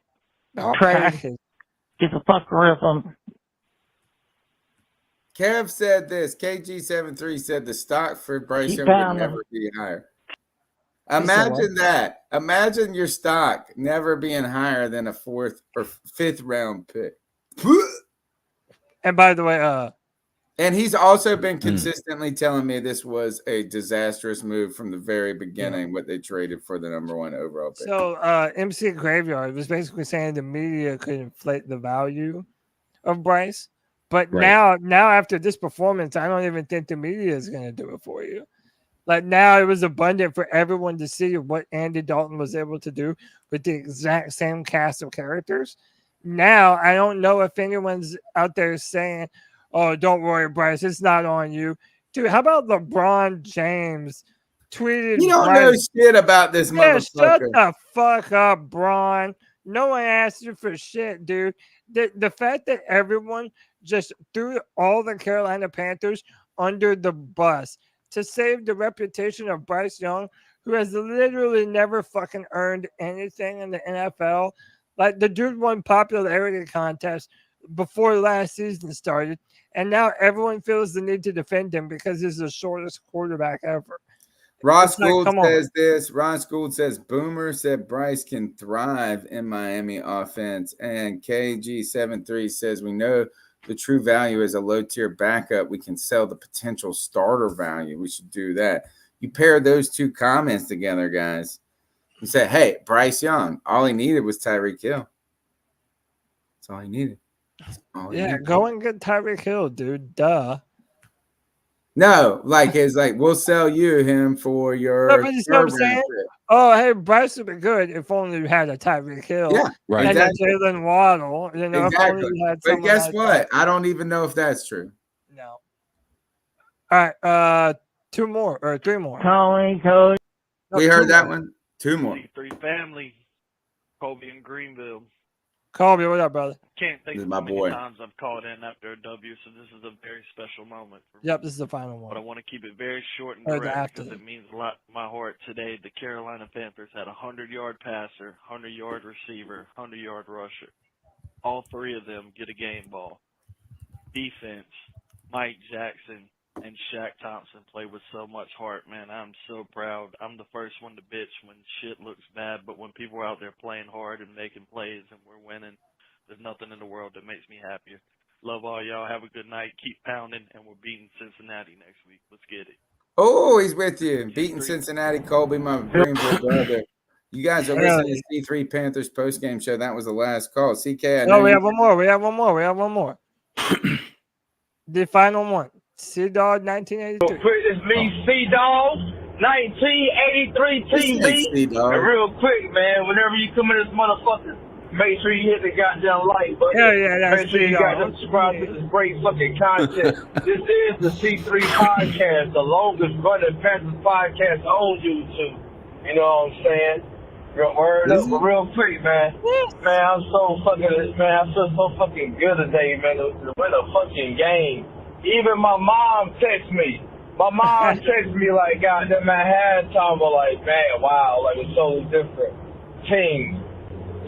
trade. Get the fuck rid of them. Kev said this. KG73 said the stock for Bryce Young would never be higher. Imagine that. Imagine your stock never being higher than a 4th or 5th round pick. And by the way, and he's also been consistently telling me this was a disastrous move from the very beginning, what they traded for the number 1 overall pick. So MC Graveyard was basically saying the media could inflate the value of Bryce. But now after this performance, I don't even think the media is going to do it for you. Like now it was abundant for everyone to see what Andy Dalton was able to do with the exact same cast of characters. Now I don't know if anyone's out there saying, oh, don't worry, Bryce, it's not on you. Dude, how about LeBron James tweeted? You don't know shit about this motherfucker. Shut the fuck up, Bron. No one asked you for shit, dude. The fact that everyone just threw all the Carolina Panthers under the bus to save the reputation of Bryce Young, who has literally never fucking earned anything in the NFL. Like the dude won popularity contest before last season started, and now everyone feels the need to defend him because he's the shortest quarterback ever. Ross Gould says this. Ross Gould says Boomer said Bryce can thrive in Miami offense, and KG73 says we know the true value is a low-tier backup. We can sell the potential starter value. We should do that. You pair those two comments together, guys. You say, hey, Bryce Young, all he needed was Tyreek Hill. That's all he needed. Go and get Tyreek Hill, dude. Duh. No, it's like we'll sell him for your. No, but you know what I'm saying? Oh, hey, Bryce would be good if only we had a Tyreek Hill. Yeah, right. And Jalen Waddle. You know, exactly. If only we had but guess like what? that. I don't even know if that's true. No. All right, 2 more or 3 more. Cody. We heard that one. 2 more. C3 family. Colby in Greenville. Colby, what up, brother? Can't think of how many times I've called in after a W, so this is a very special moment for me. Yep, this is the final one. But I want to keep it very short and direct because it means a lot to my heart. Today, the Carolina Panthers had a 100-yard passer, 100-yard receiver, 100-yard rusher. All 3 of them get a game ball. Defense, Mike Jackson, and Shaq Thompson played with so much heart, man. I'm so proud. I'm the first one to bitch when shit looks bad, but when people are out there playing hard and making plays and we're winning, there's nothing in the world that makes me happier. Love all y'all. Have a good night. Keep pounding, and we're beating Cincinnati next week. Let's get it. Oh, he's with you. Beating Cincinnati, Colby, my Greenville brother. You guys are listening to C3 Panthers postgame show. That was the last call. CK, we have one more. We have one more. The final one. C-Dog 1983. It's me, C-Dog, 1983 TV. And real quick, man, whenever you come in this motherfucker, make sure you hit the goddamn like button. Make sure you got subscribe to this great fucking content. This is the C3 Podcast, the longest running Panthers podcast on YouTube. You know what I'm saying? Word up, but real quick, man. Man, I'm so fucking, man, I feel so fucking good today, man. To win a fucking game. Even my mom texts me. My mom texts me like, goddamn, man, halftime, but like, man, wow, like it's totally different teams.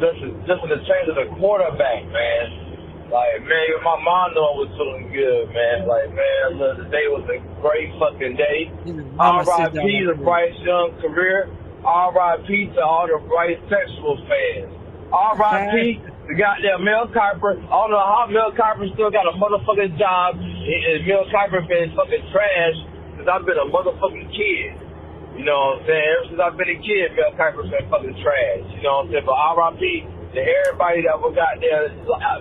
Just with the change of the quarterback, man. Like, man, my mom knew I was feeling good, man. Like, man, today was a great fucking day. R.I.P. to Bryce Young career. R.I.P. to all the Bryce sexual fans. R.I.P. the goddamn Mel Kiper. I don't know how Mel Kiper still got a motherfucking job. And Mel Kiper been fucking trash since I've been a motherfucking kid. You know what I'm saying? Ever since I've been a kid, Mel Kiper's been fucking trash. You know what I'm saying? But R.I.P. to everybody that was out there.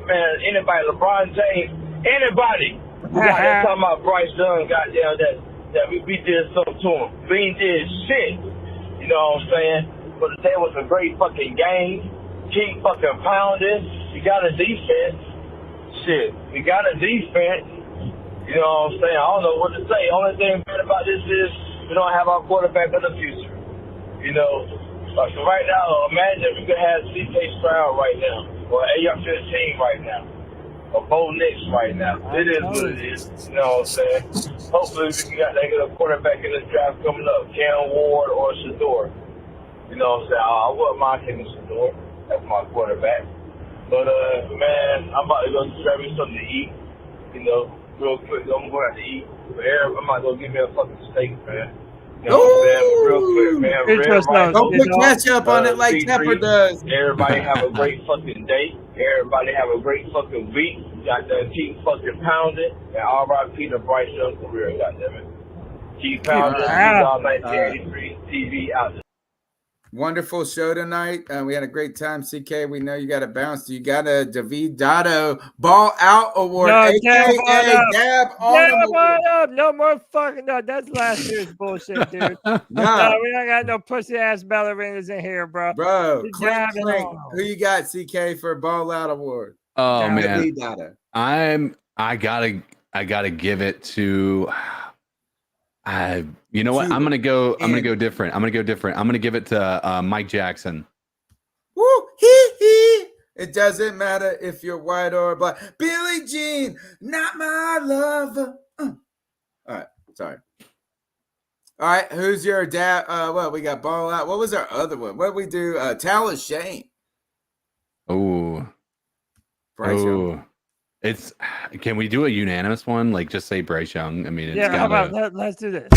Man, anybody, LeBron James, anybody who got there talking about Bryce Young, goddamn, that we did something to him. We ain't did shit. You know what I'm saying? But today was a great fucking game. Keep fucking pounding. We got a defense. Shit. We got a defense. You know what I'm saying? I don't know what to say. Only thing bad about this is we don't have our quarterback of the future. You know? So right now, imagine if we could have C.J. Stroud right now. Or AR-15 right now. Or Bo Nix right now. It is what it is. You know what I'm saying? Hopefully we can get a quarterback in this draft coming up. Cam Ward or Shador. You know what I'm saying? I wouldn't mind taking Shador. That's my quarterback. But, man, I'm about to go grab me something to eat. You know, real quick. I'm going to eat. But I might go get me a fucking steak, man. You know what I'm saying? But real quick, man. Don't put ketchup on it like Tepper does. Everybody have a great fucking day. Everybody have a great fucking week. Got to keep fucking pounding. And R.I.P. to Bryce Young career, goddammit. Keep pounding. C-Dog 1983 TV out there. Wonderful show tonight. We had a great time, CK. We know you got to bounce. You got a David Dotto Ball Out Award, a.k.a. Dab on up. No more fucking. No, that's last year's bullshit, dude. No, we don't got no pussy ass ballerinas in here, bro. Bro, clink. Who you got, CK, for Ball Out Award? Oh David man, Dotto. I gotta give it to. You know what? I'm gonna go different. I'm gonna give it to Mike Jackson. Woo, hee hee. It doesn't matter if you're white or black. Billie Jean, not my lover. All right, sorry. All right, who's your dad? Well, we got Ball Out. What was our other one? What did we do? Towel of Shame. Oh, Bryce Young. It's. Can we do a unanimous one? Like, just say Bryce Young. I mean, how about let's do this.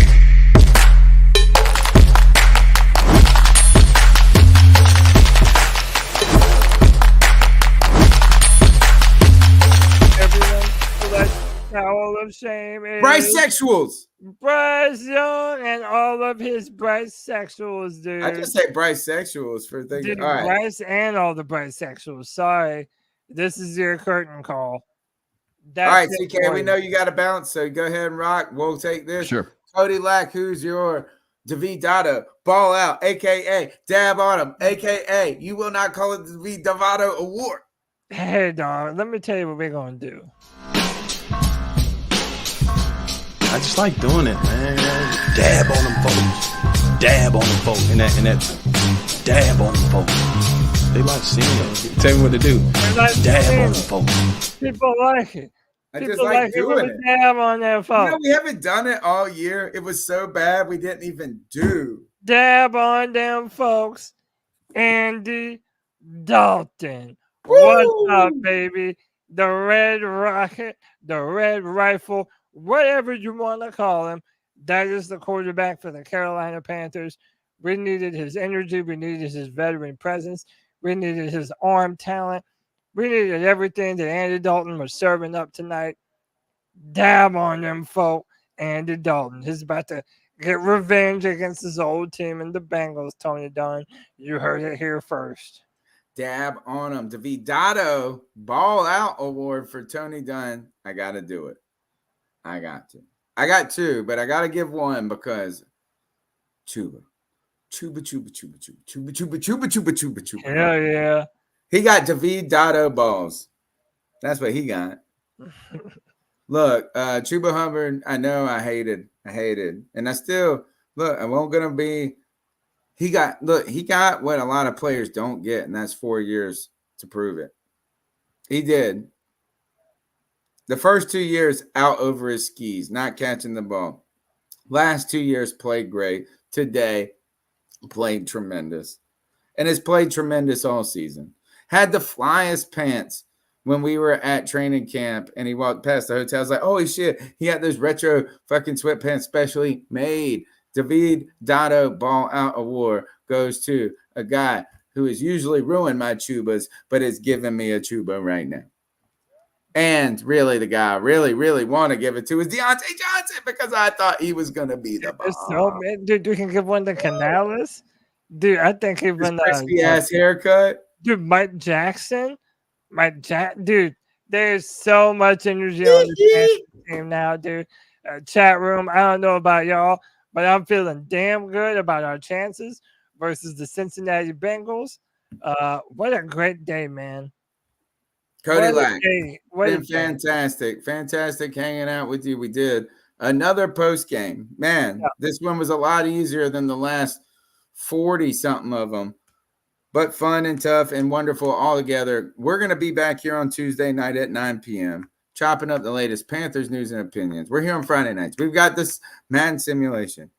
Towel of Shame is Bryce-sexuals. Bryce Young and all of his Bryce-sexuals, dude. I just say Bryce-sexuals for thinking. Dude, all right. Bryce and all the Bryce-sexuals. Sorry. This is your curtain call. All right, CK, we know you got to bounce, so go ahead and rock. We'll take this. Sure. Cody Lack, who's your David Dotto Ball Out, a.k.a. Dab on him, a.k.a. You will not call it the David Dotto Award. Hey, dog, let me tell you what we're going to do. I just like doing it, man. Dab on them folks. Dab on them folks. And that dab on them folks. They like seeing it. Tell me what to do. Dab on them folks. People like it. I just like doing it. Dab on them folks. You know, we haven't done it all year. It was so bad we didn't even do. Dab on them folks. Andy Dalton. Woo! What's up, baby? The Red Rocket, the Red Rifle. whatever you want to call him. That is the quarterback for the Carolina Panthers. We needed his energy. We needed his veteran presence. We needed his arm talent. We needed everything that Andy Dalton was serving up tonight. Dab on them, folk. Andy Dalton. He's about to get revenge against his old team and the Bengals, Tony Dunn. You heard it here first. Dab on him. The Vidado Ball Out Award for Tony Dunn. I got to do it. I got to. I got two, but I got to give one because Chuba. Hell yeah. He got David Dotto balls. That's what he got. Look, Chuba Hubbard, I know I hated. And I still, look, I won't going to be, he got what a lot of players don't get, and that's 4 years to prove it. He did. The first 2 years out over his skis, not catching the ball. Last 2 years played great. Today, played tremendous. And has played tremendous all season. Had the flyest pants when we were at training camp and he walked past the hotel. I was like, holy shit, he had those retro fucking sweatpants specially made. David Dotto Ball Out Award goes to a guy who has usually ruined my chubas, but is giving me a chuba right now. And really, the guy I really want to give it to is Deontay Johnson because I thought he was going to be the bomb. So, dude, you can give one to Canales. Dude, I think even crispy-ass haircut. Dude, Mike Jackson. Dude, there's so much energy on this team now, dude. Chat room, I don't know about y'all, but I'm feeling damn good about our chances versus the Cincinnati Bengals. What a great day, man. Cody Lack, been fantastic. Fantastic hanging out with you. We did another post game. Man, This one was a lot easier than the last 40-something of them, but fun and tough and wonderful all together. We're going to be back here on Tuesday night at 9 p.m., chopping up the latest Panthers news and opinions. We're here on Friday nights. We've got this Madden simulation.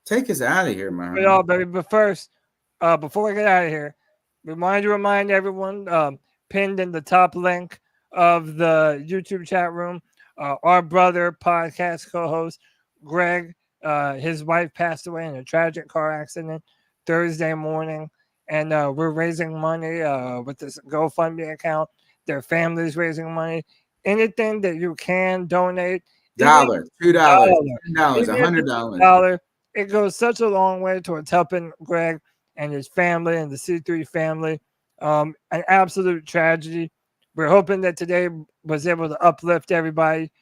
Take us out of here, man. But first, before we get out of here, remind everyone, pinned in the top link of the YouTube chat room, our brother podcast co-host Greg, his wife passed away in a tragic car accident Thursday morning, and we're raising money with this GoFundMe account. Their family's raising money. Anything that you can donate, $1, $2, $100, it goes such a long way towards helping Greg and his family and the C3 family. An absolute tragedy. We're hoping that today was able to uplift everybody.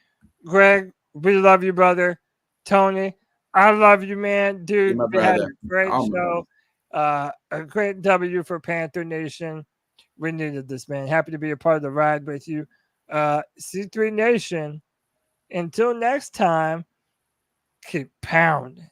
Greg, we love you, brother. Tony, I love you, man. Dude, we had a great show. A great W for Panther Nation. We needed this, man. Happy to be a part of the ride with you. C3 Nation, until next time, keep pounding.